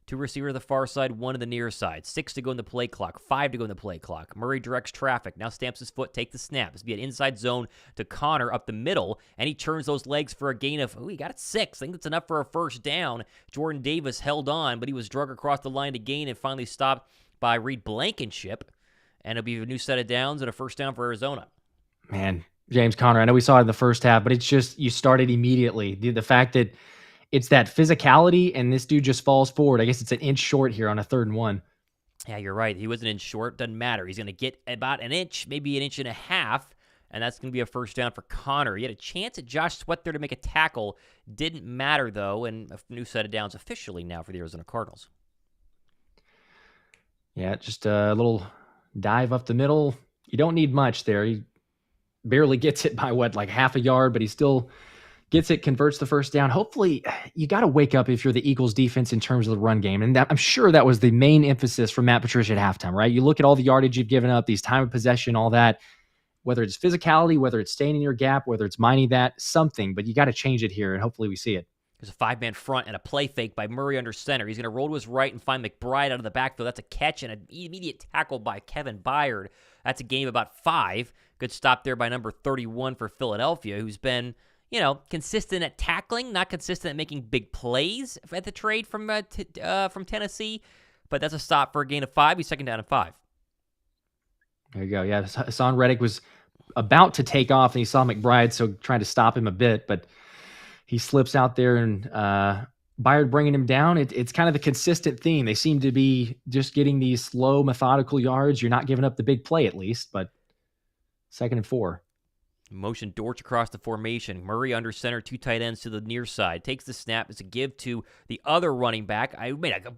2 receivers to the far side, 1 to the near side. 6 to go in the play clock, 5 to go in the play clock. Murray directs traffic, now stamps his foot, take the snap. This will be an inside zone to Connor up the middle, and he turns those legs for a gain of, he got it 6. I think that's enough for a first down. Jordan Davis held on, but he was drug across the line to gain and finally stopped by Reed Blankenship. And it'll be a new set of downs and a first down for Arizona. Man, James Conner, I know we saw it in the first half, but it's just, you started immediately. The fact that it's that physicality, and this dude just falls forward. I guess it's an inch short here on a 3rd and 1. Yeah, you're right. He was an inch short. Doesn't matter. He's going to get about an inch, maybe an inch and a half, and that's going to be a first down for Connor. He had a chance at Josh Sweat there to make a tackle. Didn't matter, though, and a new set of downs officially now for the Arizona Cardinals. Yeah, just a little dive up the middle. You don't need much there. He barely gets it by, like half a yard, but he still gets it, converts the first down. Hopefully, you got to wake up if you're the Eagles defense in terms of the run game. And I'm sure that was the main emphasis from Matt Patricia at halftime, right? You look at all the yardage you've given up, these time of possession, all that, whether it's physicality, whether it's staying in your gap, whether it's mining that, something, but you got to change it here, and hopefully we see it. There's a 5-man front and a play fake by Murray under center. He's going to roll to his right and find McBride out of the backfield. That's a catch and an immediate tackle by Kevin Byard. That's a game about 5. Good stop there by number 31 for Philadelphia, who's been, consistent at tackling, not consistent at making big plays at the trade from Tennessee. But that's a stop for a gain of 5. He's second down and 5. There you go. Yeah, Hassan Reddick was about to take off, and he saw McBride, so trying to stop him a bit, but he slips out there, and Byard bringing him down. It's kind of the consistent theme. They seem to be just getting these slow, methodical yards. You're not giving up the big play, at least, but 2nd and 4. Motion Dortch across the formation. Murray under center, 2 tight ends to the near side. Takes the snap. It's a give to the other running back. I made a good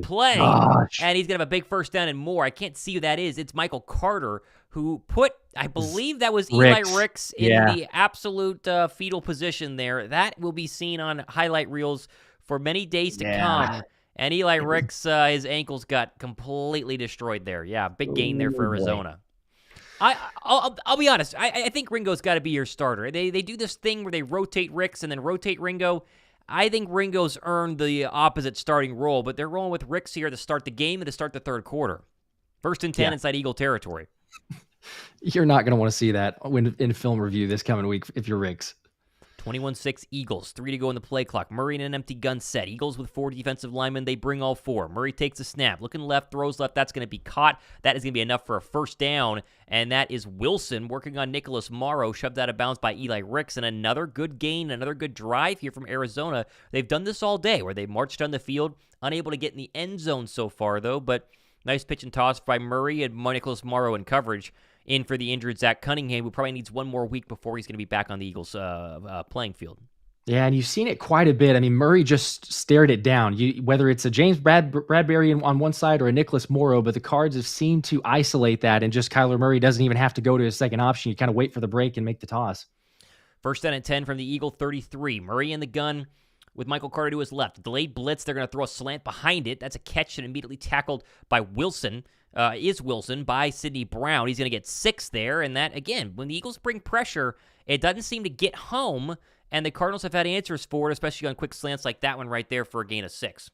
play. Gosh. And he's going to have a big first down and more. I can't see who that is. It's Michael Carter, who put, I believe that was Eli Ricks in the absolute fetal position there. That will be seen on highlight reels for many days to come. And Eli Ricks, his ankles got completely destroyed there. Yeah, big gain there for Arizona. I'll be honest. I think Ringo's got to be your starter. They do this thing where they rotate Ricks and then rotate Ringo. I think Ringo's earned the opposite starting role, but they're rolling with Ricks here to start the game and to start the third quarter. 1st and 10 inside Eagle territory. You're not going to want to see that in film review this coming week if you're Ricks. 21-6 Eagles, 3 to go in the play clock. Murray in an empty gun set. Eagles with 4 defensive linemen. They bring all 4. Murray takes a snap. Looking left, throws left. That's going to be caught. That is going to be enough for a first down. And that is Wilson working on Nicholas Morrow, shoved out of bounds by Eli Ricks. And another good gain, another good drive here from Arizona. They've done this all day where they marched on the field, unable to get in the end zone so far, though. But nice pitch and toss by Murray and Nicholas Morrow in coverage. In for the injured Zach Cunningham, who probably needs one more week before he's going to be back on the Eagles' playing field. Yeah, and you've seen it quite a bit. I mean, Murray just stared it down. Whether it's a James Bradbury on one side or a Nicholas Morrow, but the Cards have seemed to isolate that, and just Kyler Murray doesn't even have to go to his second option. You kind of wait for the break and make the toss. 1st down and 10 from the Eagle 33. Murray in the gun with Michael Carter to his left. Delayed blitz. They're going to throw a slant behind it. That's a catch and immediately tackled by Wilson. Wilson by Sidney Brown. He's going to get 6 there, and that, again, when the Eagles bring pressure, it doesn't seem to get home, and the Cardinals have had answers for it, especially on quick slants like that one right there for a gain of 6.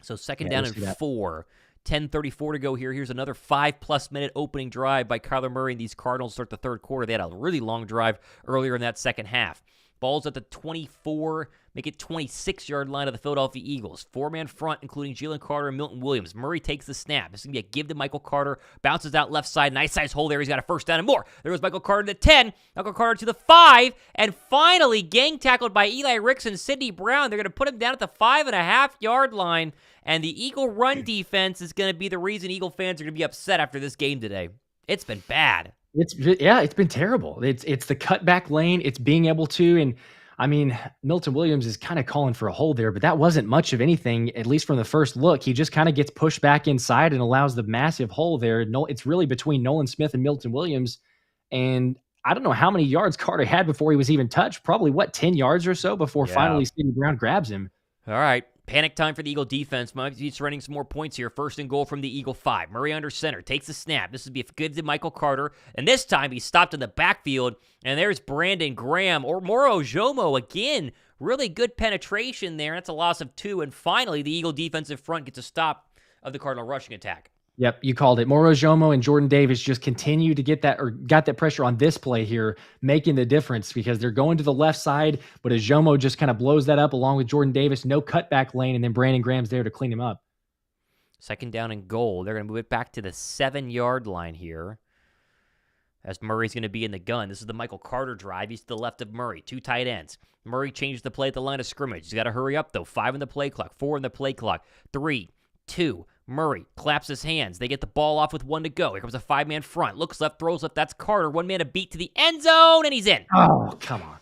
So 2nd down and 4. 10:34 to go here. Here's another 5+ minute opening drive by Kyler Murray, and these Cardinals start the third quarter. They had a really long drive earlier in that second half. Ball's at the 24, make it 26-yard line of the Philadelphia Eagles. 4-man front, including Jalen Carter and Milton Williams. Murray takes the snap. It's going to be a give to Michael Carter. Bounces out left side. Nice size hole there. He's got a first down and more. There goes Michael Carter to the 10. Michael Carter to the 5. And finally, gang tackled by Eli Ricks and Sidney Brown. They're going to put him down at the 5.5-yard line. And the Eagle run defense is going to be the reason Eagle fans are going to be upset after this game today. It's been bad. It's been terrible. It's the cutback lane. It's being able to, and I mean, Milton Williams is kind of calling for a hold there, but that wasn't much of anything, at least from the first look. He just kind of gets pushed back inside and allows the massive hole there. No, it's really between Nolan Smith and Milton Williams. And I don't know how many yards Carter had before he was even touched. Probably, 10 yards or so before Yeah. finally Sidney Brown grabs him. All right. Panic time for the Eagle defense. Might be surrendering some more points here. First and goal from the Eagle 5. Murray under center. Takes the snap. This would be good to Michael Carter. And this time he's stopped in the backfield. And there's Brandon Graham or Moro Jomo again. Really good penetration there. That's a loss of 2. And finally, the Eagle defensive front gets a stop of the Cardinal rushing attack. Yep, you called it. Moro Jomo and Jordan Davis just continue to get that, or got that pressure on this play here, making the difference because they're going to the left side, but as Jomo just kind of blows that up along with Jordan Davis, no cutback lane, and then Brandon Graham's there to clean him up. Second down and goal. They're going to move it back to the 7-yard line here, as Murray's going to be in the gun. This is the Michael Carter drive. He's to the left of Murray. 2 tight ends. Murray changes the play at the line of scrimmage. He's got to hurry up, though. 5 in the play clock. 4 in the play clock. 3, 2. Murray claps his hands. They get the ball off with 1 to go. Here comes a 5-man front. Looks left, throws left. That's Carter. 1 man a beat to the end zone, and he's in. Oh, come on.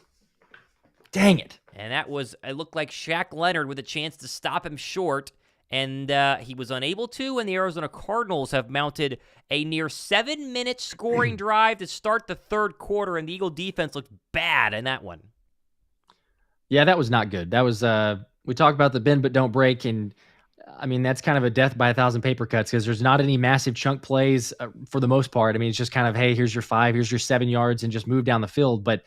Dang it. And it looked like Shaq Leonard with a chance to stop him short, and he was unable to, and the Arizona Cardinals have mounted a near 7-minute scoring drive to start the third quarter, and the Eagle defense looked bad in that one. Yeah, that was not good. That was, we talked about the bend but don't break, and I mean, that's kind of a death by 1,000 paper cuts because there's not any massive chunk plays for the most part. I mean, it's just kind of, hey, here's your 5, here's your 7 yards, and just move down the field. But,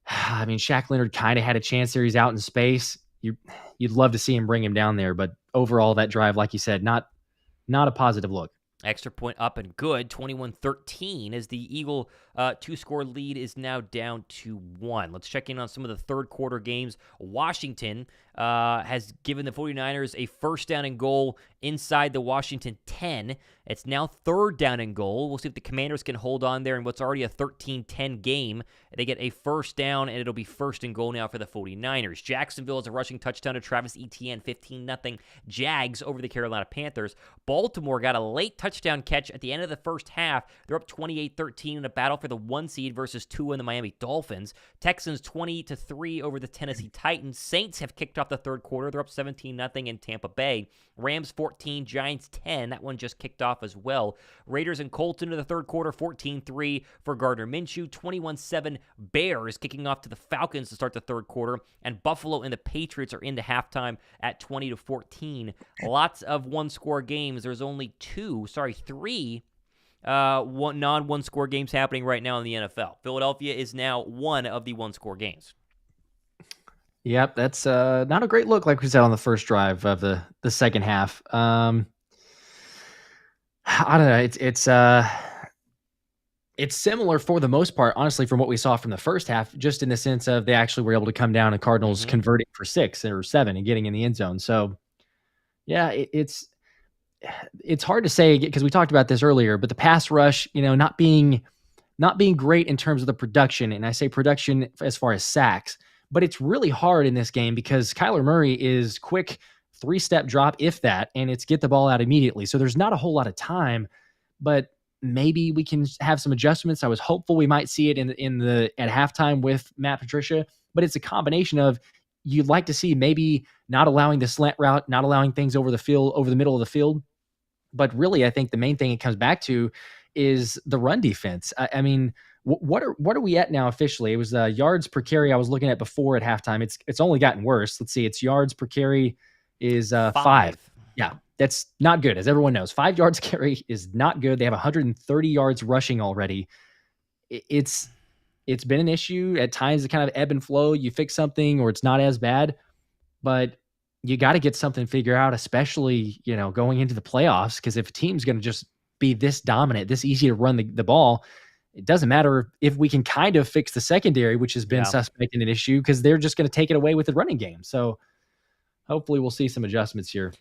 I mean, Shaq Leonard kind of had a chance there. He's out in space. You'd love to see him bring him down there. But overall, that drive, like you said, not a positive look. Extra point up and good, 21-13, as the Eagle 2-score lead is now down to 1. Let's check in on some of the third quarter games. Washington has given the 49ers a first down and goal inside the Washington 10. It's now third down and goal. We'll see if the Commanders can hold on there in what's already a 13-10 game. They get a first down, and it'll be first and goal now for the 49ers. Jacksonville has a rushing touchdown to Travis Etienne, 15-0 Jags over the Carolina Panthers. Baltimore got a late touchdown catch at the end of the first half. They're up 28-13 in a battle for the 1 seed versus 2 in the Miami Dolphins. Texans 20-3 over the Tennessee Titans. Saints have kicked off the third quarter. They're up 17-0 in Tampa Bay. Rams 14, Giants 10. That one just kicked off as well. Raiders and Colts into the third quarter, 14-3 for Gardner Minshew. 21-7 Bears kicking off to the Falcons to start the third quarter. And Buffalo and the Patriots are into halftime at 20-14. Lots of one-score games. There's only 3 non-one-score games happening right now in the NFL. Philadelphia is now one of the one-score games. Yep, that's not a great look, like we said on the first drive of the second half. I don't know. It's similar for the most part, honestly, from what we saw from the first half, just in the sense of they actually were able to come down and Cardinals converting for 6 or 7 and getting in the end zone. So, yeah, it's hard to say because we talked about this earlier, but the pass rush, not being great in terms of the production, and I say production as far as sacks. But it's really hard in this game because Kyler Murray is quick 3-step drop, if that, and it's get the ball out immediately. So there's not a whole lot of time, but maybe we can have some adjustments. I was hopeful we might see it at halftime with Matt Patricia, but it's a combination of you'd like to see maybe not allowing the slant route, not allowing things over the middle of the field. But really, I think the main thing it comes back to is the run defense. I mean, what are we at now officially? It was yards per carry I was looking at before at halftime. It's only gotten worse. Let's see. It's yards per carry is 5. Yeah, that's not good, as everyone knows. 5 yards carry is not good. They have 130 yards rushing already. It's been an issue at times to kind of ebb and flow. You fix something or it's not as bad, but you got to get something figured out, especially going into the playoffs. Because if a team's going to just be this dominant, this easy to run the ball, it doesn't matter if we can kind of fix the secondary, which has been suspect in an issue, because they're just going to take it away with the running game. So hopefully we'll see some adjustments here.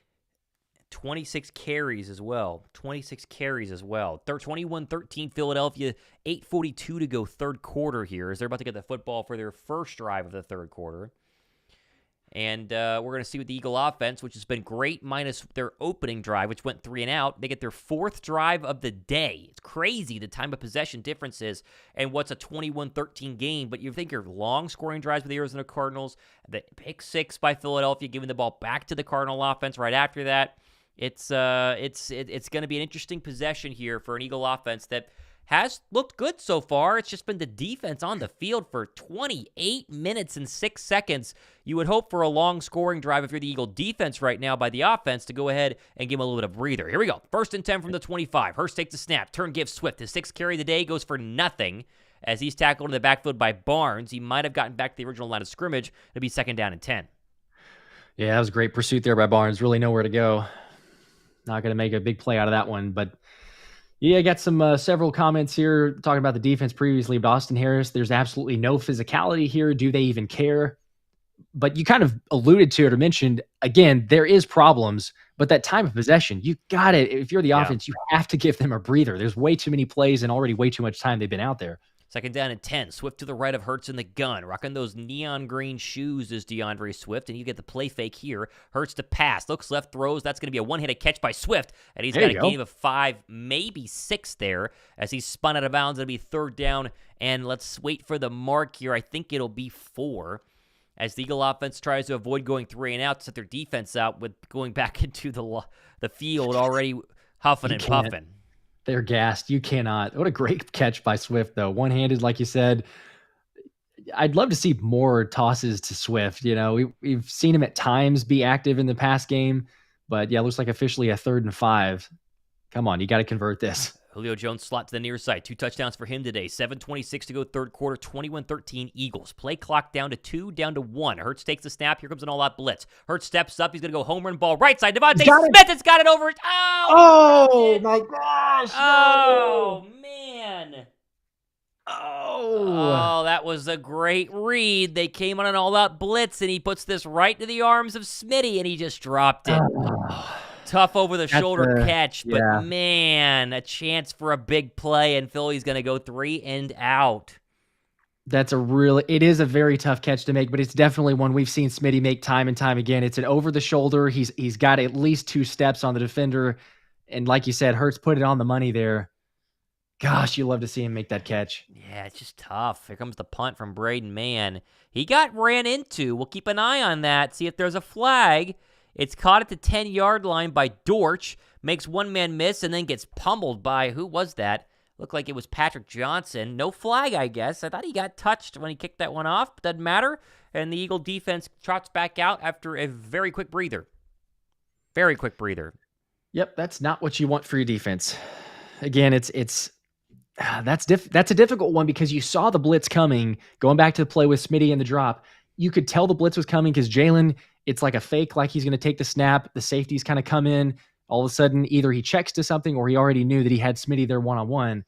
26 carries as well. 21-13 Philadelphia, 8:42 to go third quarter here as they're about to get the football for their first drive of the third quarter. And we're going to see with the Eagle offense, which has been great, minus their opening drive, which went 3 and out. They get their 4th drive of the day. It's crazy the time of possession differences and what's a 21-13 game. But you think your long scoring drives with the Arizona Cardinals, the pick 6 by Philadelphia, giving the ball back to the Cardinal offense right after that. It's going to be an interesting possession here for an Eagle offense that has looked good so far. It's just been the defense on the field for 28 minutes and 6 seconds. You would hope for a long scoring drive if you're the Eagle defense right now by the offense to go ahead and give him a little bit of breather. Here we go. 1st and 10 from the 25. Hurts takes the snap. Turn gives Swift. His 6th carry of the day goes for nothing as he's tackled in the backfield by Barnes. He might have gotten back to the original line of scrimmage. It'll be 2nd down and 10. Yeah, that was a great pursuit there by Barnes. Really nowhere to go. Not going to make a big play out of that one. But, yeah, I got some several comments here talking about the defense previously. But Austin Harris, there's absolutely no physicality here. Do they even care? But you kind of alluded to it or mentioned, again, there is problems. But that time of possession, you got it. If you're the offense, you have to give them a breather. There's way too many plays and already way too much time they've been out there. 2nd down and 10. Swift to the right of Hurts in the gun. Rocking those neon green shoes is DeAndre Swift, and you get the play fake here. Hurts to pass. Looks left, throws. That's going to be a one-handed catch by Swift, and he's got a gain of 5, maybe 6 there as he's spun out of bounds. It'll be 3rd down, and let's wait for the mark here. I think it'll be 4 as the Eagle offense tries to avoid going 3 and out to set their defense out with going back into the field already huffing and puffing. They're gassed. You cannot. What a great catch by Swift, though. One-handed, like you said. I'd love to see more tosses to Swift. You know, we've seen him at times be active in the pass game, but yeah, it looks like officially a 3rd and 5. Come on, you got to convert this. Julio Jones slot to the near side. 2 touchdowns for him today. 7:26 to go 3rd quarter. 21-13 Eagles. Play clock down to 2, down to 1. Hurts takes the snap. Here comes an all-out blitz. Hurts steps up. He's going to go home run ball right side. DeVonta Smith has got it over. Oh my gosh. Oh, man. Oh, that was a great read. They came on an all-out blitz, and he puts this right into the arms of Smitty, and he just dropped it. Tough over-the-shoulder catch, but man, a chance for a big play, and Philly's going to go 3 and out. It is a very tough catch to make, but it's definitely one we've seen Smitty make time and time again. It's an over-the-shoulder. He's got at least 2 steps on the defender, and like you said, Hurts put it on the money there. Gosh, you love to see him make that catch. Yeah, it's just tough. Here comes the punt from Braden Mann. He got ran into. We'll keep an eye on that, see if there's a flag. It's caught at the 10-yard line by Dortch, makes one man miss, and then gets pummeled by, who was that? Looked like it was Patrick Johnson. No flag, I guess. I thought he got touched when he kicked that one off, but doesn't matter. And the Eagle defense trots back out after a very quick breather. Very quick breather. Yep, that's not what you want for your defense. Again, that's a difficult one because you saw the blitz coming. Going back to the play with Smitty and the drop, you could tell the blitz was coming because Jalen, it's like a fake, like he's going to take the snap. The safeties kind of come in. All of a sudden, either he checks to something or he already knew that he had Smitty there one-on-one.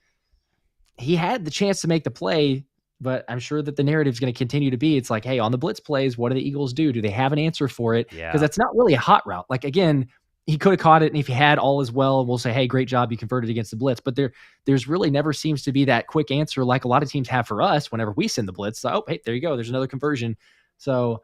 He had the chance to make the play, but I'm sure that the narrative is going to continue to be, it's like, hey, on the blitz plays, what do the Eagles do? Do they have an answer for it? Because that's not really a hot route. Like, again, he could have caught it, and if he had, all is well, we'll say, hey, great job, you converted against the blitz. But there's really never seems to be that quick answer like a lot of teams have for us whenever we send the blitz. So, oh, hey, there you go. There's another conversion. So,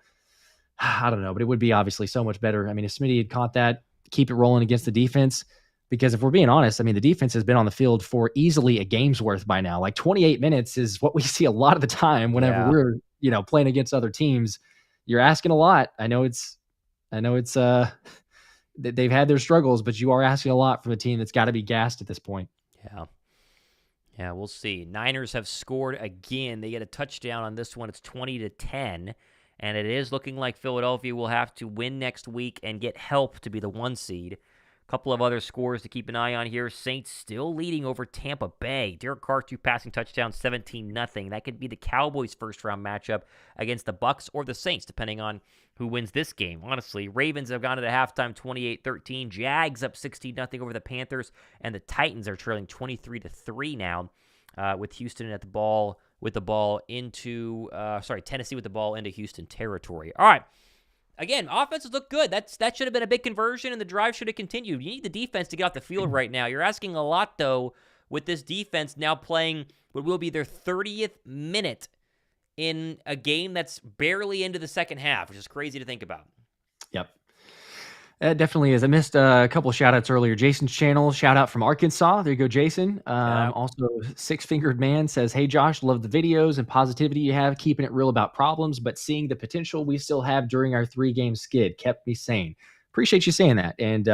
I don't know, but it would be obviously so much better. I mean, if Smitty had caught that, keep it rolling against the defense, because if we're being honest, I mean, the defense has been on the field for easily a game's worth by now. Like 28 minutes is what we see a lot of the time whenever we're, playing against other teams. You're asking a lot. I know it's they've had their struggles, but you are asking a lot from a team that's got to be gassed at this point. Yeah, we'll see. Niners have scored again. They get a touchdown on this one. It's 20-10. And it is looking like Philadelphia will have to win next week and get help to be the 1 seed. A couple of other scores to keep an eye on here. Saints still leading over Tampa Bay. Derek Carr, 2 passing touchdowns, 17-0. That could be the Cowboys' first-round matchup against the Bucs or the Saints, depending on who wins this game. Honestly, Ravens have gone to halftime 28-13. Jags up 16-0 over the Panthers. And the Titans are trailing 23-3 now with Houston at the ball. Tennessee with the ball into Houston territory. All right. Again, offenses look good. That should have been a big conversion, and the drive should have continued. You need the defense to get off the field right now. You're asking a lot, though, with this defense now playing what will be their 30th minute in a game that's barely into the second half, which is crazy to think about. Yep. It definitely is. I missed a couple of shout outs earlier. Jason's channel, shout out from Arkansas. There you go, Jason. Also, Six Fingered Man says, hey, Josh, love the videos and positivity you have, keeping it real about problems, but seeing the potential we still have during our 3-game skid kept me sane. Appreciate you saying that. And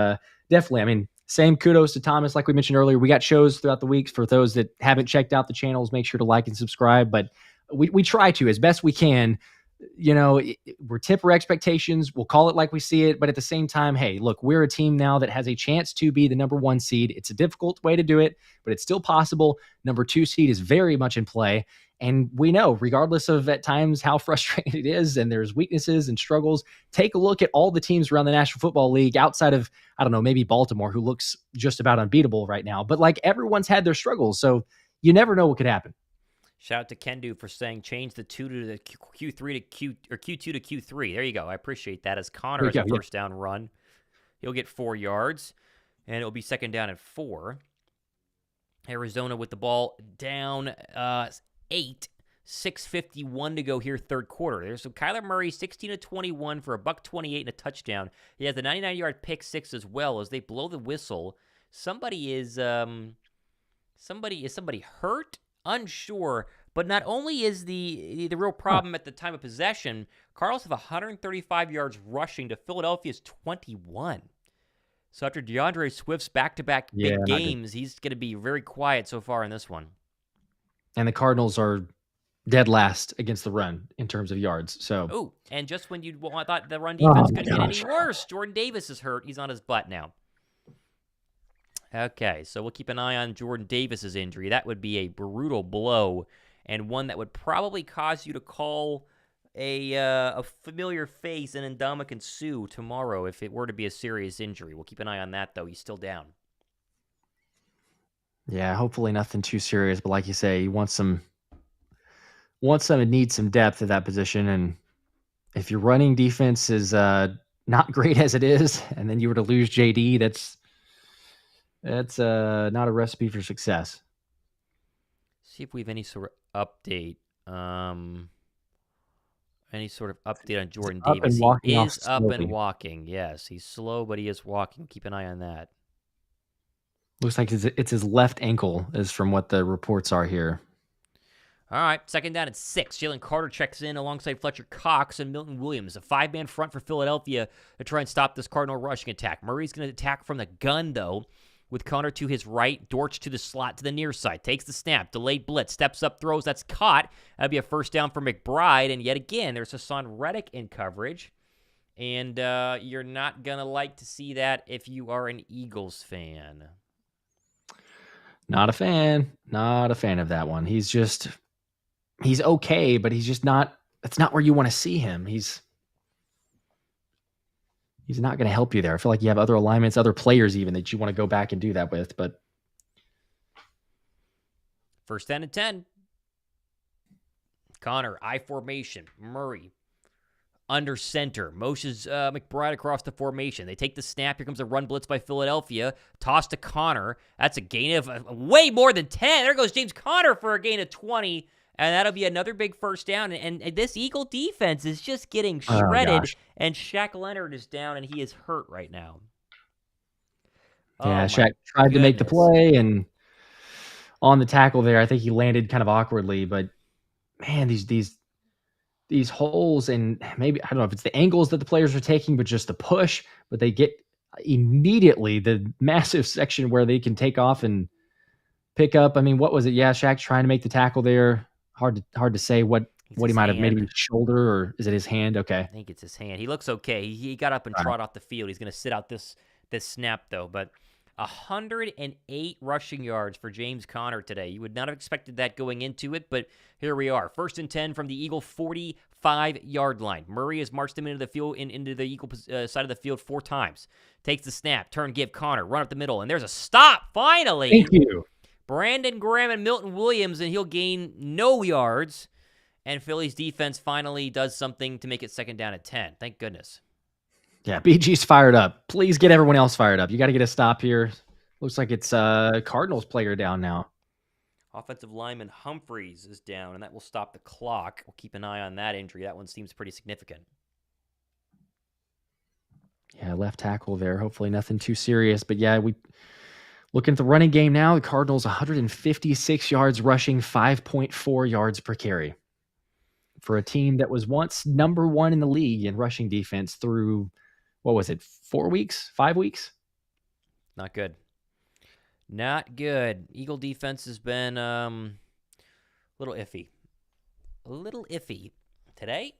definitely, I mean, same kudos to Thomas. Like we mentioned earlier, we got shows throughout the weeks. For those that haven't checked out the channels, make sure to like and subscribe. But we try to, as best we can, we're temper expectations. We'll call it like we see it. But at the same time, hey, look, we're a team now that has a chance to be the number 1 seed. It's a difficult way to do it, but it's still possible. Number 2 seed is very much in play. And we know, regardless of at times how frustrating it is, and there's weaknesses and struggles, take a look at all the teams around the National Football League outside of, I don't know, maybe Baltimore, who looks just about unbeatable right now. But like, everyone's had their struggles. So you never know what could happen. Shout out to Kendu for saying change the 2 to the Q3 to Q or Q2 to Q3. There you go. I appreciate that. As Connor has a first down run, he'll get 4 yards, and it'll be second down and 4. Arizona with the ball down 8, 6:51 to go here, third quarter. There's some Kyler Murray, 16 of 21 for a $128 and a touchdown. He has the 99-yard pick 6 as well. As they blow the whistle, somebody is somebody hurt? Unsure. But not only is the real problem at the time of possession, Cardinals have 135 yards rushing to Philadelphia's 21. So after DeAndre Swift's back-to-back big games, he's going to be very quiet so far in this one. And the Cardinals are dead last against the run in terms of yards. So, and just when you thought the run defense couldn't get any worse, Jordan Davis is hurt. He's on his butt now. Okay, so we'll keep an eye on Jordan Davis's injury. That would be a brutal blow, and one that would probably cause you to call a familiar face in Ndamukong Suh tomorrow if it were to be a serious injury. We'll keep an eye on that, though. He's still down. Yeah, hopefully nothing too serious, but like you say, he wants some and needs some depth at that position. And if your running defense is not great as it is, and then you were to lose JD, that's not a recipe for success. See if we have any sort of update. Any sort of update on Jordan Davis? He is up and walking. Yes, he's slow, but he is walking. Keep an eye on that. Looks like it's his left ankle, is from what the reports are here. All right, second down and 6. Jalen Carter checks in alongside Fletcher Cox and Milton Williams. A 5-man front for Philadelphia to try and stop this Cardinal rushing attack. Murray's going to attack from the gun, though, with Connor to his right, Dortch to the slot to the near side. Takes the snap, delayed blitz, steps up, throws. That's caught. That'd be a first down for McBride. And yet again, there's Hassan Reddick in coverage. And you're not going to like to see that if you are an Eagles fan. Not a fan. Not a fan of that one. He's okay, but he's just not, that's not where you want to see him. He's not going to help you there. I feel like you have other alignments, other players even that you want to go back and do that with, but. First down and 10. Connor, I formation. Murray under center. Motions McBride across the formation. They take the snap. Here comes a run blitz by Philadelphia. Toss to Connor. That's a gain of way more than 10. There goes James Conner for a gain of 20. And that'll be another big first down. And this Eagle defense is just getting shredded. And Shaq Leonard is down, and he is hurt right now. Yeah, Shaq tried to make the play, and on the tackle there, I think he landed kind of awkwardly. But, man, these holes, and maybe, I don't know if it's the angles that the players are taking, but just the push. But they get immediately the massive section where they can take off and pick up. I mean, what was it? Yeah, Shaq trying to make the tackle there. Hard to say what he might have made, his shoulder, or is it his hand? Okay. I think it's his hand. He looks okay. He got up and trot off the field. He's going to sit out this snap, though. But 108 rushing yards for James Conner today. You would not have expected that going into it, but here we are. First and 10 from the Eagle 45-yard line. Murray has marched him into the field, into the Eagle side of the field 4 times. Takes the snap, turn, give Conner, run up the middle, and there's a stop, finally. Thank you. Brandon Graham and Milton Williams, and he'll gain no yards. And Philly's defense finally does something to make it second down at 10. Thank goodness. Yeah, BG's fired up. Please get everyone else fired up. You got to get a stop here. Looks like it's Cardinals player down now. Offensive lineman Humphreys is down, and that will stop the clock. We'll keep an eye on that injury. That one seems pretty significant. Yeah, left tackle there. Hopefully nothing too serious. But yeah, looking at the running game now, the Cardinals 156 yards rushing, 5.4 yards per carry. For a team that was once number 1 in the league in rushing defense through, what was it, 4 weeks, 5 weeks? Not good. Not good. Eagle defense has been a little iffy. A little iffy today.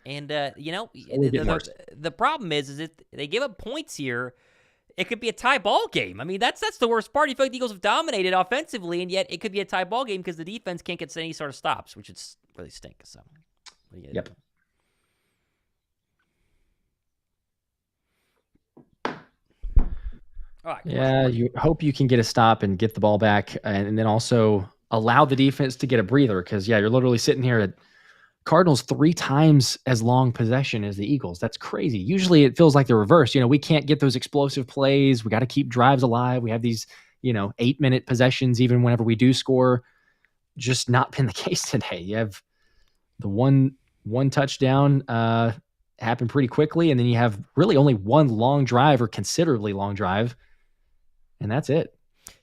And, the problem is if they give up points here, it could be a tie ball game. I mean, that's the worst part. You feel like the Eagles have dominated offensively, and yet it could be a tie ball game because the defense can't get any sort of stops, which is really stinks. So, what are you gonna do? All right, yeah, you hope you can get a stop and get the ball back, and then also allow the defense to get a breather because, you're literally sitting here at Cardinals 3 times as long possession as the Eagles. That's crazy. Usually it feels like the reverse. We can't get those explosive plays. We got to keep drives alive. We have these, 8-minute possessions even whenever we do score. Just not been the case today. You have the one touchdown happen pretty quickly, and then you have really only one long drive or considerably long drive, and that's it.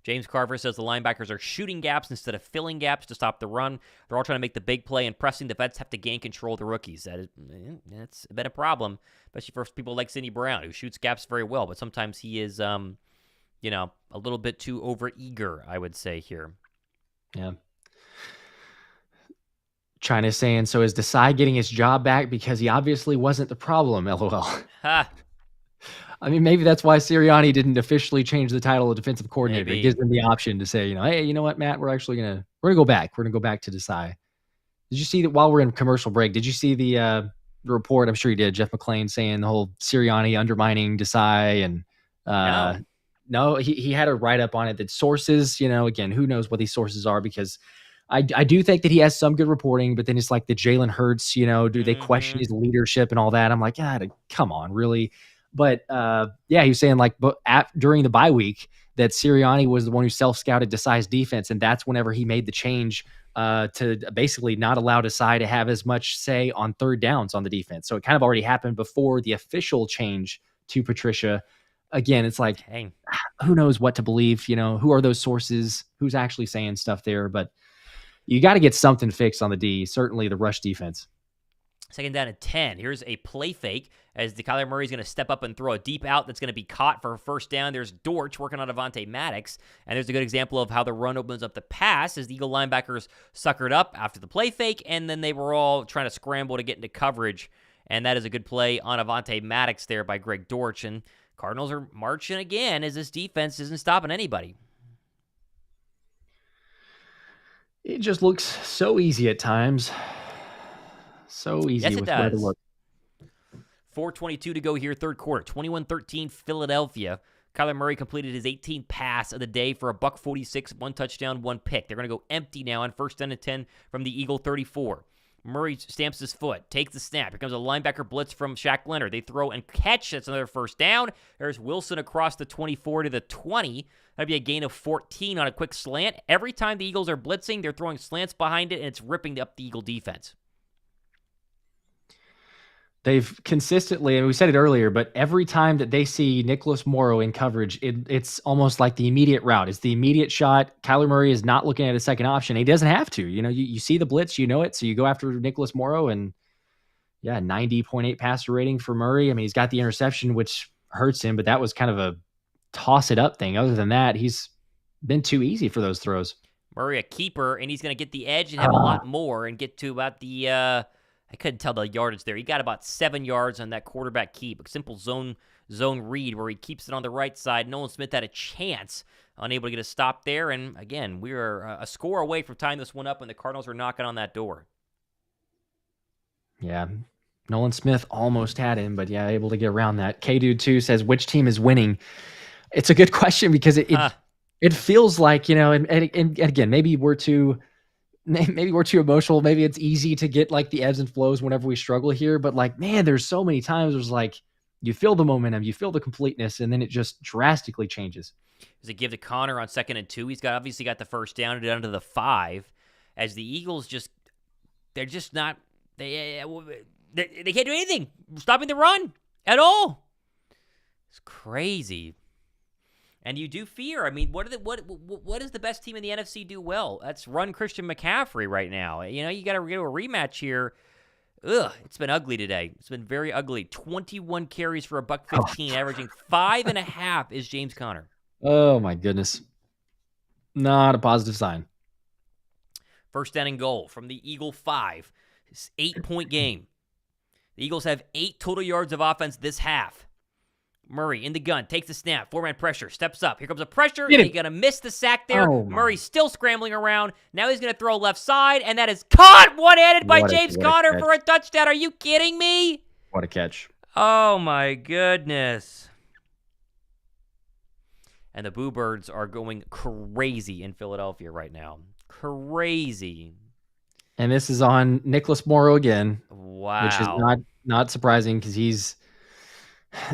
James Carver says the linebackers are shooting gaps instead of filling gaps to stop the run. They're all trying to make the big play, and pressing the vets have to gain control of the rookies. That's been a problem, especially for people like Sidney Brown, who shoots gaps very well, but sometimes he is, a little bit too overeager, I would say here. Yeah. China saying, so is Desai getting his job back because he obviously wasn't the problem, LOL. Ha. I mean, maybe that's why Sirianni didn't officially change the title of defensive coordinator. Maybe. It gives them the option to say, hey, you know what, Matt, we're gonna go back. We're gonna go back to Desai. Did you see that while we're in commercial break? Did you see the report? I'm sure you did. Jeff McClain saying the whole Sirianni undermining Desai, and no, he had a write up on it that sources. Again, who knows what these sources are, because I do think that he has some good reporting, but then it's like the Jalen Hurts. Do they question his leadership and all that? I'm like, God, come on, really. But he was saying during the bye week that Sirianni was the one who self-scouted Desai's defense, and that's whenever he made the change to basically not allow Desai to have as much say on third downs on the defense. So it kind of already happened before the official change to Patricia. Again, it's like, dang, who knows what to believe? Who are those sources? Who's actually saying stuff there? But you got to get something fixed on the D, certainly the rush defense. Second down and 10. Here's a play fake as Kyler Murray's going to step up and throw a deep out that's going to be caught for a first down. There's Dortch working on DeVonta Maddox, and there's a good example of how the run opens up the pass as the Eagle linebackers suckered up after the play fake, and then they were all trying to scramble to get into coverage, and that is a good play on DeVonta Maddox there by Greg Dortch, and Cardinals are marching again as this defense isn't stopping anybody. It just looks so easy at times. So easy. Yes, it does. To look. 4:22 to go here, third quarter. 21-13 Philadelphia. Kyler Murray completed his 18th pass of the day for $146, 1 touchdown, 1 pick. They're going to go empty now on first down and 10 from the Eagle 34. Murray stamps his foot, takes the snap. Here comes a linebacker blitz from Shaq Leonard. They throw and catch. That's another first down. There's Wilson across the 24 to the 20. That'd be a gain of 14 on a quick slant. Every time the Eagles are blitzing, they're throwing slants behind it, and it's ripping up the Eagle defense. They've consistently, and we said it earlier, but every time that they see Nicholas Morrow in coverage, it's almost like the immediate route. It's the immediate shot. Kyler Murray is not looking at a second option. He doesn't have to. You see the blitz, it, so you go after Nicholas Morrow, and 90.8 passer rating for Murray. I mean, he's got the interception, which hurts him, but that was kind of a toss it up thing. Other than that, he's been too easy for those throws. Murray, a keeper, and he's going to get the edge and have a lot more and get to about the I couldn't tell the yardage there. He got about 7 yards on that quarterback keep. A simple zone read where he keeps it on the right side. Nolan Smith had a chance, unable to get a stop there. And again, we are a score away from tying this one up, and the Cardinals are knocking on that door. Yeah, Nolan Smith almost had him, but able to get around that. K-Dude 2 says, which team is winning? It's a good question because it feels like, and again, maybe we're too emotional. Maybe it's easy to get the ebbs and flows whenever we struggle here. But man, there's so many times there's you feel the momentum, you feel the completeness, and then it just drastically changes. There's a give to Connor on 2nd and 2. He's obviously got the first down and down to the 5 as the Eagles they're just not, they can't do anything stopping the run at all. It's crazy. And you do fear. I mean, what does the best team in the NFC do well? That's run Christian McCaffrey right now. You got to get a rematch here. It's been ugly today. It's been very ugly. 21 carries for $115, averaging 5.5 is James Conner. Oh my goodness. Not a positive sign. First down and goal from the Eagle 5. It's 8-point game. The Eagles have 8 total yards of offense this half. Murray in the gun, takes the snap, 4-man pressure, steps up. Here comes a pressure. He's going to miss the sack there. Oh, Murray's still scrambling around. Now he's going to throw left side, and that is caught one-handed by James Conner for a touchdown. Are you kidding me? What a catch. Oh, my goodness. And the Boo Birds are going crazy in Philadelphia right now. Crazy. And this is on Nicholas Morrow again. Wow. Which is not surprising because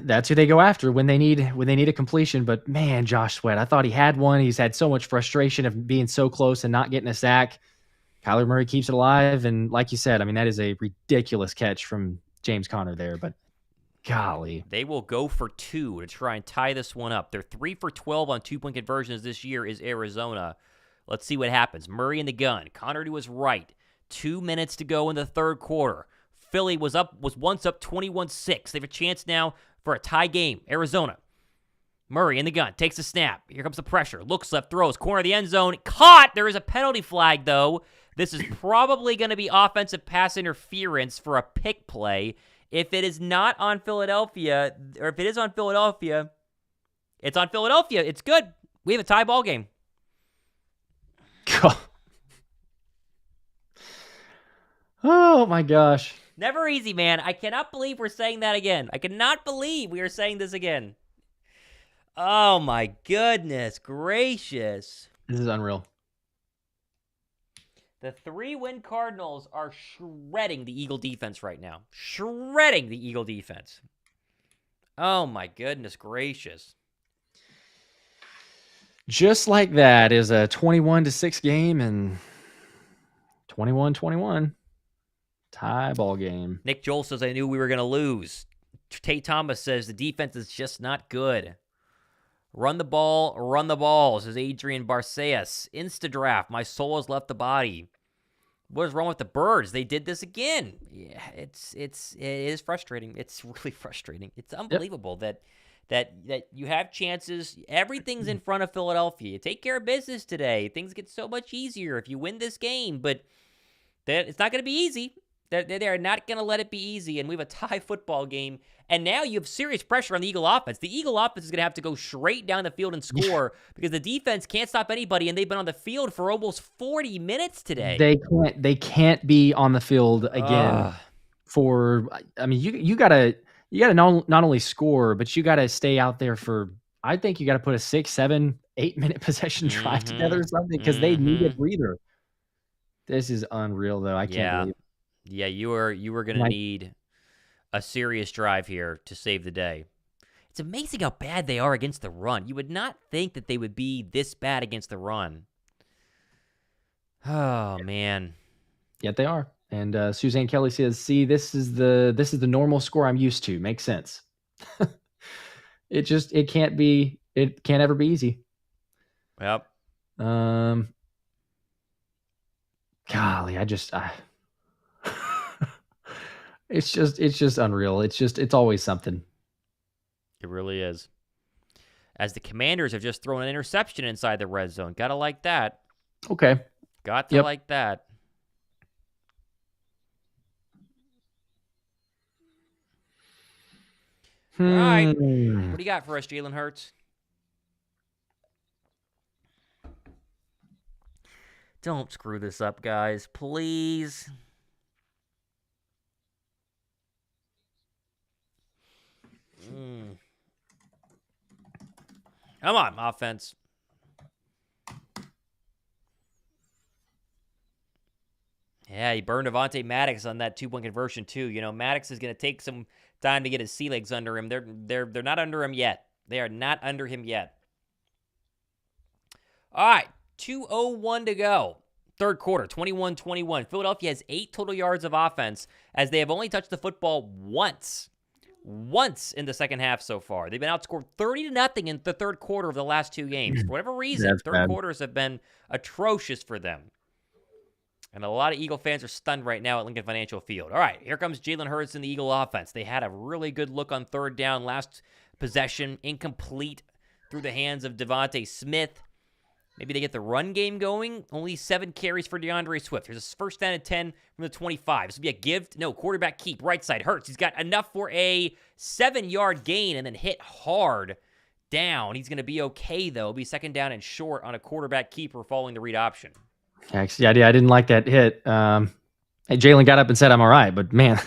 that's who they go after when they need a completion. But man, Josh Sweat, I thought he had one. He's had so much frustration of being so close and not getting a sack. Kyler Murray keeps it alive, and like you said, I mean, that is a ridiculous catch from James Conner there. But golly, they will go for 2 to try and tie this one up. They're 3 for 12 on 2-point conversions this year. Is Arizona? Let's see what happens. Murray in the gun. Conner to his right. 2 minutes to go in the third quarter. Philly was once up 21-6. They have a chance now for a tie game. Arizona. Murray in the gun. Takes the snap. Here comes the pressure. Looks left. Throws. Corner of the end zone. Caught. There is a penalty flag, though. This is probably going to be offensive pass interference for a pick play. If it is not on Philadelphia, or if it is on Philadelphia, it's on Philadelphia. It's good. We have a tie ball game. Oh my gosh. Never easy, man. I cannot believe we're saying that again. I cannot believe we are saying this again. Oh my goodness gracious. This is unreal. The 3-win Cardinals are shredding the Eagle defense right now. Shredding the Eagle defense. Oh my goodness gracious. Just like that is a 21-6 game and 21-21 tie ball game. Nick Joel says, I knew we were going to lose. Tate Thomas says the defense is just not good. Run the ball, says Adrian Barceas. Insta-draft, my soul has left the body. What is wrong with the Birds? They did this again. Yeah, it is frustrating. It's really frustrating. It's unbelievable that you have chances. Everything's in front of Philadelphia. You take care of business today. Things get so much easier if you win this game, but it's not going to be easy. They are not going to let it be easy, and we have a tie football game. And now you have serious pressure on the Eagle offense. The Eagle offense is going to have to go straight down the field and score because the defense can't stop anybody, and they've been on the field for almost 40 minutes today. They can't be on the field again for. I mean, you gotta not only score, but you gotta stay out there for. I think you got to put a 6, 7, 8 minute possession drive together or something because they need a breather. This is unreal, though. I can't believe it. Yeah, you were going to need a serious drive here to save the day. It's amazing how bad they are against the run. You would not think that they would be this bad against the run. Oh, man. Yet they are. And Suzanne Kelly says, see, this is the normal score I'm used to. Makes sense. It can't ever be easy. Yep. Golly, it's just unreal. It's always something. It really is. As the Commanders have just thrown an interception inside the red zone. Gotta like that. Okay. Got to like that. All right. What do you got for us, Jalen Hurts? Don't screw this up, guys. Please. Come on, offense. Yeah, he burned DeVonta Maddox on that 2-point conversion too. You know, Maddox is going to take some time to get his sea legs under him. They're not under him yet. They are not under him yet. All right, 2:01 to go. Third quarter, 21-21. Philadelphia has 8 total yards of offense as they have only touched the football once in the second half so far. They've been outscored 30-0 in the third quarter of the last 2 games. For whatever reason, third quarters have been atrocious for them. And a lot of Eagle fans are stunned right now at Lincoln Financial Field. All right, here comes Jalen Hurts in the Eagle offense. They had a really good look on third down. Last possession, incomplete. through the hands of DeVonta Smith. Maybe they get the run game going. Only 7 carries for DeAndre Swift. Here's a first down and 10 from the 25. This will be a give. No, quarterback keep. Right side. Hurts. He's got enough for a 7-yard gain and then hit hard down. He's going to be okay, though. It'll be second down and short on a quarterback keeper following the read option. Actually, I didn't like that hit. Jalen got up and said, I'm all right. But, man,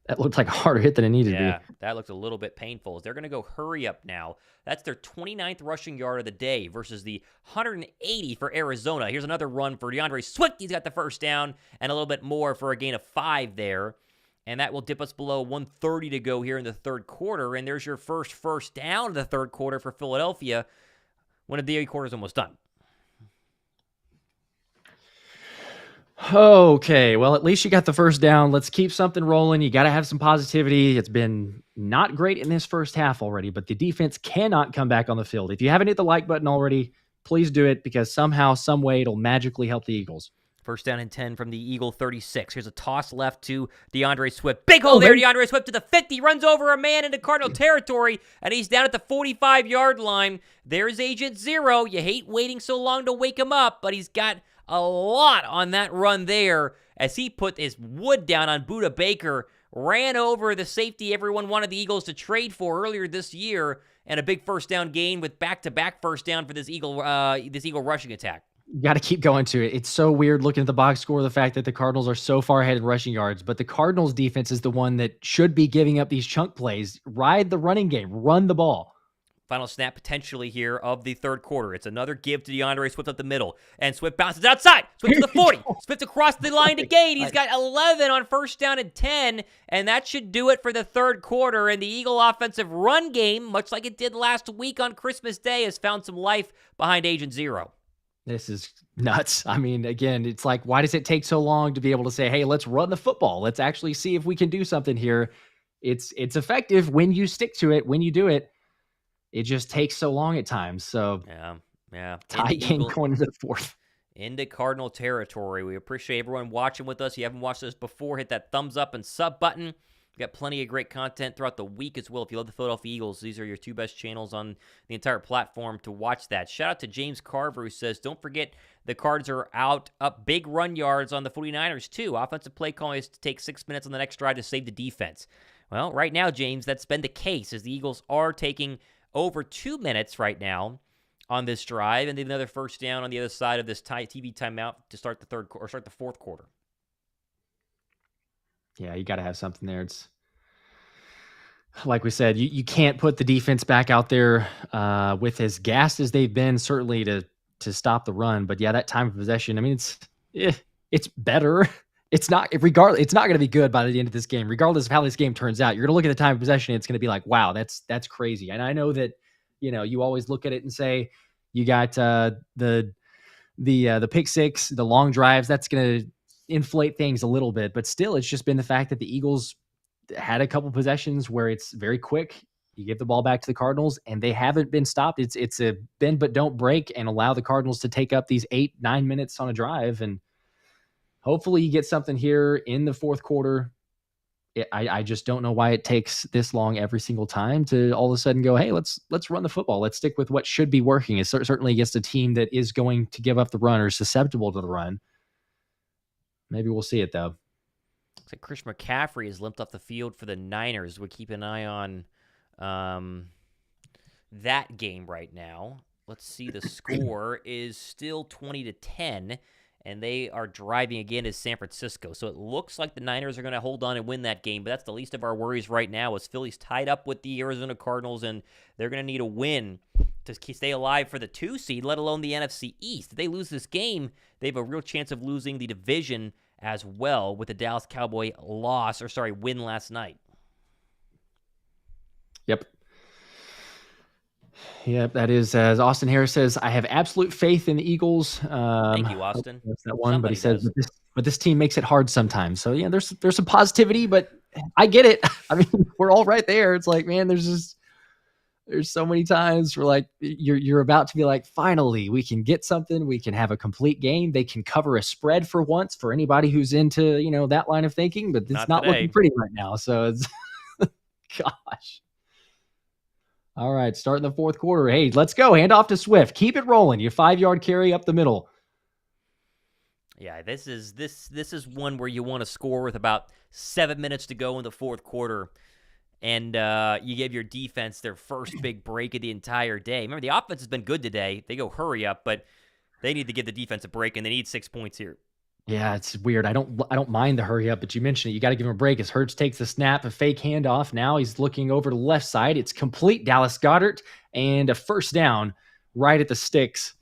that looked like a harder hit than it needed to be. Yeah, that looked a little bit painful. They're going to go hurry up now. That's their 29th rushing yard of the day versus the 180 for Arizona. Here's another run for DeAndre Swift. He's got the first down and a little bit more for a gain of 5 there. And that will dip us below 1:30 to go here in the third quarter. And there's your first down of the third quarter for Philadelphia when the quarter's almost done. Okay, well, at least you got the first down. Let's keep something rolling. You got to have some positivity. It's been not great in this first half already, but the defense cannot come back on the field. If you haven't hit the like button already, please do it because somehow, some way, it'll magically help the Eagles. First down and 10 from the Eagle 36. Here's a toss left to DeAndre Swift. Big hole there, DeAndre Swift to the 50. Runs over a man into Cardinal territory, and he's down at the 45-yard line. There's Agent Zero. You hate waiting so long to wake him up, but he's got a lot on that run there as he put his wood down on Budda Baker, ran over the safety everyone wanted the Eagles to trade for earlier this year, and a big first down gain with back-to-back first down for this Eagle rushing attack. Got to keep going to it. It's so weird looking at the box score, the fact that the Cardinals are so far ahead in rushing yards, but the Cardinals defense is the one that should be giving up these chunk plays. Ride the running game, run the ball. Final snap potentially here of the third quarter. It's another give to DeAndre Swift up the middle. And Swift bounces outside. Swift to the 40. Swift across the line to gain. He's got 11 on first down and 10. And that should do it for the third quarter. And the Eagle offensive run game, much like it did last week on Christmas Day, has found some life behind Agent Zero. This is nuts. I mean, again, it's like, why does it take so long to be able to say, hey, let's run the football. Let's actually see if we can do something here. It's effective when you stick to it, when you do it. It just takes so long at times. So yeah. Tie game going into the fourth. Into Cardinal territory. We appreciate everyone watching with us. If you haven't watched this before, hit that thumbs up and sub button. We've got plenty of great content throughout the week as well. If you love the Philadelphia Eagles, these are your 2 best channels on the entire platform to watch that. Shout out to James Carver, who says, don't forget the Cards are out up big run yards on the 49ers too. Offensive play calling is to take 6 minutes on the next drive to save the defense. Well, right now, James, that's been the case as the Eagles are taking over 2 minutes right now on this drive, and then another first down on the other side of this TV timeout to start the fourth quarter. Yeah, you got to have something there. It's like we said, you can't put the defense back out there with as gassed as they've been, certainly to stop the run. But yeah, that time of possession, I mean, it's better. It's not going to be good by the end of this game, regardless of how this game turns out. You're going to look at the time of possession, and it's going to be like, wow, that's crazy. And I know that, you always look at it and say, you got the pick six, the long drives, that's going to inflate things a little bit, but still, it's just been the fact that the Eagles had a couple possessions where it's very quick. You give the ball back to the Cardinals, and they haven't been stopped. It's a bend but don't break, and allow the Cardinals to take up these 8-9 minutes on a drive, and hopefully you get something here in the fourth quarter. I just don't know why it takes this long every single time to all of a sudden go, hey, let's run the football. Let's stick with what should be working. It's certainly against a team that is going to give up the run or is susceptible to the run. Maybe we'll see it, though. Looks like Chris McCaffrey has limped off the field for the Niners. We keep an eye on that game right now. Let's see. The score is still 20-10, and they are driving again as San Francisco. So it looks like the Niners are going to hold on and win that game, but that's the least of our worries right now as Philly's tied up with the Arizona Cardinals, and they're going to need a win to stay alive for the 2 seed, let alone the NFC East. If they lose this game, they have a real chance of losing the division as well with the Dallas Cowboy win last night. Yep, that is, as Austin Harris says, I have absolute faith in the Eagles. Thank you, Austin. That's that one, but he says, but this team makes it hard sometimes. So yeah, there's some positivity, but I get it. I mean, we're all right there. It's like, man, there's so many times where like you're about to be like, finally, we can get something. We can have a complete game. They can cover a spread for once for anybody who's into, that line of thinking, but it's not looking pretty right now. So it's, gosh. All right, starting the fourth quarter. Hey, let's go. Hand off to Swift. Keep it rolling. Your 5-yard carry up the middle. Yeah, this is one where you want to score with about 7 minutes to go in the fourth quarter, and you give your defense their first big break of the entire day. Remember, the offense has been good today. They go hurry up, but they need to give the defense a break, and they need 6 points here. Yeah, it's weird. I don't mind the hurry up, but you mentioned it. You got to give him a break as Hurts takes the snap, a fake handoff. Now he's looking over to the left side. It's complete. Dallas Goedert, and a first down right at the sticks.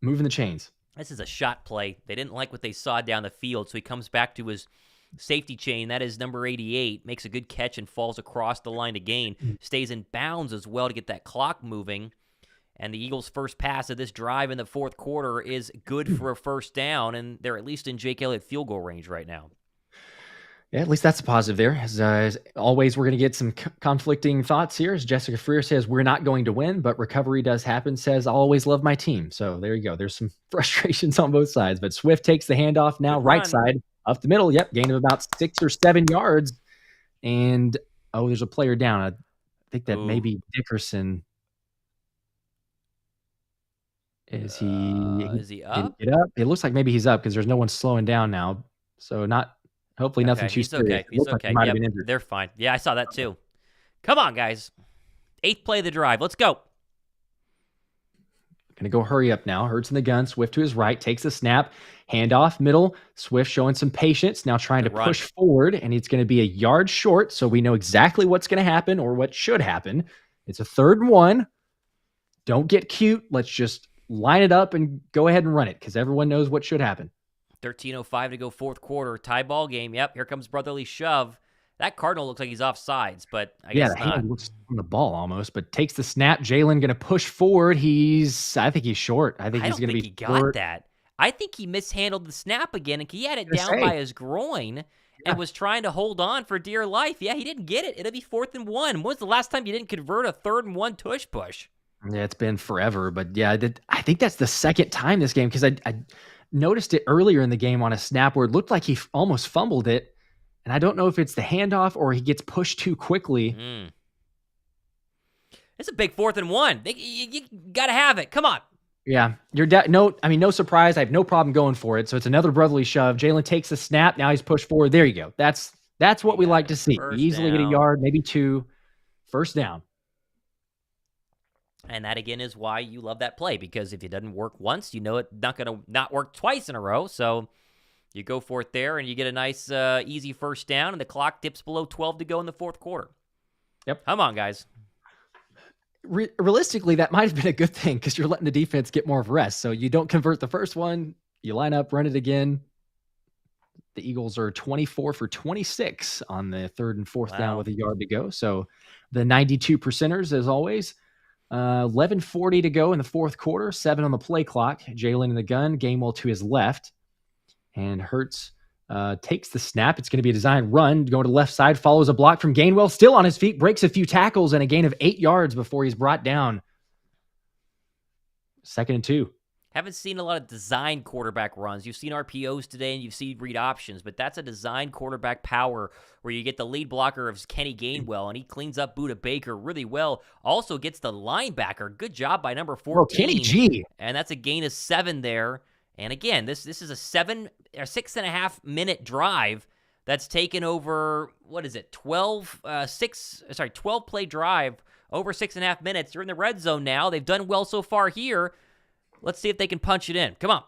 Moving the chains. This is a shot play. They didn't like what they saw down the field, so he comes back to his safety chain. That is number 88. Makes a good catch and falls across the line to gain. Stays in bounds as well to get that clock moving. And the Eagles' first pass of this drive in the fourth quarter is good for a first down, and they're at least in Jake Elliott field goal range right now. Yeah, at least that's a positive there. As always, we're going to get some conflicting thoughts here. As Jessica Freer says, we're not going to win, but recovery does happen, says, I'll always love my team. So there you go. There's some frustrations on both sides. But Swift takes the handoff now, right side, up the middle. Yep, gain of about 6 or 7 yards. And, there's a player down. I think that maybe Dickerson. Is he up? Get up? It looks like maybe he's up because there's no one slowing down now. So hopefully nothing too serious. He's okay. Yep, they're fine. Yeah, I saw that too. Come on, guys. 8th play of the drive. Let's go. Going to go hurry up now. Hurts in the gun. Swift to his right. Takes the snap. Handoff middle. Swift showing some patience. Now trying to push forward. And it's going to be a yard short. So we know exactly what's going to happen or what should happen. It's a 3rd and 1. Don't get cute. Let's just line it up and go ahead and run it because everyone knows what should happen. 13:05 to go fourth quarter. Tie ball game. Yep, here comes brotherly shove. That Cardinal looks like he's off sides, but I guess not. Yeah, looks on the ball almost, but takes the snap. Jalen going to push forward. I think he's short. I think he's going to be short. He got that. I think he mishandled the snap again, and he had it down by his groin and was trying to hold on for dear life. Yeah, he didn't get it. It'll be 4th and 1. When was the last time you didn't convert a 3rd and 1 tush push? Yeah, it's been forever, but yeah, I think that's the second time this game because I noticed it earlier in the game on a snap where it looked like he almost fumbled it, and I don't know if it's the handoff or he gets pushed too quickly. It's a big 4th and 1. You got to have it. Come on. Yeah, no surprise. I have no problem going for it. So it's another brotherly shove. Jalen takes the snap. Now he's pushed forward. There you go. That's what we like to see. Easily get a yard, maybe 2. First down. And that, again, is why you love that play, because if it doesn't work once, you know it's not going to not work twice in a row. So you go for it there, and you get a nice, easy first down, and the clock dips below 12 to go in the fourth quarter. Yep. Come on, guys. Realistically, that might have been a good thing because you're letting the defense get more of a rest. So you don't convert the first one, you line up, run it again. The Eagles are 24 for 26 on the 3rd and 4th down with a yard to go. So the 92 percenters, as always. 11:40 to go in the fourth quarter, 7 on the play clock. Jalen in the gun, Gainwell to his left. And Hurts takes the snap. It's going to be a design run. Going to the left side, follows a block from Gainwell, still on his feet, breaks a few tackles, and a gain of 8 yards before he's brought down. 2nd and 2. Haven't seen a lot of design quarterback runs. You've seen RPOs today and you've seen read options, but that's a design quarterback power where you get the lead blocker of Kenny Gainwell, and he cleans up Budda Baker really well. Also gets the linebacker. Good job by number 14. Oh, Kenny G. And that's a gain of 7 there. And again, this is a 6.5 minute drive that's taken over, 12 play drive over 6.5 minutes. You're in the red zone now. They've done well so far here. Let's see if they can punch it in. Come on.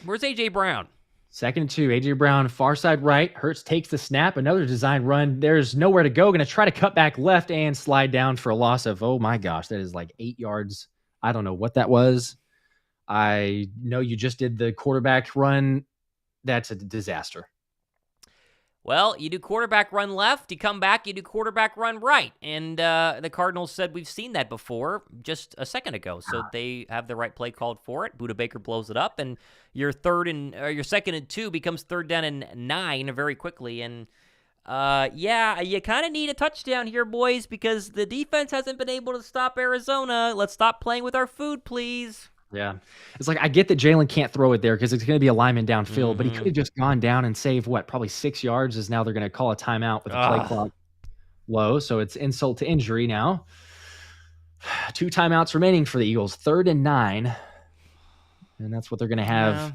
Where's A.J. Brown? 2nd and 2. A.J. Brown, far side right. Hurts takes the snap. Another design run. There's nowhere to go. Going to try to cut back left and slide down for a loss of, oh my gosh, that is like 8 yards. I don't know what that was. I know you just did the quarterback run. That's a disaster. Well, you do quarterback run left, you come back, you do quarterback run right. And the Cardinals said we've seen that before just a second ago. So they have the right play called for it. Budda Baker blows it up, and your 2nd and 2 becomes 3rd down and 9 very quickly. And you kind of need a touchdown here, boys, because the defense hasn't been able to stop Arizona. Let's stop playing with our food, please. Yeah. It's like, I get that Jalen can't throw it there because it's going to be a lineman downfield, but he could have just gone down and saved, probably 6 yards, as now they're going to call a timeout with the play clock. low, so it's insult to injury now. 2 timeouts remaining for the Eagles, 3rd and 9. And that's what they're going to have.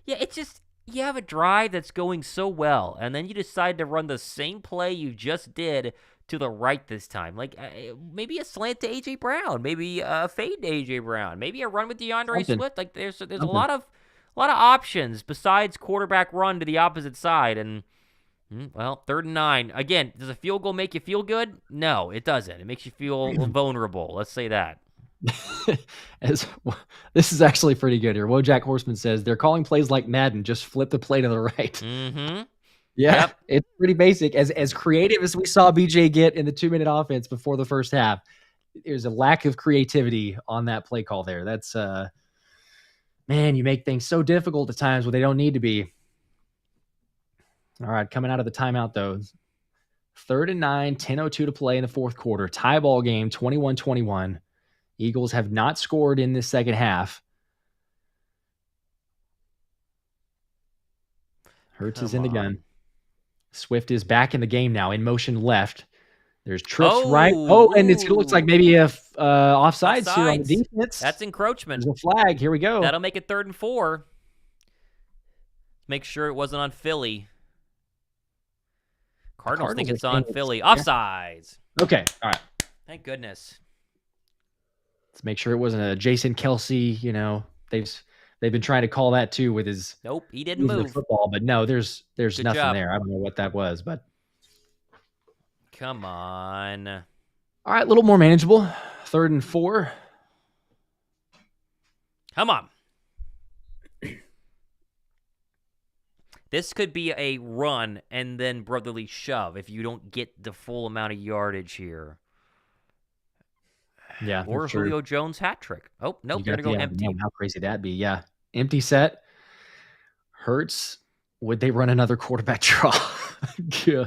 Yeah, it's just, you have a drive that's going so well, and then you decide to run the same play you just did to the right this time. Like, maybe a slant to A.J. Brown, maybe a fade to A.J. Brown, maybe a run with DeAndre Swift. Like, there's a lot of options besides quarterback run to the opposite side, and well, 3rd and 9. Again, does a field goal make you feel good? No, it doesn't. It makes you feel vulnerable. Let's say that. This is actually pretty good here. Wojak Horseman says they're calling plays like Madden. Just flip the play to the right. Mm-hmm. Yeah, yep. It's pretty basic. As creative as we saw BJ get in the 2-minute offense before the first half, there's a lack of creativity on that play call there. That's man, you make things so difficult at times when they don't need to be. All right, coming out of the timeout though. 3rd and 9, 10:02 to play in the fourth quarter. Tie ball game, 21-21. Eagles have not scored in this second half. Hurts is in the gun. Swift is back in the game now, in motion left. There's trips right. Oh, and it looks like maybe a offsides here on the defense. That's encroachment. There's a flag. Here we go. That'll make it 3rd and 4. Make sure it wasn't on Philly. Cardinals think it's on Philly. Offsides. Okay. All right. Thank goodness. Let's make sure it wasn't a Jason Kelsey. You know, they've been trying to call that too with his. Nope, he didn't move. Football, but no, there's Good nothing job. there. I don't know what that was, but. Come on. All right, a little more manageable. 3rd and 4. Come on. This could be a run and then brotherly shove if you don't get the full amount of yardage here. Yeah. Or Julio Jones hat trick. Oh, nope, they're going to go empty. How crazy that'd be. Yeah. Empty set. Hurts. Would they run another quarterback draw? Yeah.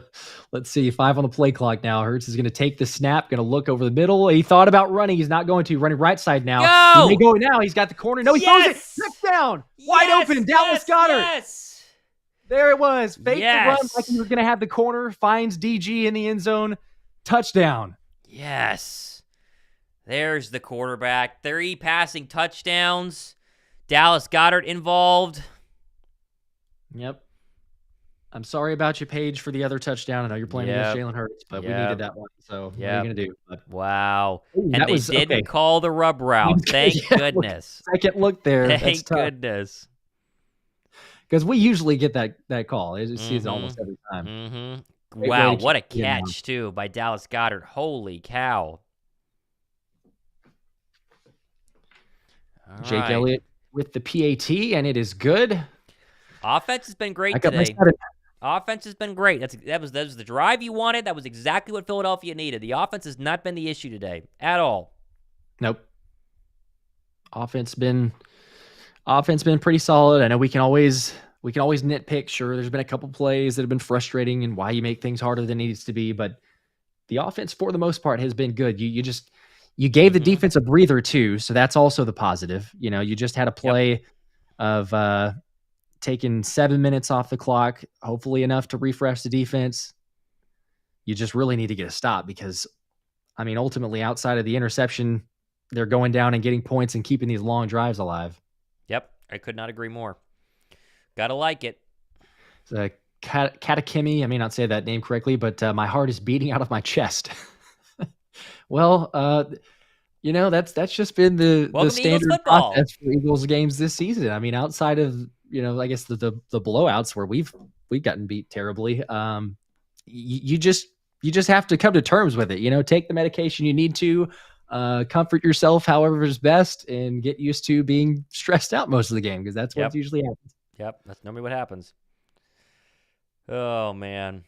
Let's see. 5 on the play clock now. Hurts is going to take the snap, going to look over the middle. He thought about running. He's not going to. Running right side now. Go! He may go now. He's got the corner. No, he throws it. Touchdown. Wide open. Dallas Goedert. Yes. There it was. Fake the run like he was going to have the corner. Finds DG in the end zone. Touchdown. Yes. There's the quarterback. 3 passing touchdowns. Dallas Goedert involved. Yep. I'm sorry about you, Paige, for the other touchdown. I know you're playing against Jalen Hurts, but we needed that one. So what are you going to do? But, wow. And they didn't call the rub route. Thank goodness. Second look there. Thank goodness. Because we usually get that call. It sees almost every time. Wow, what a catch, too, by Dallas Goedert. Holy cow. Jake Elliott with the PAT, and it is good. Offense has been great today. Offense has been great. That was the drive you wanted. That was exactly what Philadelphia needed. The offense has not been the issue today at all. Nope. Offense been pretty solid. I know we can always nitpick. Sure, there's been a couple plays that have been frustrating and why you make things harder than it needs to be, but the offense for the most part has been good. You gave the defense a breather too, so that's also the positive. You know, you just had a play of taking 7 minutes off the clock, hopefully enough to refresh the defense. You just really need to get a stop because, I mean, ultimately outside of the interception, they're going down and getting points and keeping these long drives alive. Yep, I could not agree more. Gotta like it. Katakimi, I may not say that name correctly, but my heart is beating out of my chest. Well, that's just been the standard process for Eagles games this season. I mean, outside of, I guess the blowouts where we've gotten beat terribly. You just have to come to terms with it. Take the medication you need to, comfort yourself however is best, and get used to being stressed out most of the game because that's what usually happens. Yep, that's normally what happens. Oh man.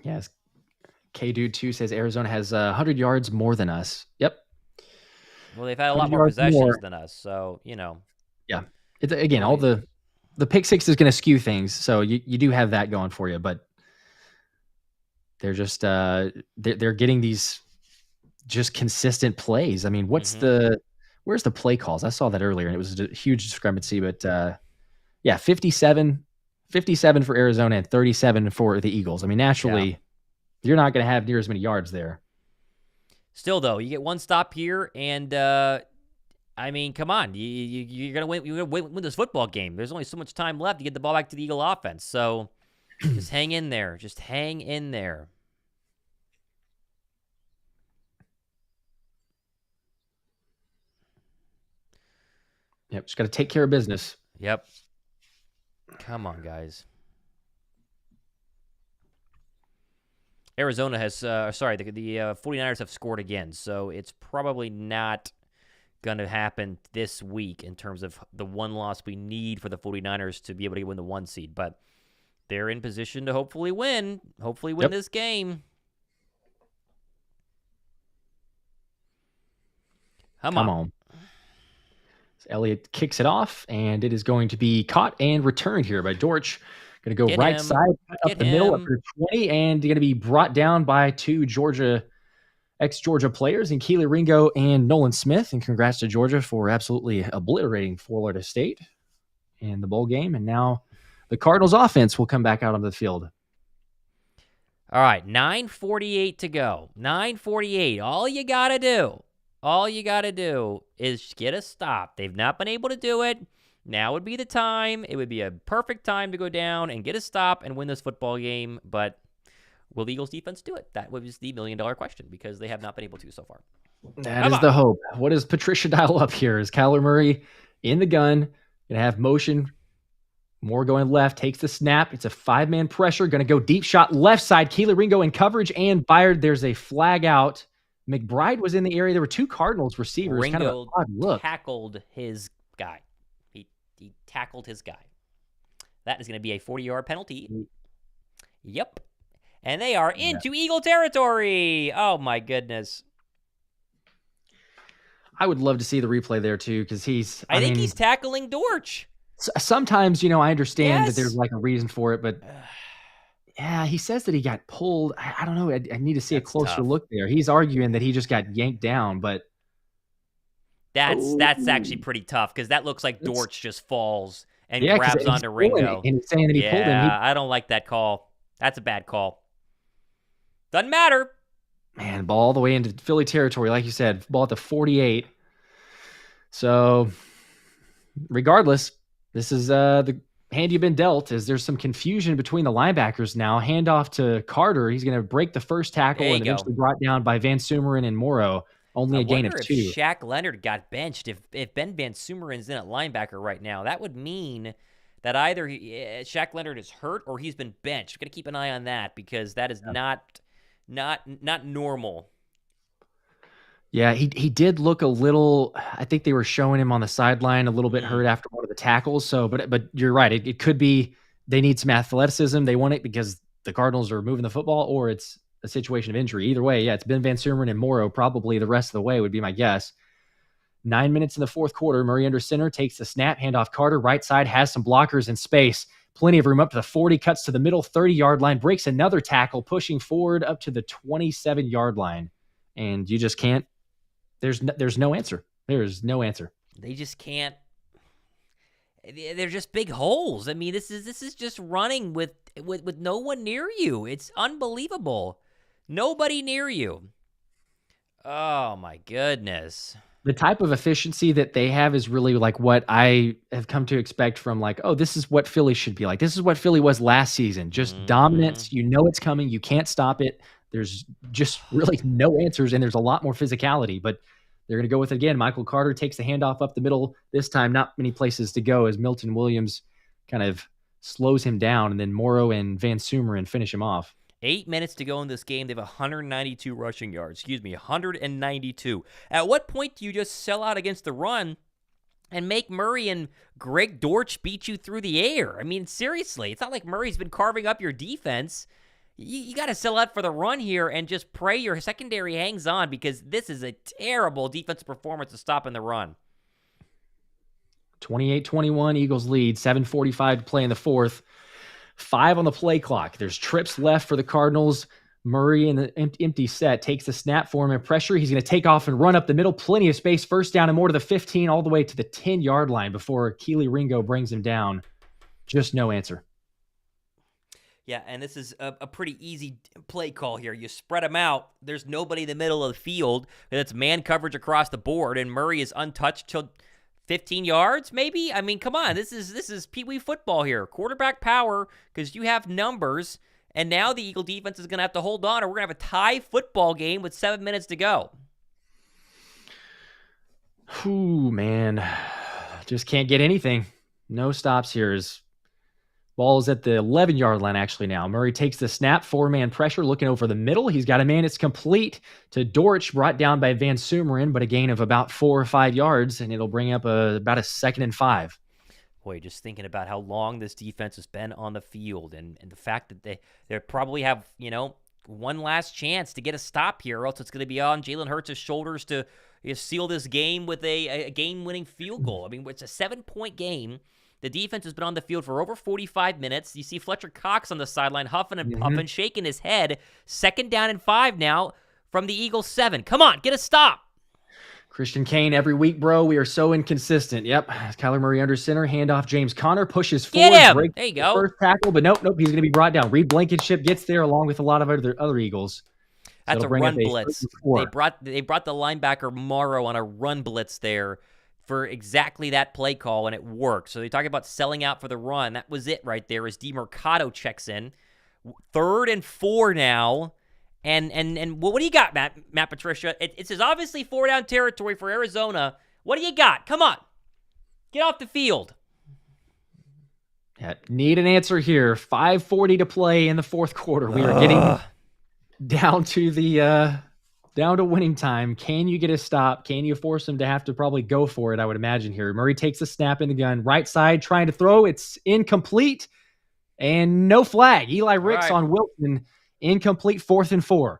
Yes. K-Dude 2 says Arizona has 100 yards more than us. Yep. Well, they've had a lot more possessions than us, so, Yeah. Again, all the pick six is going to skew things, so you do have that going for you, but they're just they're getting these just consistent plays. I mean, what's the where's the play calls? I saw that earlier, and it was a huge discrepancy. But yeah, 57 for Arizona and 37 for the Eagles. I mean, naturally, you're not going to have near as many yards there. Still, though, you get one stop here, and I mean, come on, you're gonna win. You're gonna win this football game. There's only so much time left to get the ball back to the Eagle offense. So just hang in there. Just hang in there. Yep, just got to take care of business. Yep. Come on, guys. Arizona has, the 49ers have scored again, so it's probably not going to happen this week in terms of the one loss we need for the 49ers to be able to win the 1 seed. But they're in position to hopefully win this game. Come on. Elliott kicks it off, and it is going to be caught and returned here by Dortch. Going to go right side, up the middle, up to 20, and going to be brought down by two ex-Georgia players in Keely Ringo and Nolan Smith. And congrats to Georgia for absolutely obliterating Florida State in the bowl game. And now the Cardinals offense will come back out onto the field. All right, 9:48 to go. 9:48. All you got to do is get a stop. They've not been able to do it. Now would be the time. It would be a perfect time to go down and get a stop and win this football game. But will the Eagles defense do it? That was the million-dollar question because they have not been able to so far. That is the hope. What does Patricia dial up here? Is Kyler Murray in the gun? Going to have motion. Moore going left. Takes the snap. It's a 5-man pressure. Going to go deep shot left side. Keely Ringo in coverage and fired. There's a flag out. McBride was in the area. There were two Cardinals receivers. Ringo kind of an odd look. Tackled his guy. He tackled his guy. That is going to be a 40-yard penalty. Yep. And they are into Eagle territory. Oh, my goodness. I would love to see the replay there, too, because I think he's tackling Dortch. Sometimes, I understand that there's like a reason for it, but yeah, he says that he got pulled. I don't know. I need to see a closer look there. He's arguing that he just got yanked down, but that's actually pretty tough because that looks like Dortch just falls and grabs onto Ringo. And he's saying that he pulled him. I don't like that call. That's a bad call. Doesn't matter. Man, ball all the way into Philly territory, like you said, ball at the 48. So, regardless, this is the hand you've been dealt. Is there's some confusion between the linebackers now. Handoff to Carter. He's going to break the first tackle and eventually brought down by Van Sumeren and Morrow. Only a gain of 2. If Shaq Leonard got benched, if Ben Van Sumeren's in at linebacker right now, that would mean that either Shaq Leonard is hurt or he's been benched. Got to keep an eye on that because that is not normal. Yeah, he did look a little. I think they were showing him on the sideline a little bit hurt after one of the tackles. So, but you're right. It could be they need some athleticism. They want it because the Cardinals are moving the football, or it's a situation of injury. Either way, yeah, it's been Van Sumeren and Morrow probably the rest of the way would be my guess. 9 minutes in the fourth quarter, Murray under center takes the snap, handoff Carter, right side, has some blockers in space. Plenty of room up to the 40, cuts to the middle 30-yard line, breaks another tackle, pushing forward up to the 27-yard line. And you just can't, there's no answer. There is no answer. They just can't. They're just big holes. I mean, this is just running with no one near you. It's unbelievable. Nobody near you. Oh, my goodness. The type of efficiency that they have is really like what I have come to expect from this is what Philly should be like. This is what Philly was last season. Just dominance. You know it's coming. You can't stop it. There's just really no answers, and there's a lot more physicality. But they're going to go with it again. Michael Carter takes the handoff up the middle. This time, not many places to go as Milton Williams kind of slows him down, and then Morrow and Van Sumeren finish him off. 8 minutes to go in this game. They have 192 rushing yards. 192. At what point do you just sell out against the run and make Murray and Greg Dortch beat you through the air? I mean, seriously, it's not like Murray's been carving up your defense. You got to sell out for the run here and just pray your secondary hangs on because this is a terrible defensive performance to stop in the run. 28-21, Eagles lead. 7:45 to play in the fourth. 5 on the play clock. There's trips left for the Cardinals. Murray in the empty set takes the snap for him and pressure. He's going to take off and run up the middle. Plenty of space. First down and more to the 15, all the way to the 10-yard line before Keely Ringo brings him down. Just no answer. Yeah, and this is a pretty easy play call here. You spread them out. There's nobody in the middle of the field. And it's man coverage across the board, and Murray is untouched till 15 yards, maybe? I mean, come on. This is Pee Wee football here. Quarterback power, because you have numbers, and now the Eagle defense is going to have to hold on, or we're going to have a tie football game with 7 minutes to go. Ooh, man. Just can't get anything. No stops here. Ball is at the 11-yard line actually now. Murray takes the snap, 4-man pressure, looking over the middle. He's got a man. It's complete to Dortch, brought down by Van Sumeren, but a gain of about 4 or 5 yards, and it'll bring up about a 2nd and 5. Boy, just thinking about how long this defense has been on the field and the fact that they probably have, one last chance to get a stop here, or else it's going to be on Jalen Hurts' shoulders to seal this game with a game-winning field goal. I mean, it's a 7-point game. The defense has been on the field for over 45 minutes. You see Fletcher Cox on the sideline huffing and puffing, shaking his head. 2nd down and 5 now from the Eagles 7. Come on, get a stop. Christian Kane every week, bro. We are so inconsistent. Yep. Kyler Murray under center. Handoff James Conner. Pushes forward. Get him. There you go. First tackle, but nope. He's going to be brought down. Reed Blankenship gets there along with a lot of other Eagles. That's a run blitz. They brought the linebacker Morrow on a run blitz there for exactly that play call, and it worked. So they talk about selling out for the run. That was it right there as DeMercado checks in. 3rd and 4 now. And what do you got, Matt Patricia? It's obviously 4-down territory for Arizona. What do you got? Come on. Get off the field. Yeah, need an answer here. 5:40 to play in the 4th quarter. We are getting down to winning time. Can you get a stop? Can you force him to have to probably go for it, I would imagine here. Murray takes a snap in the gun. Right side, trying to throw. It's incomplete. And no flag. Eli Ricks on Wilson. Incomplete, 4th and 4.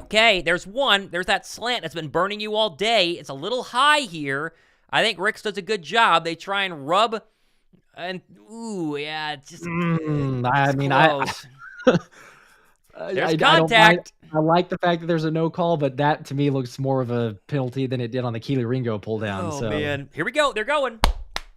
Okay, there's that slant that's been burning you all day. It's a little high here. I think Ricks does a good job. They try and rub, and it's just there's contact. I like the fact that there's a no call, but that to me looks more of a penalty than it did on the Keely Ringo pull down. Oh, man. Here we go. They're going.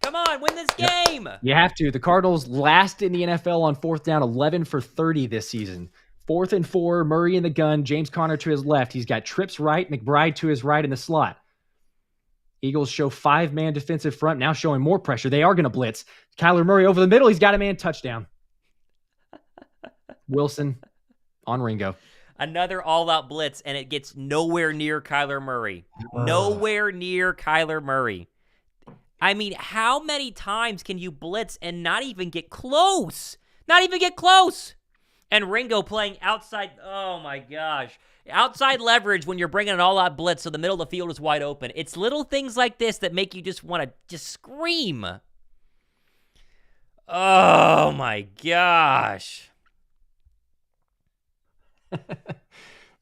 Come on, win this game. You have to. The Cardinals last in the NFL on 4th down, 11 for 30 this season. 4th and 4, Murray in the gun, James Conner to his left. He's got Trips right, McBride to his right in the slot. Eagles show 5-man defensive front, now showing more pressure. They are going to blitz. Kyler Murray over the middle. He's got a man, touchdown. Wilson on Ringo. Another all-out blitz, and it gets nowhere near Kyler Murray. Nowhere near Kyler Murray. I mean, how many times can you blitz and not even get close? Not even get close. And Ringo playing outside. Oh, my gosh. Outside leverage when you're bringing an all-out blitz so the middle of the field is wide open. It's little things like this that make you just want to just scream. Oh, my gosh.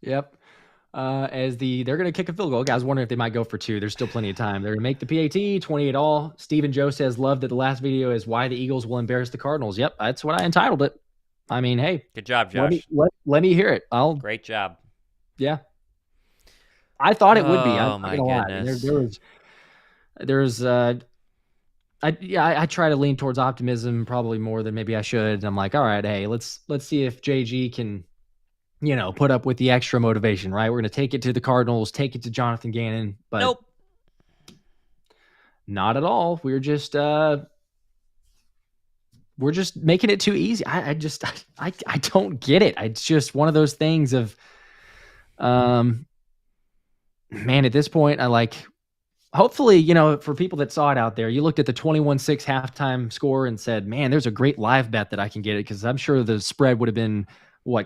Yep. They're going to kick a field goal. Guys, wondering if they might go for 2. There's still plenty of time. They're going to make the PAT, 28 all. Stephen Joe says, love that the last video is why the Eagles will embarrass the Cardinals. Yep, that's what I entitled it. I mean, hey. Good job, Josh. Let me hear it. Great job. Yeah. I thought it would be. Oh, my goodness. I try to lean towards optimism probably more than maybe I should. And I'm like, all right, hey, let's see if JG can, put up with the extra motivation, right? We're going to take it to the Cardinals, take it to Jonathan Gannon. But nope. Not at all. We're just making it too easy. I don't get it. It's just one of those things of, man, at this point, hopefully, for people that saw it out there, you looked at the 21-6 halftime score and said, man, there's a great live bet that I can get it. Cause I'm sure the spread would have been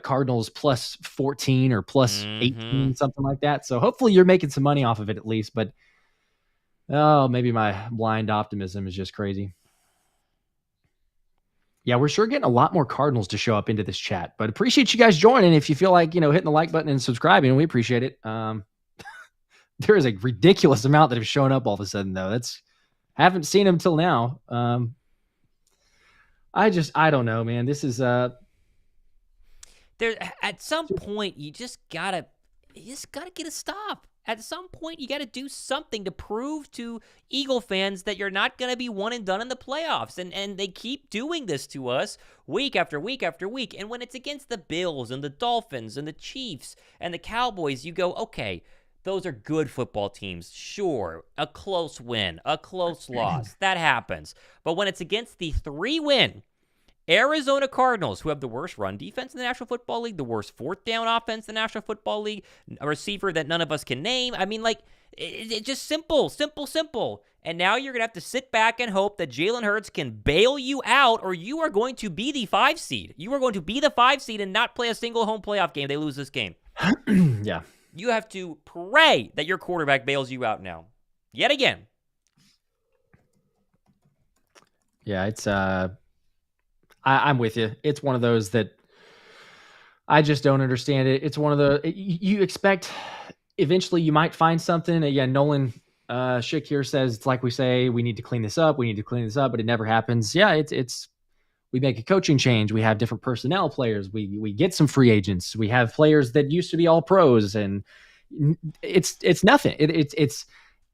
Cardinals plus 14 or plus 18, something like that. So hopefully you're making some money off of it at least, but maybe my blind optimism is just crazy. Yeah, we're sure getting a lot more Cardinals to show up into this chat, but appreciate you guys joining. If you feel like, hitting the like button and subscribing, we appreciate it. There is a ridiculous amount that have shown up all of a sudden, though. Haven't seen them till now. I don't know, man. This there at some point you just gotta get a stop. At some point, you got to do something to prove to Eagle fans that you're not going to be one and done in the playoffs. And they keep doing this to us week after week after week. And when it's against the Bills and the Dolphins and the Chiefs and the Cowboys, you go, okay, those are good football teams. Sure, a close win, a close loss. That happens. But when it's against the 3-win Arizona Cardinals, who have the worst run defense in the National Football League, the worst fourth down offense in the National Football League, a receiver that none of us can name. I mean, like, it's just simple. And now you're going to have to sit back and hope that Jalen Hurts can bail you out, or you are going to be the 5 seed. You are going to be the 5 seed and not play a single home playoff game. They lose this game. Yeah. You have to pray that your quarterback bails you out now. Yet again. Yeah, it's I'm with you. It's one of those that I just don't understand it. It's one of the you expect eventually you might find something. Again, Nolan Schick here says it's like we say we need to clean this up. We need to clean this up, but it never happens. Yeah, it's we make a coaching change. We have different personnel players. We get some free agents. We have players that used to be all pros, and it's nothing.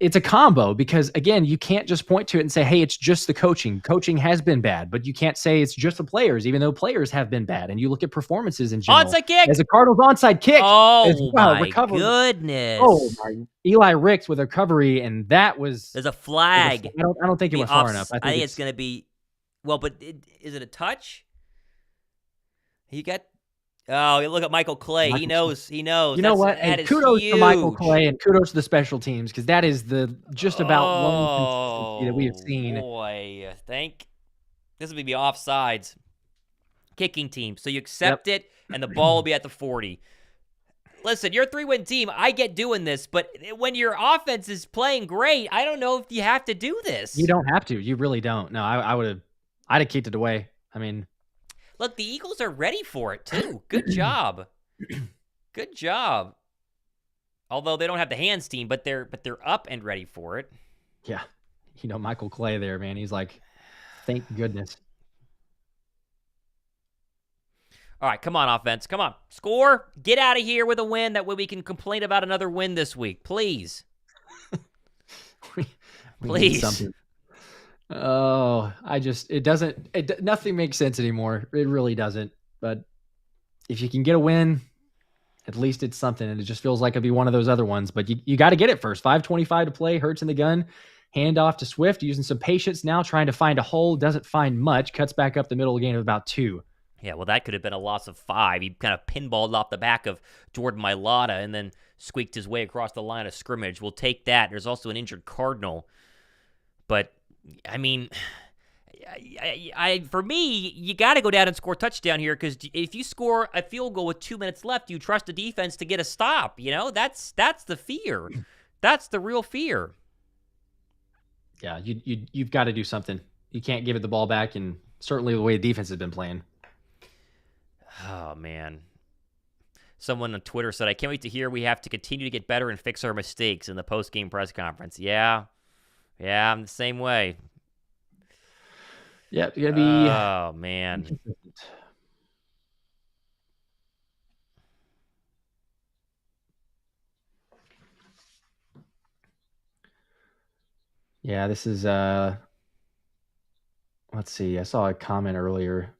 It's a combo because, again, you can't just point to it and say, hey, it's just the coaching. Coaching has been bad, but you can't say it's just the players, even though players have been bad. And you look at performances in general. Onside kick! As a Cardinals onside kick. Oh, well, my goodness. Oh, my. Eli Ricks with a recovery, and that was... There's a flag. I don't think it was far enough. I think it's going to be... Well, but is it a touch? He got... Oh, look at Michael Clay. He knows. You know what? And kudos to Michael Clay and kudos to the special teams because that is the just about one consistency that we have seen. Boy, this will be offsides. Kicking team. So you accept it, and the ball will be at the 40. Listen, you're a 3-win team. I get doing this, but when your offense is playing great, I don't know if you have to do this. You don't have to. You really don't. No, I'd have kicked it away. I mean... Look, the Eagles are ready for it, too. Good job. Good job. Although they don't have the hands team, but they're up and ready for it. Yeah. Michael Clay there, man. He's like, thank goodness. All right, come on, offense. Come on. Score. Get out of here with a win. That way we can complain about another win this week. Please. Please. Oh, nothing makes sense anymore. It really doesn't. But if you can get a win, at least it's something. And it just feels like it'd be one of those other ones. But you got to get it first. 5:25 to play. Hurts in the gun. Hand off to Swift, using some patience now, trying to find a hole. Doesn't find much. Cuts back up the middle of the game of about 2. Yeah, well, that could have been a loss of 5. He kind of pinballed off the back of Jordan Mailata and then squeaked his way across the line of scrimmage. We'll take that. There's also an injured Cardinal. But... I mean, for me, you got to go down and score a touchdown here because if you score a field goal with 2 minutes left, you trust the defense to get a stop. That's the fear. That's the real fear. Yeah, you've got to do something. You can't give it the ball back, and certainly the way the defense has been playing. Oh, man. Someone on Twitter said, I can't wait to hear we have to continue to get better and fix our mistakes in the post-game press conference. Yeah, I'm the same way. Yeah, you're going to be... Oh, man. Yeah, this is... Let's see. I saw a comment earlier.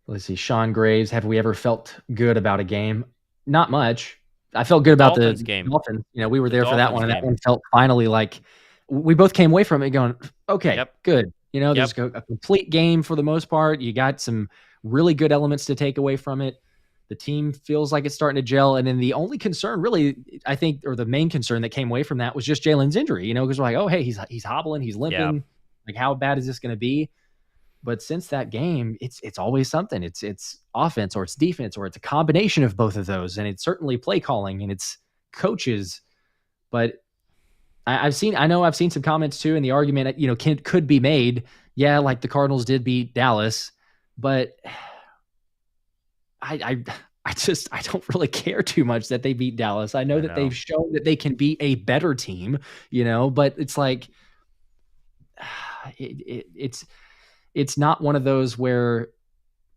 Let's see. Sean Graves, have we ever felt good about a game? Not much. I felt good about the game. Dolphins. We were there for that one, and that one felt finally like... We both came away from it going, okay, good. There's a complete game for the most part. You got some really good elements to take away from it. The team feels like it's starting to gel. And then the only concern really, I think, or the main concern that came away from that was just Jalen's injury, because we're like, oh, hey, he's hobbling, he's limping. Yeah. Like, how bad is this going to be? But since that game, it's always something. It's offense or it's defense or it's a combination of both of those. And it's certainly play calling and it's coaches. But I've seen some comments too, and the argument, could be made. Yeah, like the Cardinals did beat Dallas, but I don't really care too much that they beat Dallas. I know that they've shown that they can be a better team, but it's like it's not one of those where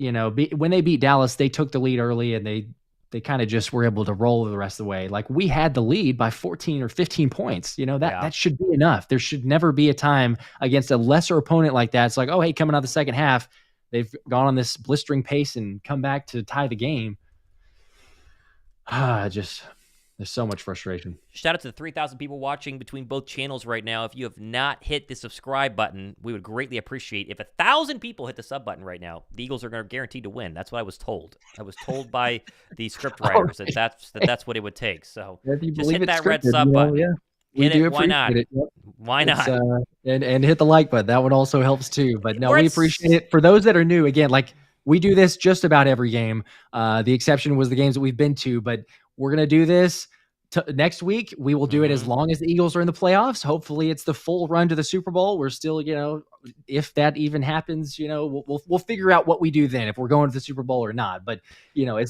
when they beat Dallas, they took the lead early and they kind of just were able to roll the rest of the way. Like, we had the lead by 14 or 15 points. That should be enough. There should never be a time against a lesser opponent like that. It's like, oh, hey, coming out of the second half, they've gone on this blistering pace and come back to tie the game. There's so much frustration. Shout out to the 3,000 people watching between both channels right now. If you have not hit the subscribe button, we would greatly appreciate if 1,000 people hit the sub button right now. The Eagles are going to guaranteed to win. That's what I was told. I was told by the script writers that's what it would take. So just hit that red sub button. Yeah. Hit it. Why not? It. Yep. Why not? And hit the like button. That one also helps too. But no, we appreciate it. For those that are new, again, like, we do this just about every game. The exception was the games that we've been to, but we're going to do this next week. We will do it as long as the Eagles are in the playoffs. Hopefully it's the full run to the Super Bowl. We're still, if that even happens, we'll figure out what we do then, if we're going to the Super Bowl or not. But,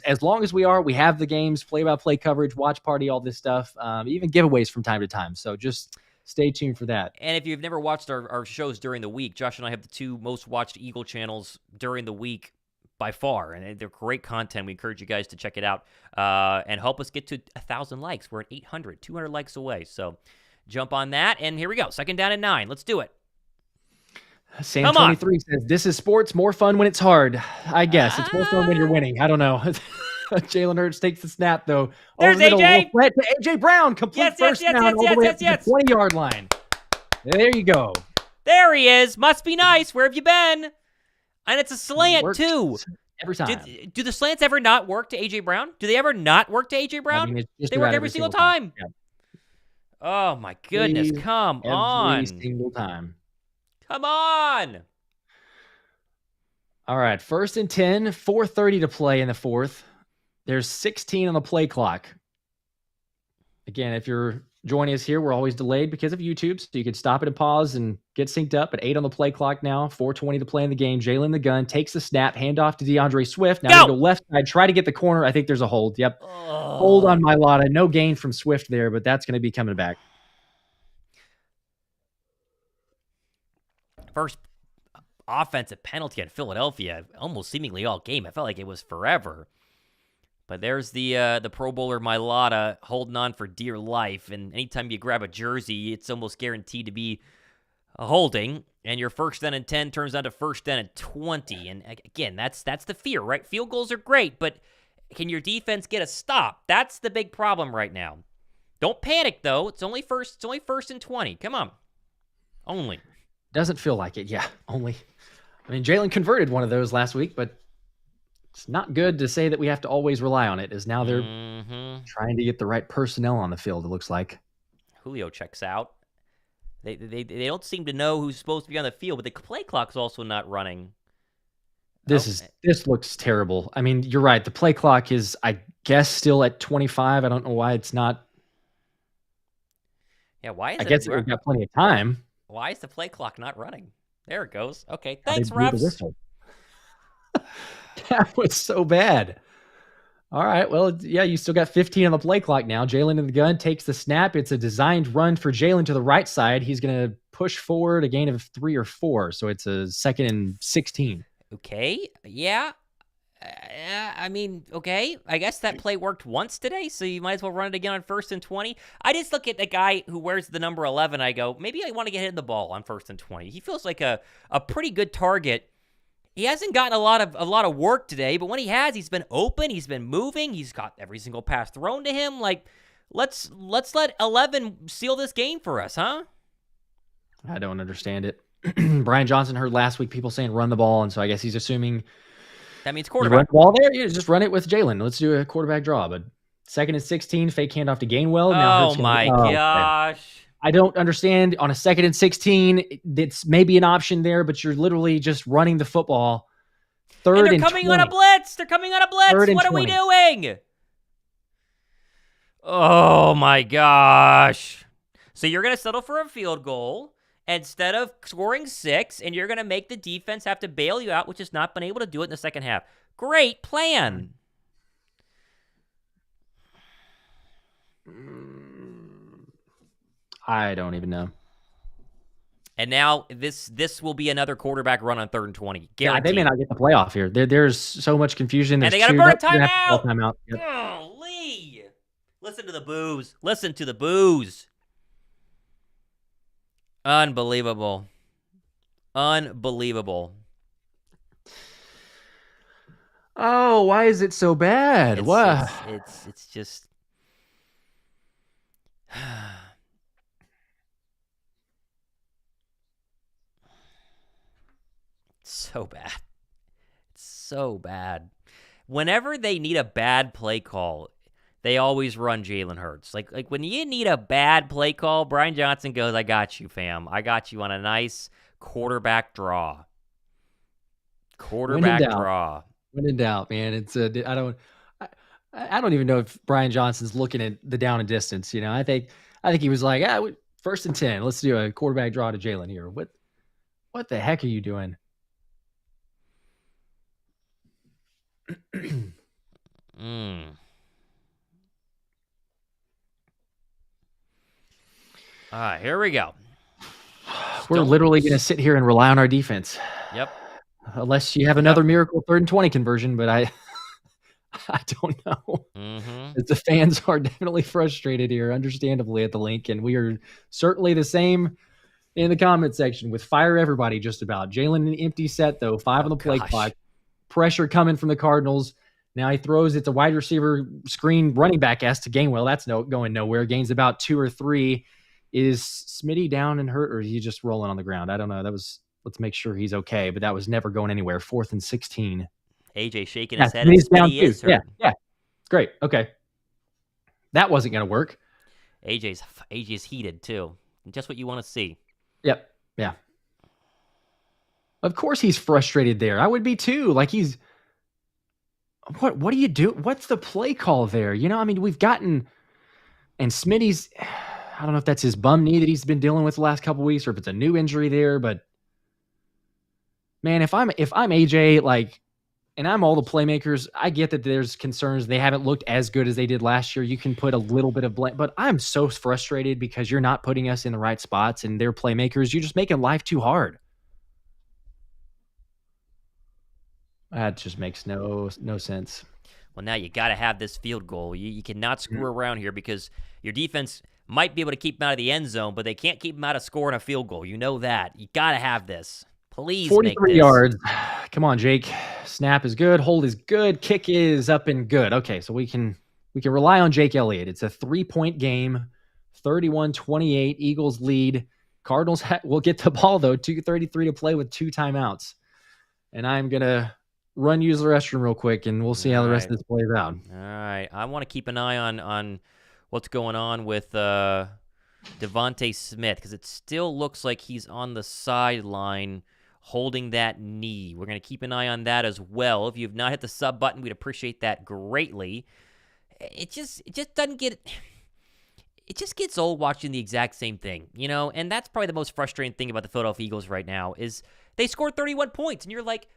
as long as we are, we have the games, play-by-play coverage, watch party, all this stuff, even giveaways from time to time. So just stay tuned for that. And if you've never watched our shows during the week, Josh and I have the 2 most watched Eagle channels during the week by far, and they're great content. We encourage you guys to check it out and help us get to 1,000 likes. We're at 800, 200 likes away. So jump on that, and here we go. 2nd down and 9. Let's do it. Sam23 says, this is sports, more fun when it's hard. I guess. It's more fun when you're winning. I don't know. Jalen Hurts takes the snap, though. There's AJ. To AJ Brown. Complete first down all the way up to the 20-yard line. There you go. There he is. Must be nice. Where have you been? And it's a slant, too. Every time. Do the slants ever not work to A.J. Brown? Do they ever not work to A.J. Brown? They work every single time. Yeah. Oh, my goodness. Come on. Every single time. Come on. All right. 1st and 10, 4:30 to play in the 4th. There's 16 on the play clock. Again, if you're joining us here, we're always delayed because of YouTube, so you can stop it and pause and get synced up. At 8 on the play clock now, 4:20 to play in the game. Jalen the gun takes the snap, handoff to DeAndre Swift. Now go left side, try to get the corner. I think there's a hold. Yep. Hold on Mailata. No gain from Swift there, but that's going to be coming back. First offensive penalty at Philadelphia, almost seemingly all game. I felt like it was forever. But there's the Pro Bowler Mailata holding on for dear life. And anytime you grab a jersey, it's almost guaranteed to be a holding. And your 1st down and 10 turns out to 1st down and 20. And again, that's the fear, right? Field goals are great, but can your defense get a stop? That's the big problem right now. Don't panic, though. It's only 1st and 20. Come on. Only. Doesn't feel like it. Yeah, only. I mean, Jalen converted one of those last week, but it's not good to say that we have to always rely on it, as now they're trying to get the right personnel on the field, it looks like. Julio checks out. They don't seem to know who's supposed to be on the field, but the play clock's also not running. This looks terrible. I mean, you're right. The play clock is, I guess, still at 25. I don't know why it's not. Yeah, why is I guess we've got plenty of time. Why is the play clock not running? There it goes. Okay, thanks, refs. That was so bad. All right, well, yeah, you still got 15 on the play clock now. Jalen in the gun takes the snap. It's a designed run for Jalen to the right side. He's going to push forward a gain of 3 or 4, so it's a 2nd and 16. Okay, yeah. I mean, okay. I guess that play worked once today, so you might as well run it again on 1st and 20. I just look at the guy who wears the number 11. I go, maybe I want to get hit in the ball on 1st and 20. He feels like a pretty good target. He hasn't gotten a lot of work today, but when he has, he's been open, he's been moving, he's got every single pass thrown to him. Like, let's let 11 seal this game for us, huh? I don't understand it. Brian Johnson heard last week people saying run the ball, and so I guess he's assuming that means quarterback. Run the ball there? Yeah, just run it with Jalen. Let's do a quarterback draw. But 2nd and 16, fake handoff to Gainwell. Now my gosh. I don't understand. On a 2nd and 16, it's maybe an option there, but you're literally just running the football. 3rd and 20. They're coming on a blitz. They're coming on a blitz. What are we doing? Oh, my gosh. So you're going to settle for a field goal instead of scoring 6, and you're going to make the defense have to bail you out, which has not been able to do it in the second half. Great plan. I don't even know. And now this will be another quarterback run on 3rd and 20. Yeah, Guaranteed. they may not get the playoff here. There's so much confusion. There's And they got to two. burn a They're gonna have to call timeout. timeout. Yep. Golly. Listen to the boos. Listen to the boos. Unbelievable. Unbelievable. Oh, why is it so bad? What? It's just so bad. It's so bad. Whenever they need a bad play call, they always run Jalen Hurts. Like when you need a bad play call, Brian Johnson goes, "I got you, fam. I got you on a nice quarterback draw." Quarterback draw. When in doubt, man. It's I don't even know if Brian Johnson's looking at the down and distance. You know, I think he was like, 1st and 10. Let's do a quarterback draw to Jalen here. What the heck are you doing? All right, here we go. We're literally going to sit here and rely on our defense. Yep. Unless you have another miracle 3rd and 20 conversion, but I don't know. The fans are definitely frustrated here, understandably, at the link, and we are certainly the same in the comment section with fire everybody just about. Jalen an empty set, though, 5 on the play clock. Pressure coming from the Cardinals. Now he throws it to wide receiver screen running back to Gainwell. That's going nowhere. Gains about 2 or 3. Is Smitty down and hurt, or is he just rolling on the ground? I don't know. Let's make sure he's okay, but that was never going anywhere. 4th and 16. AJ shaking his head. He's down too. Yeah. Great. Okay. That wasn't going to work. AJ's heated too. Just what you want to see. Yep. Yeah. Of course he's frustrated there. I would be too. Like what do you do? What's the play call there? You know, I mean, we've gotten, and Smitty's, I don't know if that's his bum knee that he's been dealing with the last couple of weeks or if it's a new injury there, but man, if I'm AJ, and I'm all the playmakers, I get that there's concerns. They haven't looked as good as they did last year. You can put a little bit of blame, but I'm so frustrated because you're not putting us in the right spots and they're playmakers. You're just making life too hard. That just makes no sense. Well, now you got to have this field goal. You cannot screw around here because your defense might be able to keep them out of the end zone, but they can't keep them out of scoring a field goal. You know that. You got to have this. Please 43 yards. Come on, Jake. Snap is good. Hold is good. Kick is up and good. Okay, so we can rely on Jake Elliott. It's a 3-point game. 31-28. Eagles lead. Cardinals will get the ball, though. 2:33 to play with 2 timeouts. And I'm going to use the restroom real quick, and we'll see how the rest of this plays out. All right. I want to keep an eye on what's going on with DeVonta Smith because it still looks like he's on the sideline holding that knee. We're going to keep an eye on that as well. If you've not hit the sub button, we'd appreciate that greatly. It just doesn't get... It just gets old watching the exact same thing, you know? And that's probably the most frustrating thing about the Philadelphia Eagles right now is they scored 31 points, and you're like,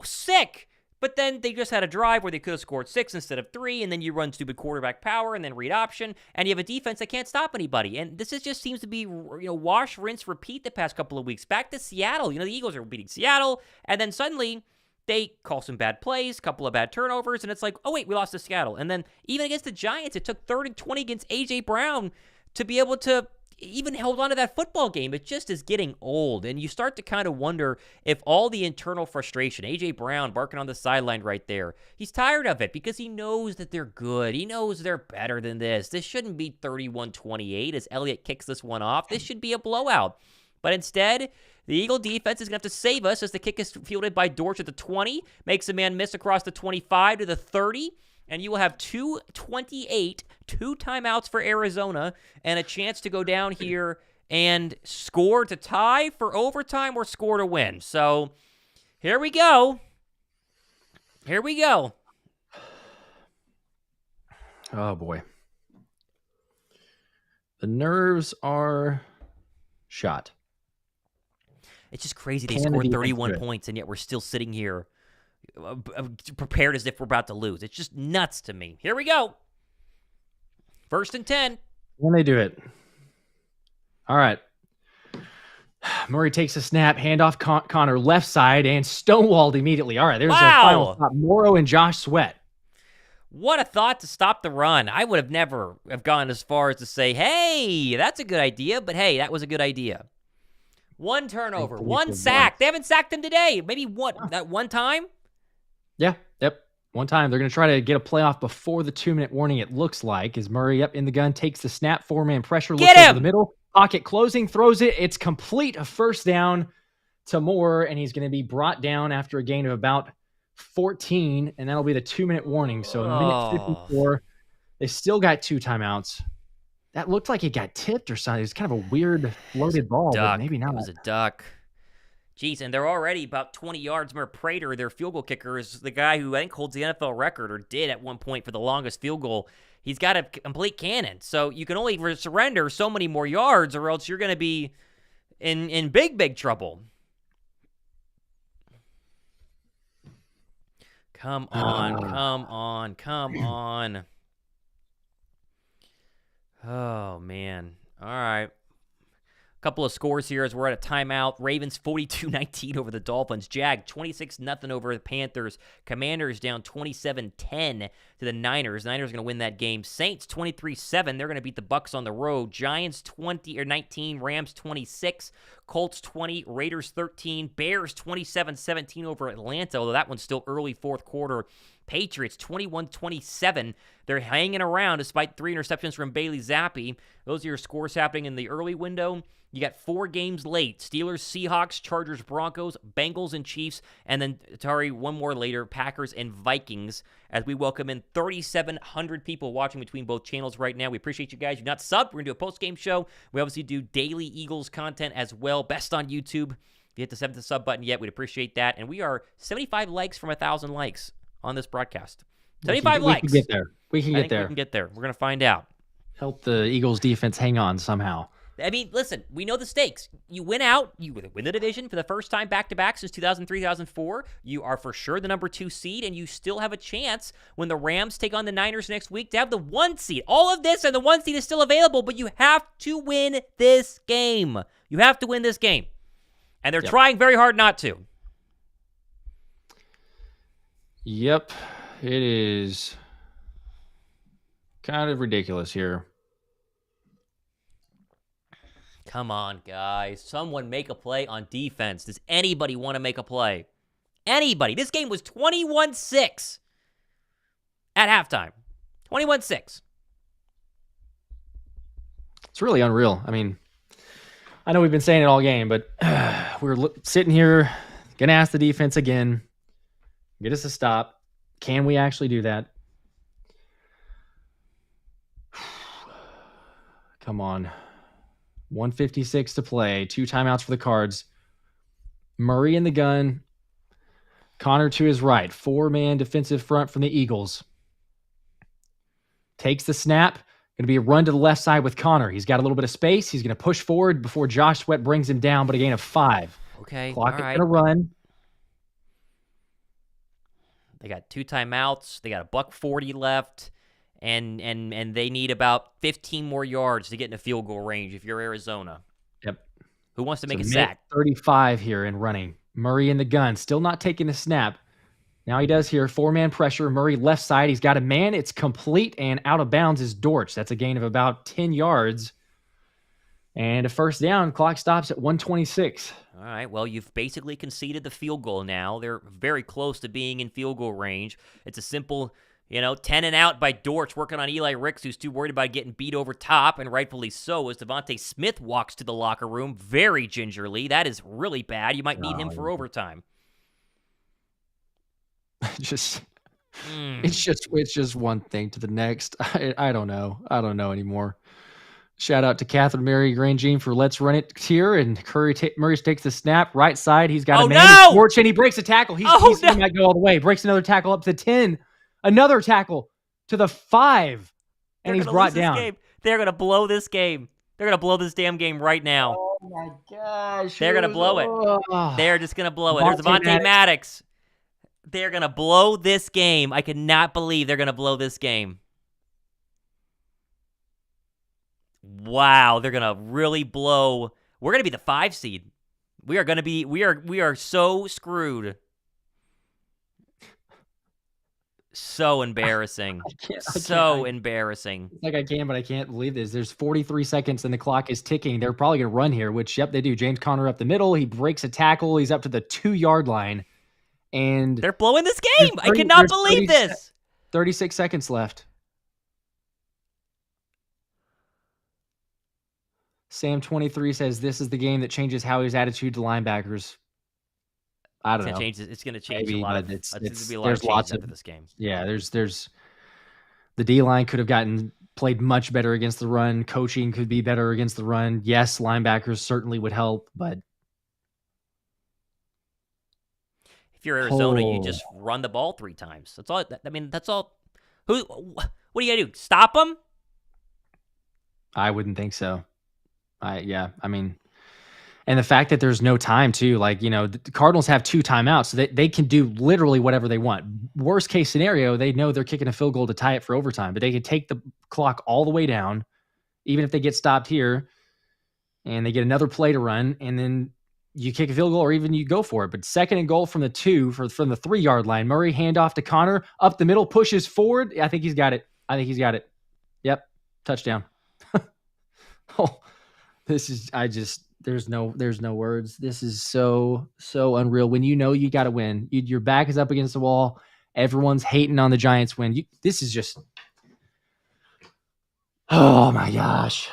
sick! But then they just had a drive where they could have scored 6 instead of 3, and then you run stupid quarterback power and then read option, and you have a defense that can't stop anybody. And this just seems to be, wash, rinse, repeat the past couple of weeks. Back to Seattle. The Eagles are beating Seattle, and then suddenly they call some bad plays, couple of bad turnovers, and it's like, oh, wait, we lost to Seattle. And then even against the Giants, it took 3rd and 20 against A.J. Brown to be able to even hold on to that football game. It just is getting old, and you start to kind of wonder if all the internal frustration, A.J. Brown barking on the sideline right there, he's tired of it because he knows that they're good. He knows they're better than this. This shouldn't be 31-28 as Elliott kicks this one off. This should be a blowout. But instead, the Eagle defense is going to have to save us as the kick is fielded by Dortch at the 20, makes a man miss across the 25 to the 30, and you will have 2:28, 2 timeouts for Arizona, and a chance to go down here and score to tie for overtime or score to win. So here we go. Here we go. Oh, boy. The nerves are shot. It's just crazy they scored 31 points, and yet we're still sitting here prepared as if we're about to lose. It's just nuts to me. Here we go. 1st and 10. When they do it. All right. Murray takes a snap, handoff Connor left side, and stonewalled immediately. All right, there's our final Wow. stop. Morrow and Josh Sweat. What a thought to stop the run. I would have never have gone as far as to say, hey, that's a good idea, but hey, that was a good idea. One turnover, one sack. They haven't sacked him today. Maybe that one time? Yeah, yep. One time. They're going to try to get a playoff before the 2-minute warning, it looks like, as Murray up in the gun, takes the snap, 4-man pressure, looks over the middle, pocket closing, throws it. It's complete, a first down to Moore, and he's going to be brought down after a gain of about 14, and that'll be the 2-minute warning. So minute 54, they still got 2 timeouts. That looked like it got tipped or something. It was kind of a weird loaded ball, but maybe not. It was a duck. Jeez, and they're already about 20 yards. Mer Prater, their field goal kicker, is the guy who I think holds the NFL record, or did at one point, for the longest field goal. He's got a complete cannon. So you can only surrender so many more yards, or else you're going to be in big, big trouble. Come on. Oh, man. All right. Couple of scores here as we're at a timeout. Ravens 42-19 over the Dolphins. Jag 26-0 over the Panthers. Commanders down 27-10 to the Niners. Niners going to win that game. Saints 23-7. They're going to beat the Bucks on the road. Giants 19. Rams 26. Colts 20. Raiders 13. Bears 27-17 over Atlanta, although that one's still early fourth quarter. Patriots 21-27. They're hanging around despite 3 interceptions from Bailey Zappi. Those are your scores happening in the early window. You got 4 games late. Steelers, Seahawks, Chargers, Broncos, Bengals, and Chiefs. And then, Atari, one more later, Packers and Vikings, as we welcome in 3,700 people watching between both channels right now. We appreciate you guys. You're not subbed. We're going to do a post-game show. We obviously do daily Eagles content as well. Best on YouTube. If you hit the 7th sub button yet, we'd appreciate that. And we are 75 likes from 1,000 likes on this broadcast. 75 likes. We can get there. We can get there. We're going to find out. Help the Eagles defense hang on somehow. I mean, listen, we know the stakes. You win out, you win the division for the first time back-to-back since 2003-2004. You are for sure the number 2 seed, and you still have a chance when the Rams take on the Niners next week to have the 1 seed. All of this and the 1 seed is still available, but you have to win this game. You have to win this game. And they're trying very hard not to. Yep, it is kind of ridiculous here. Come on, guys. Someone make a play on defense. Does anybody want to make a play? Anybody. This game was 21-6 at halftime. 21-6. It's really unreal. I mean, I know we've been saying it all game, but we're sitting here, going to ask the defense again, get us a stop. Can we actually do that? Come on. 1:56 to play. 2 timeouts for the Cards. Murray in the gun. Connor to his right. 4-man defensive front from the Eagles. Takes the snap. Going to be a run to the left side with Connor. He's got a little bit of space. He's going to push forward before Josh Sweat brings him down, but a gain of 5. Okay. Clock is going to run. They got 2 timeouts. They got $1:40 left. And they need about 15 more yards to get in a field goal range if you're Arizona. Yep. Who wants to make a sack? 35 here in running. Murray in the gun, still not taking the snap. Now he does here. 4-man pressure. Murray left side. He's got a man. It's complete, and out of bounds is Dortch. That's a gain of about 10 yards. And a first down. Clock stops at 1:26. All right, well, you've basically conceded the field goal now. They're very close to being in field goal range. It's a simple... 10 and out by Dortch, working on Eli Ricks, who's too worried about getting beat over top, and rightfully so, as DeVonta Smith walks to the locker room very gingerly. That is really bad. You might need him for overtime. It's just one thing to the next. I don't know. I don't know anymore. Shout out to Catherine Mary Grandjean for Let's Run It here, and Murray takes the snap, right side. He's got a man. Dortch, and he breaks a tackle. He might go all the way. Breaks another tackle up to 10. Another tackle to the 5, and he's brought down. They're going to blow this game. They're going to blow this damn game right now. Oh, my gosh. They're going to blow it. They're just going to blow it. There's Devontae Maddox. They're going to blow this game. I cannot believe they're going to blow this game. Wow, they're going to really blow. We're going to be the 5 seed. We are so screwed. So embarrassing. Embarrassing. It's like I can, but I can't believe this. There's 43 seconds and the clock is ticking. They're probably going to run here, which, yep, they do. James Conner up the middle. He breaks a tackle. He's up to the 2-yard line. And they're blowing this game. I cannot believe this. 36 seconds left. Sam23 says this is the game that changes Howie's attitude to linebackers. I don't know. It's going to change a lot. There's going to be a lot there's of lots after this game. Yeah, there's the D-line could have played much better against the run. Coaching could be better against the run. Yes, linebackers certainly would help, but if you're Arizona, you just run the ball 3 times. That's all. I mean, that's all. What do you got to do? Stop them? I wouldn't think so. I mean, and the fact that there's no time too, like, the Cardinals have 2 timeouts, so they can do literally whatever they want. Worst case scenario, they know they're kicking a field goal to tie it for overtime, but they can take the clock all the way down, even if they get stopped here, and they get another play to run, and then you kick a field goal or even you go for it. But 2nd and goal from the 2 from the 3-yard line. Murray handoff to Conner up the middle, pushes forward. I think he's got it. Yep, touchdown. Oh, there's no words. This is so unreal. When you got to win, your back is up against the wall. Everyone's hating on the Giants win. This is just, oh my gosh.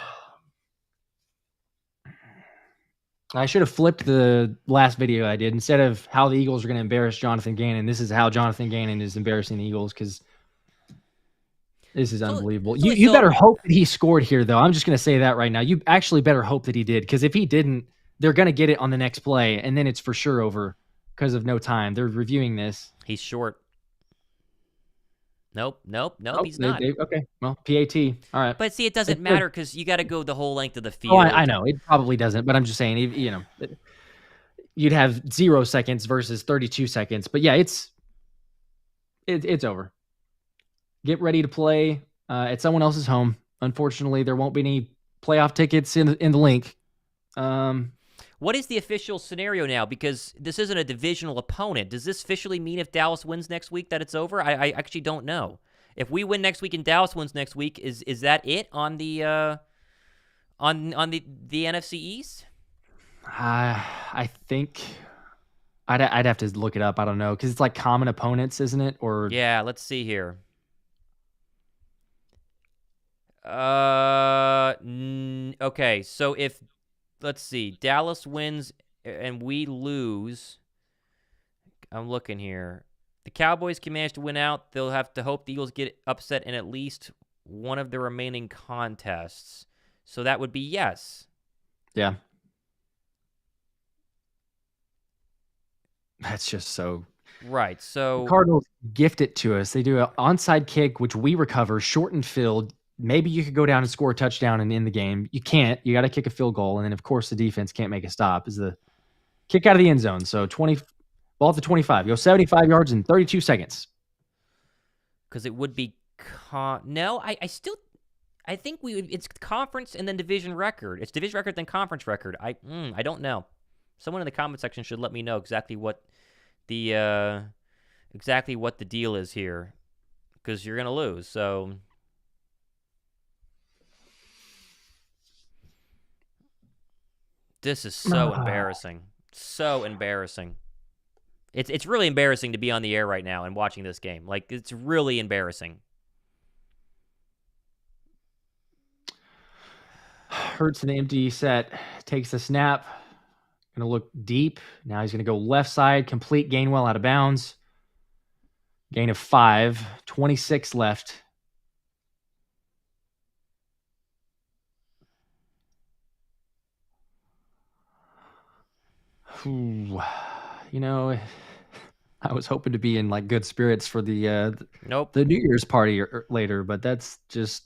I should have flipped the last video I did. Instead of how the Eagles are going to embarrass Jonathan Gannon, this is how Jonathan Gannon is embarrassing the Eagles, because this is unbelievable. You better hope that he scored here, though. I'm just going to say that right now. You actually better hope that he did, because if he didn't, they're going to get it on the next play, and then it's for sure over because of no time. They're reviewing this. He's short. Nope, he's not. Okay, well, PAT. All right. But see, it doesn't matter because you got to go the whole length of the field. Oh, I know. It probably doesn't, but I'm just saying, you'd have 0 seconds versus 32 seconds. But yeah, it's over. Get ready to play at someone else's home. Unfortunately, there won't be any playoff tickets in the link. What is the official scenario now? Because this isn't a divisional opponent. Does this officially mean if Dallas wins next week that it's over? I actually don't know. If we win next week and Dallas wins next week, is that it on the on the NFC East? I think I'd have to look it up. I don't know, because it's like common opponents, isn't it? Or yeah, let's see here. Okay, so if let's see, Dallas wins and we lose. I'm looking here. The Cowboys can manage to win out. They'll have to hope the Eagles get upset in at least one of the remaining contests. So that would be yes. Yeah. That's just so right. So the Cardinals gift it to us. They do an onside kick, which we recover, shortened field. Maybe you could go down and score a touchdown and end the game. You can't. You got to kick a field goal, and then of course the defense can't make a stop. Is the kick out of the end zone? So ball at the 25. Go 75 yards in 32 seconds. Because it would be no. I think it's conference and then division record. It's division record then conference record. I don't know. Someone in the comment section should let me know exactly what the deal is here, because you're gonna lose. So. This is so embarrassing. So embarrassing. It's really embarrassing to be on the air right now and watching this game. Like, it's really embarrassing. Hurts an empty set. Takes the snap. Going to look deep. Now he's going to go left side. Complete Gainwell out of bounds. Gain of 5. 26 left. I was hoping to be in like good spirits for the the New Year's party later, but that's just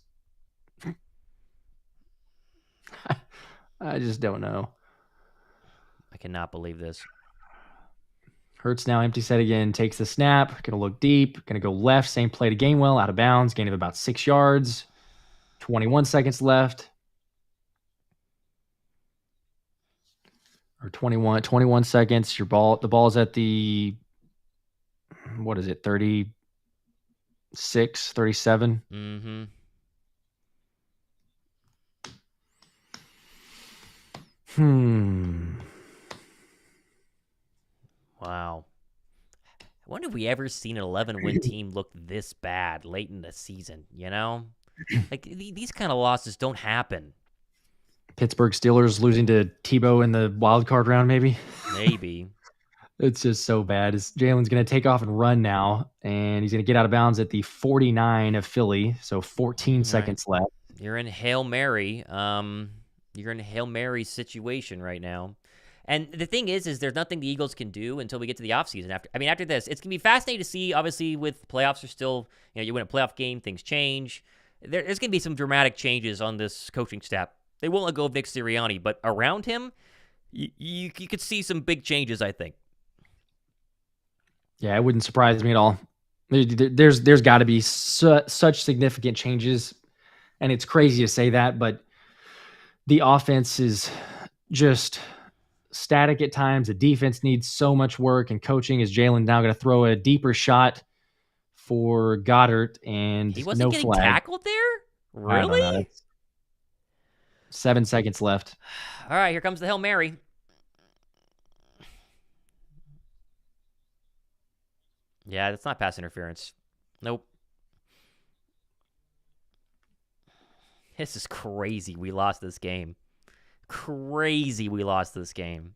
I just don't know. I cannot believe this. Hurts now empty set again, takes the snap, gonna look deep, gonna go left, same play to Gainwell, out of bounds, gain of about 6 yards, 21 seconds left. or 21 seconds. The ball's at the, what is it, 36, 37? Mm-hmm. Wow. I wonder if we ever seen an 11-win team look this bad late in the season, you know? Like, these kind of losses don't happen. Pittsburgh Steelers losing to Tebow in the wild card round, maybe? Maybe. It's just so bad. Jalen's going to take off and run now, and he's going to get out of bounds at the 49 of Philly, so 14 seconds left. You're in Hail Mary. You're in a Hail Mary situation right now. And the thing is there's nothing the Eagles can do until we get to the offseason. After this, it's going to be fascinating to see, obviously, with playoffs are still, you win a playoff game, things change. There's going to be some dramatic changes on this coaching staff. They won't let go of Nick Sirianni, but around him, you could see some big changes, I think. Yeah, it wouldn't surprise me at all. There's got to be such significant changes, and it's crazy to say that, but the offense is just static at times. The defense needs so much work, and coaching is Jalen now going to throw a deeper shot for Goddard, and he wasn't getting tackled there? Really? I don't know. 7 seconds left. All right, here comes the Hail Mary. Yeah, that's not pass interference. Nope. This is crazy. We lost this game. Crazy we lost this game.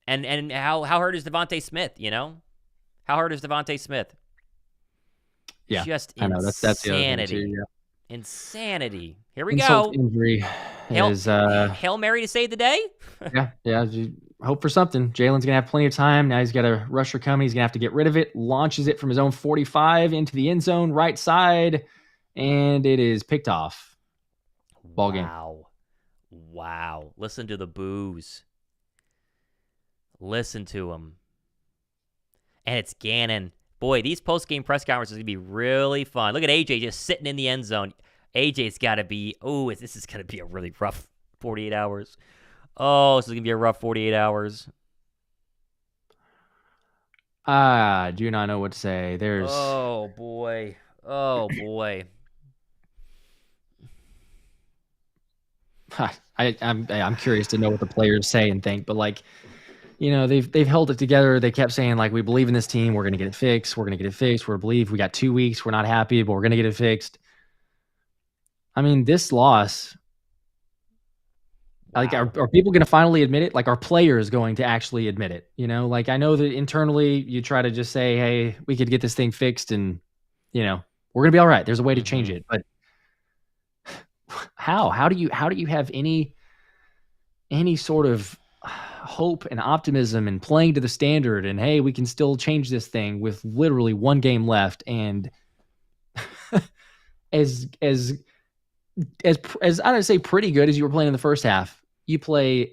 And how hurt is DeVonta Smith, How hurt is DeVonta Smith? Yeah, just I know. insanity. That's the other thing too, yeah. Insanity. Here we Insult go. Injury is Hail Mary to save the day? yeah. Hope for something. Jalen's going to have plenty of time. Now he's got a rusher coming. He's going to have to get rid of it. Launches it from his own 45 into the end zone, right side, and it is picked off. Ball game. Wow. Listen to the boos. Listen to them. And it's Ganon. Boy, these post-game press conferences are going to be really fun. Look at AJ just sitting in the end zone. AJ's got to be, this is going to be a really rough 48 hours. Oh, this is going to be a rough 48 hours. I do not know what to say. Oh, boy. I'm curious to know what the players say and think, but they've held it together. They kept saying, we believe in this team. We're going to get it fixed. We're going to get it fixed. We believe we got 2 weeks. We're not happy, but we're going to get it fixed. I mean, this loss, are people going to finally admit it? Are players going to actually admit it? I know that internally you try to just say, hey, we could get this thing fixed and, we're going to be all right. There's a way to change it. But how do you have any sort of hope and optimism and playing to the standard and, hey, we can still change this thing with literally one game left? And as I don't say pretty good as you were playing in the first half, you play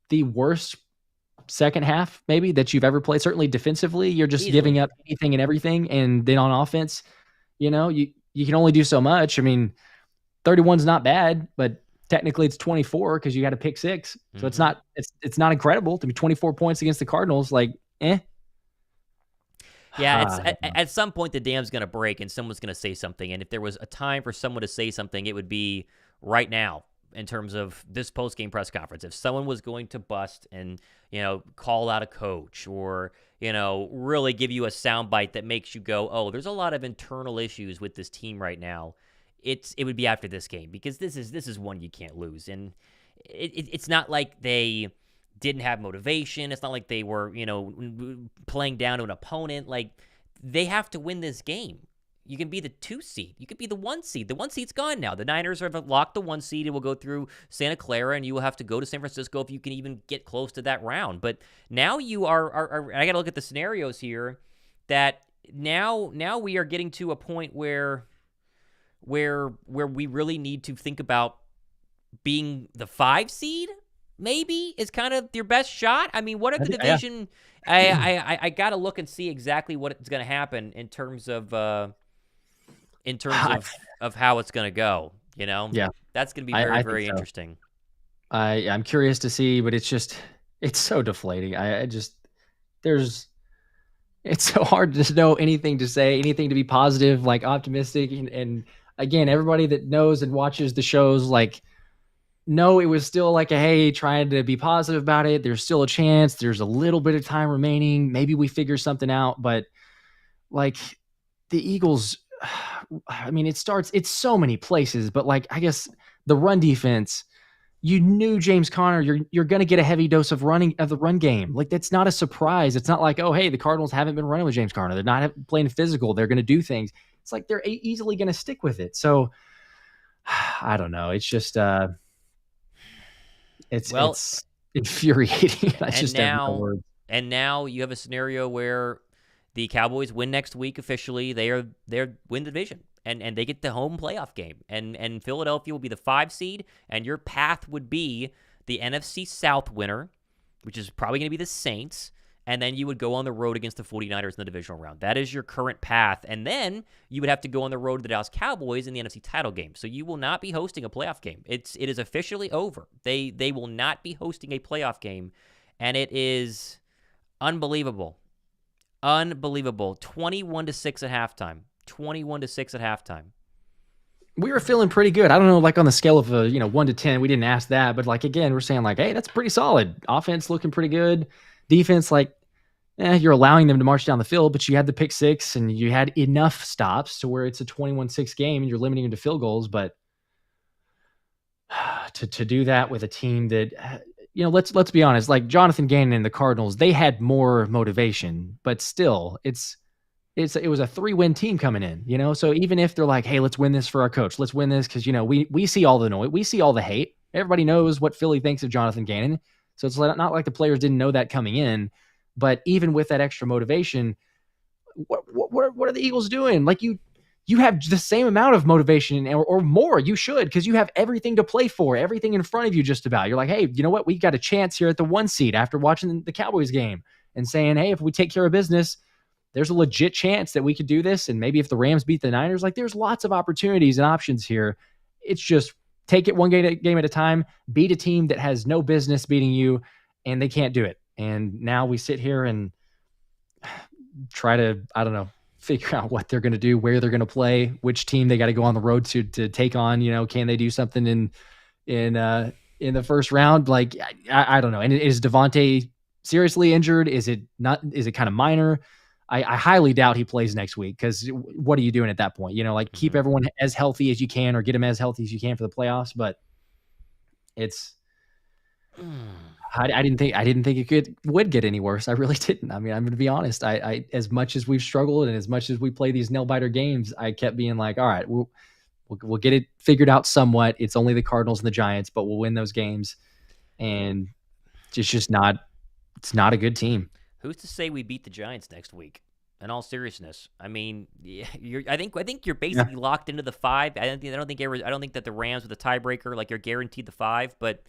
the worst second half maybe that you've ever played. Certainly defensively, you're just giving up anything and everything. And then on offense, you can only do so much. I mean, 31's not bad, but technically it's 24 because you got to pick 6. So it's not incredible to be 24 points against the Cardinals. Yeah, at some point the dam's going to break and someone's going to say something. And if there was a time for someone to say something, it would be right now in terms of this post-game press conference. If someone was going to bust and, call out a coach or, really give you a soundbite that makes you go, oh, there's a lot of internal issues with this team right now, it would be after this game because this is one you can't lose. And it's not like they didn't have motivation. It's not like they were, playing down to an opponent. They have to win this game. You can be the 2 seed. You could be the 1 seed. The 1 seed's gone now. The Niners have locked the 1 seed. It will go through Santa Clara, and you will have to go to San Francisco if you can even get close to that round. But now you are I got to look at the scenarios here that now we are getting to a point where we really need to think about being the 5 seed. Maybe is kind of your best shot. I mean, what if the division? Yeah. I got to look and see exactly what is going to happen in terms of how it's going to go. Yeah, That's going to be I very, think very so. interesting. I'm curious to see, but it's so deflating. It's so hard to know anything to say, anything to be positive, like optimistic. And again, everybody that knows and watches the shows, like, no, it was still like hey, trying to be positive about it. There's still a chance. There's a little bit of time remaining. Maybe we figure something out. But like the Eagles, I mean, it's so many places, but like, I guess the run defense, you knew James Conner, you're going to get a heavy dose of the run game. Like, that's not a surprise. It's not like, oh, hey, the Cardinals haven't been running with James Conner. They're not playing physical. They're going to do things. It's like they're easily going to stick with it. So I don't know. It's just Well, it's infuriating. I just have no words. And now you have a scenario where the Cowboys win next week officially. They're win the division. And they get the home playoff game. And Philadelphia will be the 5 seed, and your path would be the NFC South winner, which is probably going to be the Saints, and then you would go on the road against the 49ers in the divisional round. That is your current path. And then you would have to go on the road to the Dallas Cowboys in the NFC title game. So you will not be hosting a playoff game. It is officially over. They will not be hosting a playoff game, and it is unbelievable. Unbelievable. 21-6 at halftime. 21-6 at halftime. We were feeling pretty good. I don't know, like on the scale of 1 to 10, we didn't ask that, but like again, we're saying like, hey, that's pretty solid. Offense looking pretty good. Defense, like, you're allowing them to march down the field, but you had the pick six and you had enough stops to where it's a 21-6 game and you're limiting them to field goals. But to do that with a team that, let's be honest, like Jonathan Gannon and the Cardinals, they had more motivation, but still, it was a 3-win team coming in, so even if they're like, hey, let's win this for our coach, let's win this because, we see all the noise, we see all the hate. Everybody knows what Philly thinks of Jonathan Gannon. So it's not like the players didn't know that coming in. But even with that extra motivation, what are the Eagles doing? Like you have the same amount of motivation or more. You should, because you have everything to play for, everything in front of you just about. You're like, hey, you know what? We got a chance here at the 1 seed after watching the Cowboys game and saying, hey, if we take care of business, there's a legit chance that we could do this. And maybe if the Rams beat the Niners, like there's lots of opportunities and options here. It's just take it one game at a time, beat a team that has no business beating you, and they can't do it. And now we sit here and try to, I don't know, figure out what they're going to do, where they're going to play, which team they got to go on the road to take on. Can they do something in the first round? Like, I don't know. And is DeVonta seriously injured? Is it not? Is it kind of minor? I highly doubt he plays next week, because what are you doing at that point? Keep everyone as healthy as you can, or get them as healthy as you can for the playoffs. But it's, I didn't think it would get any worse. I really didn't. I mean, I'm going to be honest. I as much as we've struggled and as much as we play these nail biter games, I kept being like, all right, we'll get it figured out somewhat. It's only the Cardinals and the Giants, but we'll win those games. And it's just not. It's not a good team. Who's to say we beat the Giants next week? In all seriousness, I mean, I think you're basically locked into the 5. I don't think that the Rams with a tiebreaker, like, you're guaranteed the 5. But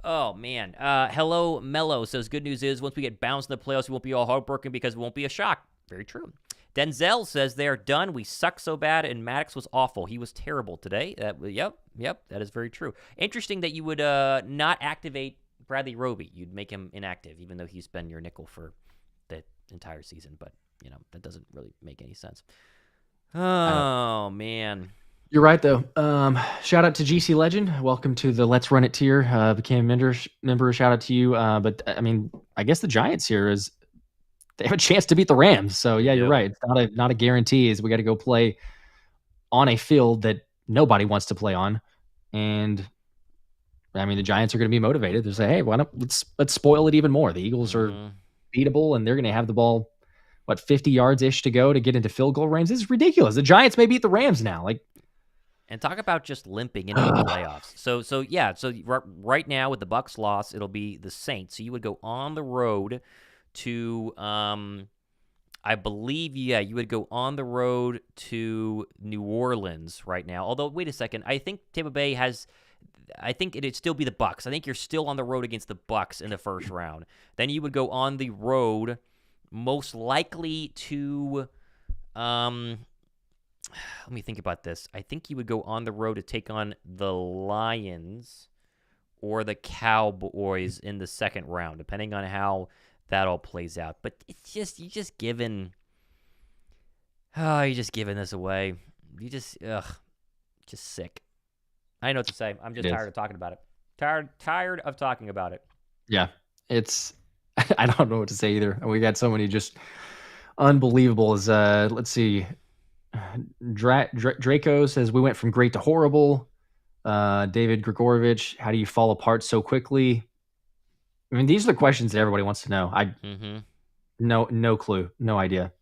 oh man, hello Mello says good news is once we get bounced in the playoffs, we won't be all heartbroken because it won't be a shock. Very true. Denzel says they are done. We suck so bad, and Maddox was awful. He was terrible today. Yep, that is very true. Interesting that you would not activate Bradley Roby. You'd make him inactive, even though he's been your nickel for the entire season. But, that doesn't really make any sense. Oh, man. You're right, though. Shout out to GC Legend. Welcome to the Let's Run It tier. Became a member. Shout out to you. But, I mean, I guess the Giants here they have a chance to beat the Rams. So, yeah, you're right. It's not a guarantee. We got to go play on a field that nobody wants to play on. And I mean, the Giants are going to be motivated. They'll say, hey, why not? Let's spoil it even more. The Eagles are beatable, and they're going to have the ball, 50 yards-ish to go to get into field goal range. This is ridiculous. The Giants may beat the Rams now. And talk about just limping into the playoffs. So right now with the Bucs loss, it'll be the Saints. So you would go on the road to, I believe, you would go on the road to New Orleans right now. Although, wait a second, I think Tampa Bay has. I think it'd still be the Bucs. I think you're still on the road against the Bucs in the first round. Then you would go on the road, most likely to, let me think about this. I think you would go on the road to take on the Lions or the Cowboys in the second round, depending on how that all plays out. But it's just you're just giving this away. Just sick. I don't know what to say. I'm just tired of talking about it. Tired of talking about it. Yeah, it's I don't know what to say either. We got so many just unbelievables. Let's see. Draco says we went from great to horrible. David Grigorovich, how do you fall apart so quickly? I mean, these are the questions that everybody wants to know. No clue, no idea.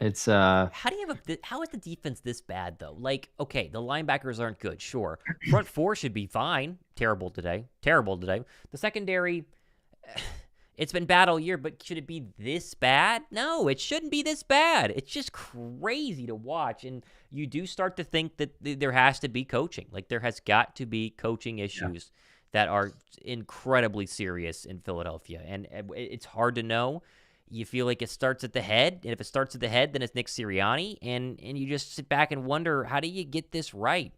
It's how is the defense this bad though? Like, okay, the linebackers aren't good, sure. Front four should be fine. Terrible today. The secondary, it's been bad all year, but should it be this bad? No, it shouldn't be this bad. It's just crazy to watch, and you do start to think that there has to be coaching. Like, there has got to be coaching issues that are incredibly serious in Philadelphia, and it's hard to know. You feel like it starts at the head, and if it starts at the head, then it's Nick Sirianni, and you just sit back and wonder, how do you get this right?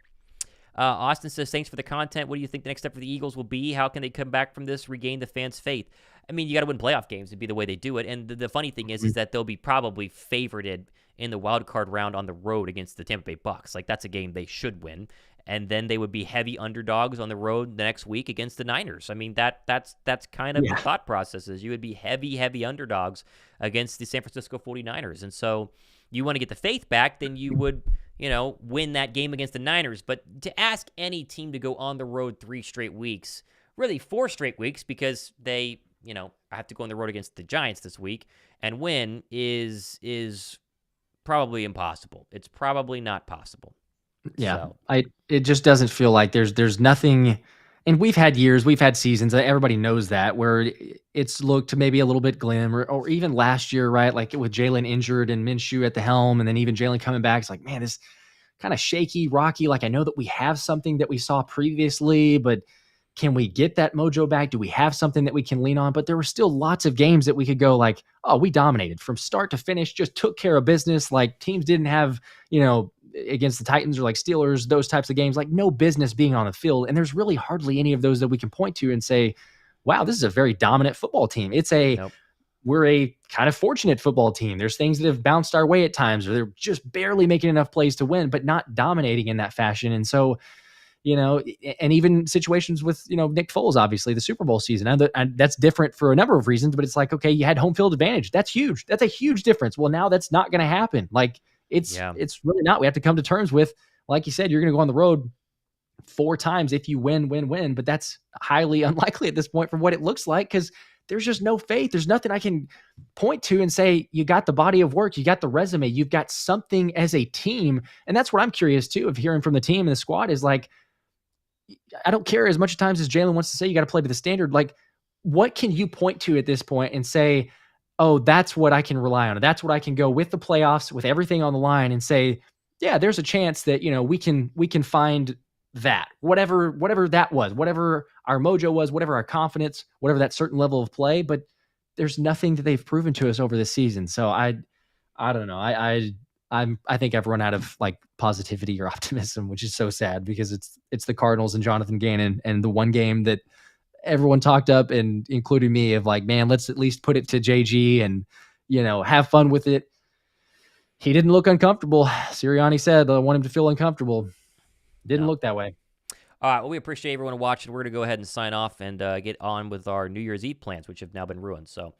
Austin says, thanks for the content. What do you think the next step for the Eagles will be? How can they come back from this, regain the fans' faith? I mean, you got to win playoff games to be the way they do it, and the funny thing is that they'll be probably favorited in the wild card round on the road against the Tampa Bay Bucks. Like, that's a game they should win. And then they would be heavy underdogs on the road the next week against the Niners. I mean, that's kind of the thought process is you would be heavy underdogs against the San Francisco 49ers. And so you want to get the faith back, then you would, win that game against the Niners. But to ask any team to go on the road 3 straight weeks, really 4 straight weeks, because they, have to go on the road against the Giants this week and win is probably impossible. It's probably not possible. Yeah, so. It just doesn't feel like there's nothing, and we've had seasons, everybody knows that, where it's looked maybe a little bit glim, or even last year, right? Like with Jalen injured and Minshew at the helm, and then even Jalen coming back, it's like, man, this kind of shaky, rocky. Like, I know that we have something that we saw previously, but can we get that mojo back? Do we have something that we can lean on? But there were still lots of games that we could go like, oh, we dominated from start to finish, just took care of business. Like, teams didn't have, against the Titans or like Steelers, those types of games, like no business being on the field. And there's really hardly any of those that we can point to and say, wow, this is a very dominant football team. We're a kind of fortunate football team. There's things that have bounced our way at times, or they're just barely making enough plays to win, but not dominating in that fashion. And so, and even situations with, Nick Foles, obviously the Super Bowl season, and that's different for a number of reasons, but it's like, okay, you had home field advantage. That's huge. That's a huge difference. Well, now that's not going to happen. Like, it's really not. We have to come to terms with, like you said, you're going to go on the road 4 times if you win, but that's highly unlikely at this point from what it looks like, because there's just no faith. There's nothing I can point to and say, you got the body of work, you got the resume, you've got something as a team. And that's what I'm curious too, of hearing from the team and the squad is like, I don't care as much times as Jalen wants to say, you got to play to the standard. Like, what can you point to at this point and say, oh, that's what I can rely on. That's what I can go with the playoffs, with everything on the line, and say, yeah, there's a chance that, we can find that, whatever that was, whatever our mojo was, whatever our confidence, whatever that certain level of play. But there's nothing that they've proven to us over this season. So I don't know. I think I've run out of like positivity or optimism, which is so sad, because it's the Cardinals and Jonathan Gannon, and the one game that everyone talked up, and including me, of like, man, let's at least put it to JG and, have fun with it. He didn't look uncomfortable. Sirianni said, I want him to feel uncomfortable. Didn't look that way. All right. Well, we appreciate everyone watching. We're going to go ahead and sign off and get on with our New Year's Eve plans, which have now been ruined. So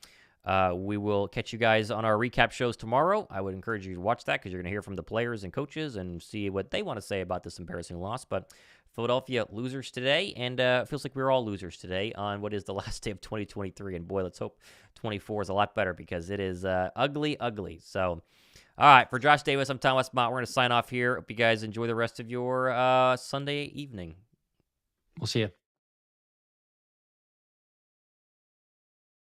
we will catch you guys on our recap shows tomorrow. I would encourage you to watch that, because you're going to hear from the players and coaches and see what they want to say about this embarrassing loss. But Philadelphia losers today, and it feels like we're all losers today on what is the last day of 2023. And boy, let's hope 24 is a lot better, because it is ugly. So, all right, for Josh Davis, I'm Tom Westmont. We're going to sign off here. Hope you guys enjoy the rest of your Sunday evening. We'll see you.